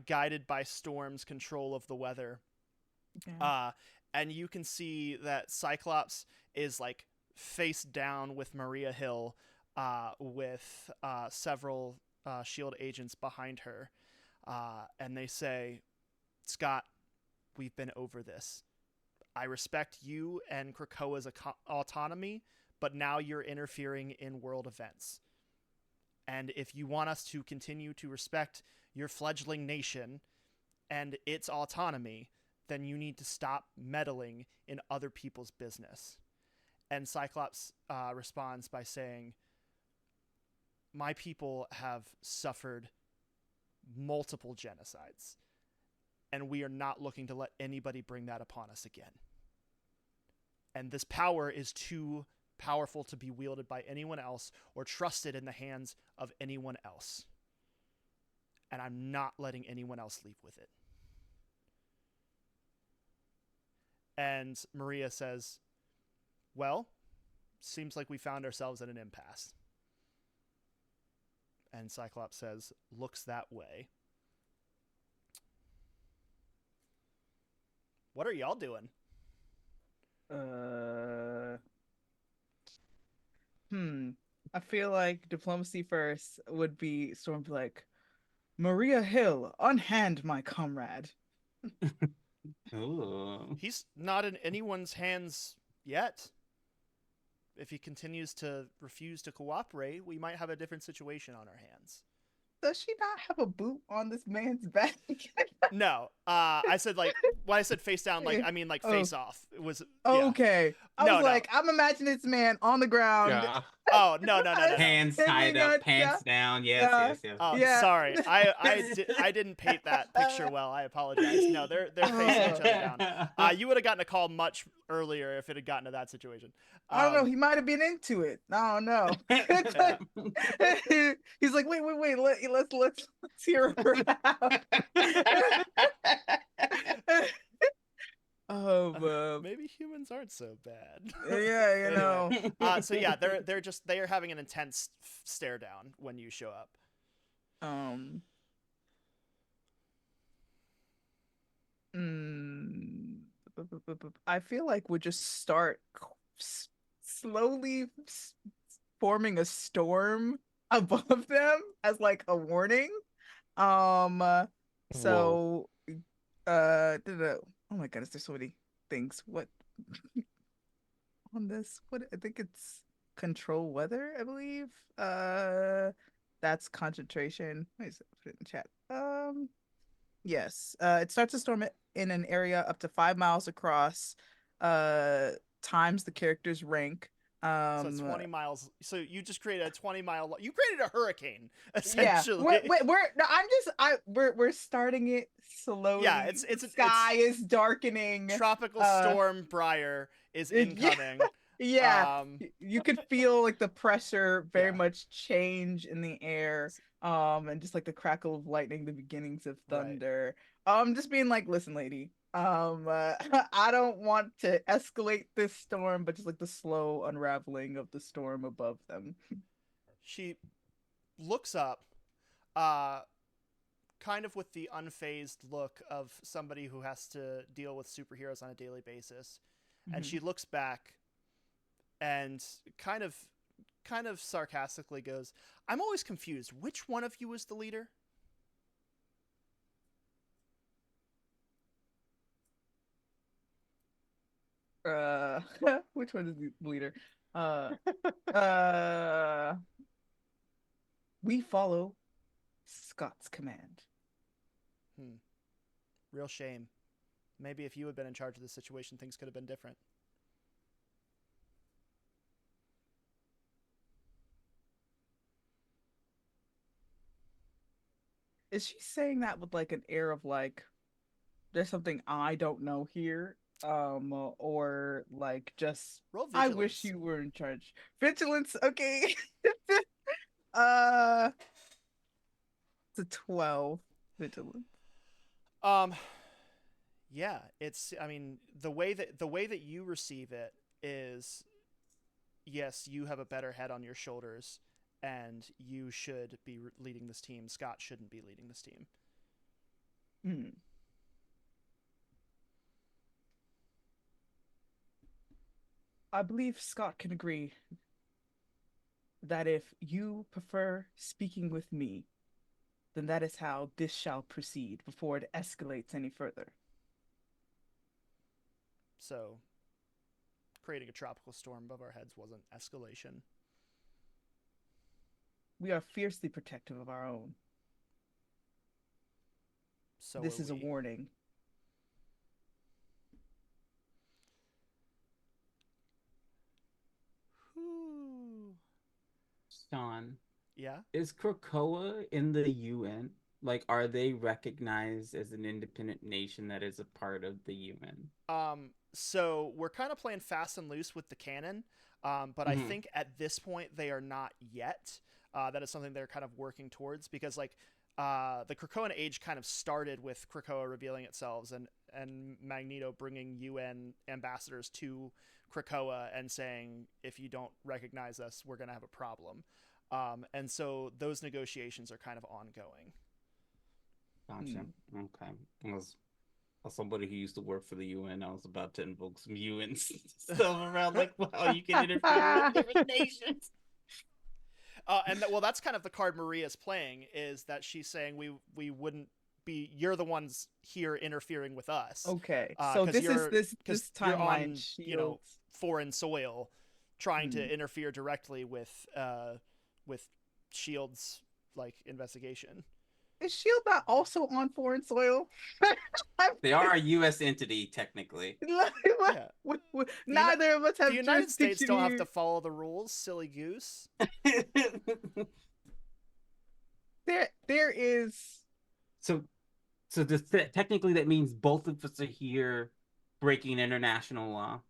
guided by Storm's control of the weather. Okay. And you can see that Cyclops is like face down with Maria Hill, with several Shield agents behind her, and they say, "Scott, we've been over this. I respect you and Krakoa's autonomy, but now you're interfering in world events. And if you want us to continue to respect your fledgling nation and its autonomy, then you need to stop meddling in other people's business." And Cyclops responds by saying, "My people have suffered multiple genocides, and we are not looking to let anybody bring that upon us again. And this power is too powerful to be wielded by anyone else or trusted in the hands of anyone else. And I'm not letting anyone else leave with it." And Maria says, "Well, seems like we found ourselves at an impasse." And Cyclops says, "Looks that way. What are y'all doing?" I feel like diplomacy first would be Storm be like, Maria Hill, unhand my comrade. Ooh. He's not in anyone's hands yet. If he continues to refuse to cooperate, we might have a different situation on our hands. Does she not have a boot on this man's back? No, I said like when I said face down, like I mean like Oh. face off. It was Okay. I No, was no. like, I'm imagining this man on the ground. Yeah. Oh no. Hands tied Hanging up, out, pants down. Yes, yeah. yes, yes. Oh, Yeah. sorry. I didn't paint that picture well. I apologize. No, they're facing each other down. You would have gotten a call much earlier if it had gotten to that situation. I don't know. He might have been into it. I don't know. He's like, wait. Let's hear her out. Maybe humans aren't so bad. Yeah, you know. So yeah, they are having an intense stare down when you show up. I feel like we'll just start slowly forming a storm above them as like a warning. So oh my goodness, there's so many things. What on this? What I think it's control weather, I believe. That's concentration. Let me put it in chat. Yes. It starts to storm in an area up to 5 miles across. Times the character's rank. So it's 20 miles. So you just created a 20-mile. You created a hurricane, essentially. Yeah. We're starting it slowly. Yeah, it's the sky is darkening. Tropical storm Briar is incoming. Yeah. You could feel like the pressure very much change in the air. And just like the crackle of lightning, the beginnings of thunder. Just being like, listen, lady. I don't want to escalate this storm, but just like the slow unraveling of the storm above them. She looks up, kind of with the unfazed look of somebody who has to deal with superheroes on a daily basis. Mm-hmm. And she looks back and kind of sarcastically goes, "I'm always confused. Which one of you is the leader?" Which one is the leader? We follow Scott's command. Real shame. Maybe if you had been in charge of this situation, things could have been different. Is she saying that with like an air of like, there's something I don't know here? Or like just I wish you were in charge. Vigilance, okay. It's a 12 vigilance. Yeah, it's. I mean, the way that you receive it is, yes, you have a better head on your shoulders, and you should be leading this team. Scott shouldn't be leading this team. Hmm. I believe Scott can agree that if you prefer speaking with me, then that is how this shall proceed before it escalates any further. So, creating a tropical storm above our heads wasn't escalation. We are fiercely protective of our own. So This are is a we. warning. Whew. Sean, Yeah. is Krakoa in the UN? Like, are they recognized as an independent nation that is a part of the UN? So we're kind of playing fast and loose with the canon, but I Mhm. think at this point they are not yet. That is something they're kind of working towards because, like, the Krakoan age kind of started with Krakoa revealing itself and Magneto bringing UN ambassadors to Krakoa and saying, if you don't recognize us, we're gonna have a problem. And so those negotiations are kind of ongoing. Gotcha. Okay. As somebody who used to work for the UN, I was about to invoke some UN stuff around like how you can interfere with different nations. Well, that's kind of the card Maria's playing, is that she's saying we wouldn't be. You're the ones here interfering with us. Okay, so 'Cause this is you're this because this you're timeline on shields. foreign soil, trying Hmm. to interfere directly with Shield's like investigation. Is Shield not also on foreign soil? They are a U.S. entity, technically. Yeah. Neither of us The have United States jurisdiction don't have here. to follow the rules, silly goose. There is. so, so technically that means both of us are here breaking international law.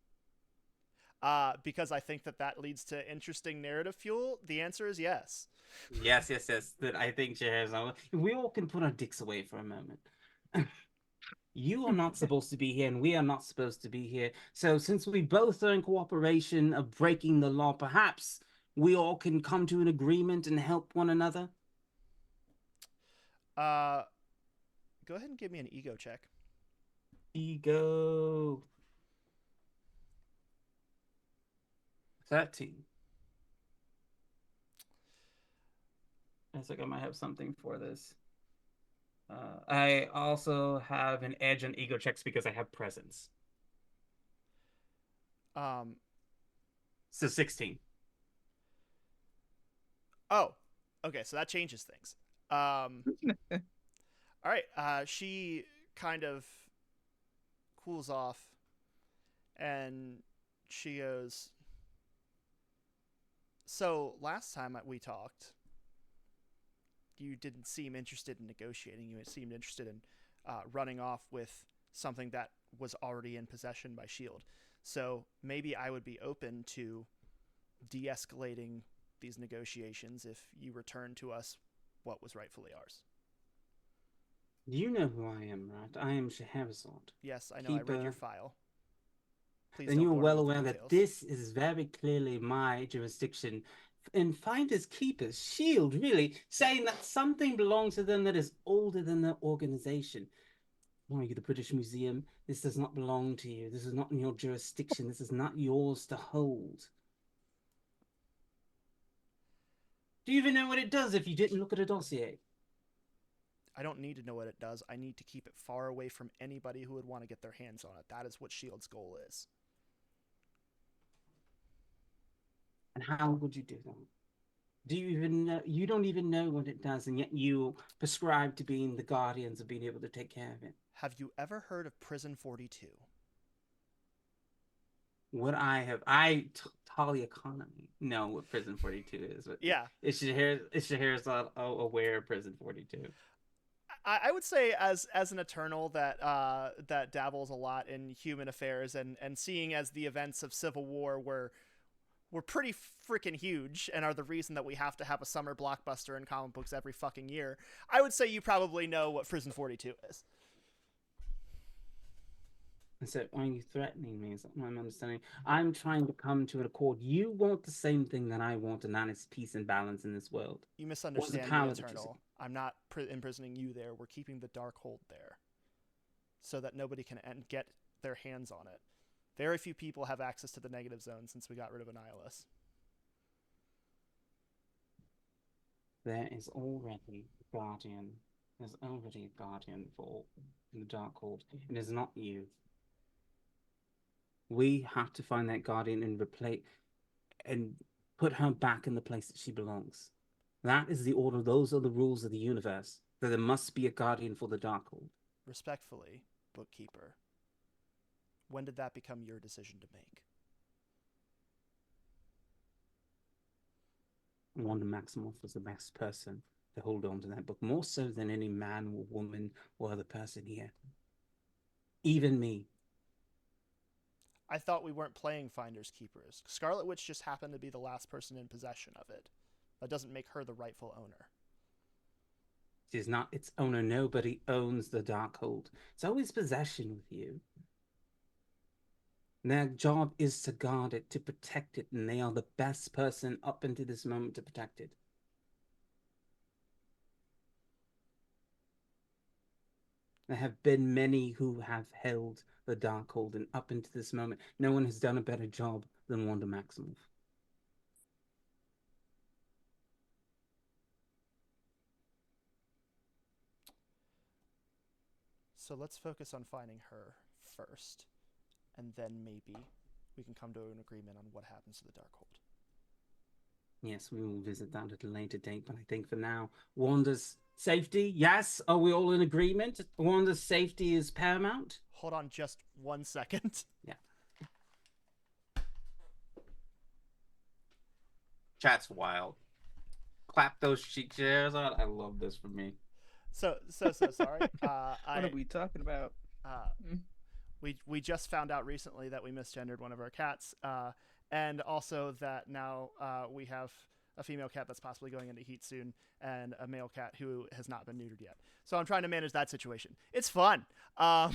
Because I think that leads to interesting narrative fuel. The answer is yes. Yes, yes, yes. That I think shares. We all can put our dicks away for a moment. You are not supposed to be here, and we are not supposed to be here. So, since we both are in cooperation of breaking the law, perhaps we all can come to an agreement and help one another. Go ahead and give me an ego check. Ego 13. I think I might have something for this. I also have an edge on ego checks because I have presence. Um, So 16. oh, okay, so that changes things. All right, she kind of cools off and she goes, so last time we talked, you didn't seem interested in negotiating. You seemed interested in running off with something that was already in possession by Shield. So maybe I would be open to de-escalating these negotiations if you return to us what was rightfully ours. You know who I am, right? I am Scheherazade. Yes, I know. I read your Keeper. file. Please And don't you are bore me well with the aware that details. this is very clearly my jurisdiction. And finders keepers, Shield, really, saying that something belongs to them that is older than their organization. Are you the British Museum? This does not belong to you. This is not in your jurisdiction. This is not yours to hold. Do you even know what it does if you didn't look at a dossier? I don't need to know what it does. I need to keep it far away from anybody who would want to get their hands on it. That is what Shield's goal is. And how would you do that? Do you even know? You don't even know what it does, and yet you prescribe to being the guardians of being able to take care of it. Have you ever heard of Prison 42? What Talia Economy know what Prison 42 is, but Yeah. it's Scheherazade aware of Prison 42. I would say as an Eternal that dabbles a lot in human affairs and seeing as the events of Civil War were pretty freaking huge and are the reason that we have to have a summer blockbuster in comic books every fucking year, I would say you probably know what Prison 42 is. And so, are you threatening me? Is that what I'm understanding? I'm trying to come to an accord. You want the same thing that I want, and that is peace and balance in this world. You What's the misunderstand me, power that you Eternal. I'm not imprisoning you there. We're keeping the Darkhold there so that nobody can get their hands on it. Very few people have access to the negative zone since we got rid of Annihilus. There is already a guardian. There's already a guardian for the Darkhold. It is not you. We have to find that guardian and replace and put her back in the place that she belongs. That is the order. Those are the rules of the universe. That there must be a guardian for the Darkhold. Respectfully, Bookkeeper, when did that become your decision to make? Wanda Maximoff was the best person to hold on to that book, more so than any man or woman or other person here. Even me. I thought we weren't playing Finders Keepers. Scarlet Witch just happened to be the last person in possession of it. That doesn't make her the rightful owner. She is not its owner. Nobody owns the Darkhold. It's always possession with you. Their job is to guard it, to protect it, and they are the best person up until this moment to protect it. There have been many who have held the Darkhold, and up until this moment, no one has done a better job than Wanda Maximoff. So let's focus on finding her first, and then maybe we can come to an agreement on what happens to the Darkhold. Yes, we will visit that at a later date, but I think for now, Wanda's safety, yes, are we all in agreement? Wanda's safety is paramount? Hold on just 1 second. Yeah. Chat's wild. Clap those cheek chairs out. I love this for me. So sorry. What are we talking about? We just found out recently that we misgendered one of our cats, and also that now we have a female cat that's possibly going into heat soon, and a male cat who has not been neutered yet. So I'm trying to manage that situation. It's fun. Yeah.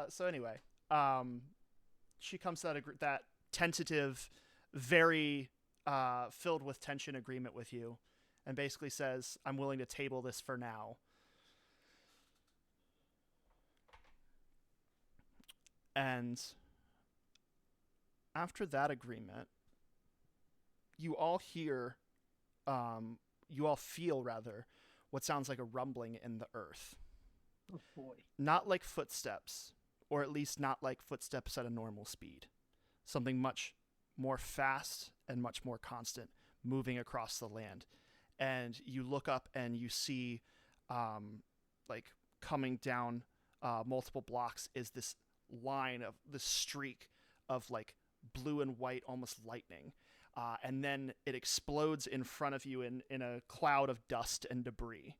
So anyway, she comes to that tentative, very filled with tension agreement with you, and basically says, "I'm willing to table this for now." And after that agreement, you all hear, you all feel rather, what sounds like a rumbling in the earth. Oh boy. Not like footsteps, or at least not like footsteps at a normal speed. Something much more fast and much more constant moving across the land. And you look up and you see, like, coming down multiple blocks is this line of this streak of like blue and white, almost lightning, and then it explodes in front of you in a cloud of dust and debris.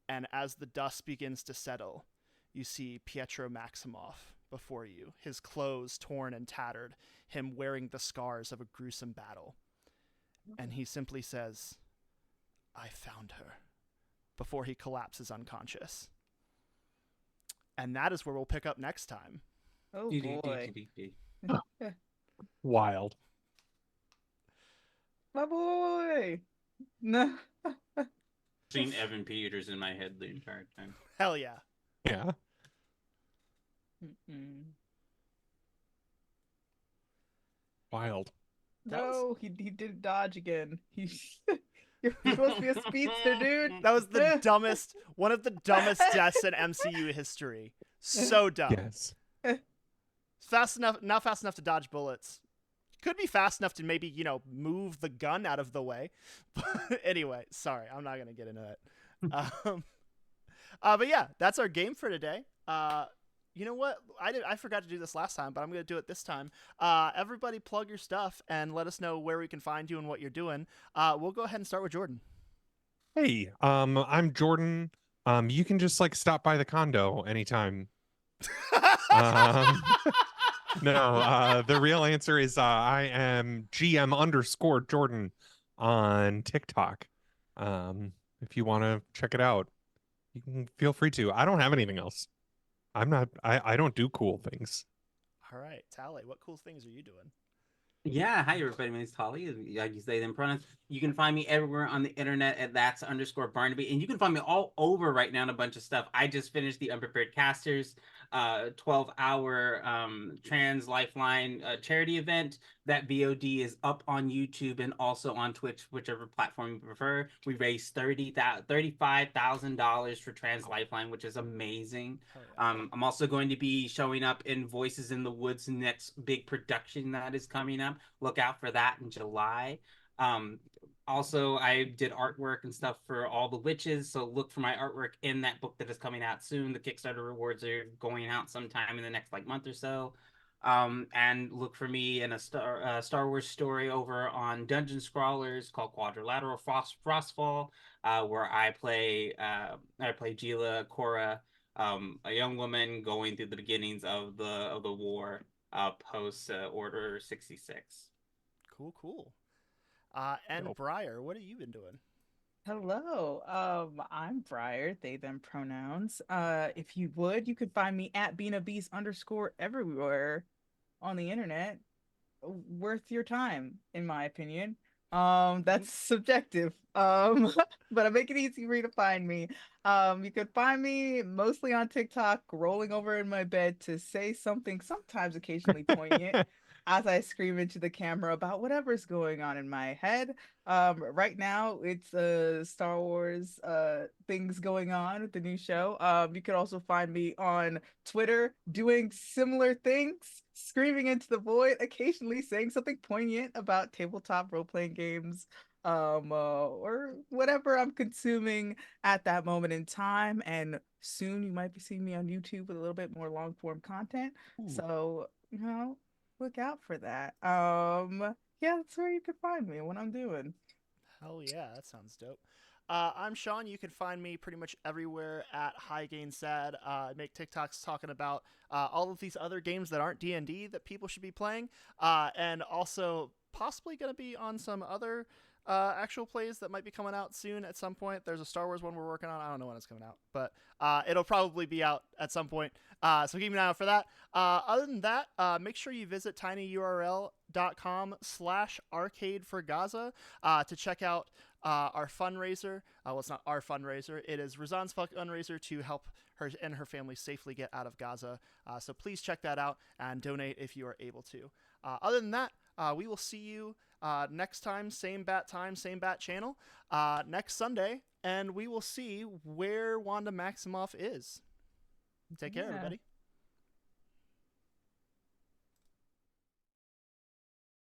And as the dust begins to settle, you see Pietro Maximoff before you, his clothes torn and tattered, him wearing the scars of a gruesome battle. And he simply says, "I found her," before he collapses unconscious. And that is where we'll pick up next time. Oh boy. Wild. My boy. No. Seen Evan Peters in my head the entire time. Hell yeah. Yeah. Wild. No, he didn't dodge again. You're supposed to be a speedster, dude. That was the dumbest, one of the dumbest deaths in MCU history. So dumb. Yes. Fast enough, not fast enough to dodge bullets. Could be fast enough to maybe, move the gun out of the way. But anyway, sorry, I'm not going to get into it. But yeah, that's our game for today. You know what? I forgot to do this last time, but I'm going to do it this time. Everybody plug your stuff and let us know where we can find you and what you're doing. We'll go ahead and start with Jordan. Hey, I'm Jordan. You can just stop by the condo anytime. No, the real answer is I am GM_Jordan on TikTok. If you want to check it out, you can feel free to. I don't have anything else. I'm not. I don't do cool things. All right, Tally, what cool things are you doing? Yeah, hi everybody. My name's Tolly. I use they them pronouns. You can find me everywhere on the internet at that's_Barnaby, and you can find me all over right now in a bunch of stuff. I just finished the Unprepared Casters, 12-hour Trans Lifeline charity event. That VOD is up on YouTube and also on Twitch, whichever platform you prefer. We raised $35,000 for Trans Lifeline, which is amazing. Hell yeah. I'm also going to be showing up in Voices in the Woods' next big production that is coming up. Look out for that in July. Um, Also, I did artwork and stuff for all the witches, so look for my artwork in that book that is coming out soon. The Kickstarter rewards are going out sometime in the next month or so. And look for me in a Star Wars story over on Dungeon Scrawlers called Quadrilateral Frostfall, where I play Gila Cora, a young woman going through the beginnings of the war post Order 66. Cool. And Dope. Briar, what have you been doing? Hello. I'm Briar, they them pronouns. If you would, you could find me at @BeanABeast _ everywhere on the internet. Worth your time, in my opinion. That's subjective. But I make it easy for you to find me. You could find me mostly on TikTok, rolling over in my bed to say something sometimes occasionally poignant as I scream into the camera about whatever's going on in my head. Right now it's Star Wars things going on with the new show. You could also find me on Twitter doing similar things, screaming into the void, occasionally saying something poignant about tabletop role-playing games, or whatever I'm consuming at that moment in time. And soon you might be seeing me on YouTube with a little bit more long-form content. Ooh. So, look out for that. Yeah, that's where you can find me, what I'm doing. Hell yeah, that sounds dope. I'm Sean. You can find me pretty much everywhere at High Gain Sad. I make TikToks talking about all of these other games that aren't D&D that people should be playing, and also possibly going to be on some other actual plays that might be coming out soon at some point. There's a Star Wars one we're working on. I don't know when it's coming out, but it'll probably be out at some point. So keep an eye out for that. Other than that, make sure you visit tinyurl.com/arcade for Gaza to check out our fundraiser. Well, it's not our fundraiser. It is Razan's fundraiser to help her and her family safely get out of Gaza. So please check that out and donate if you are able to. Other than that, we will see you next time, same bat channel, next Sunday, and we will see where Wanda Maximoff is. Take care, Yeah. everybody.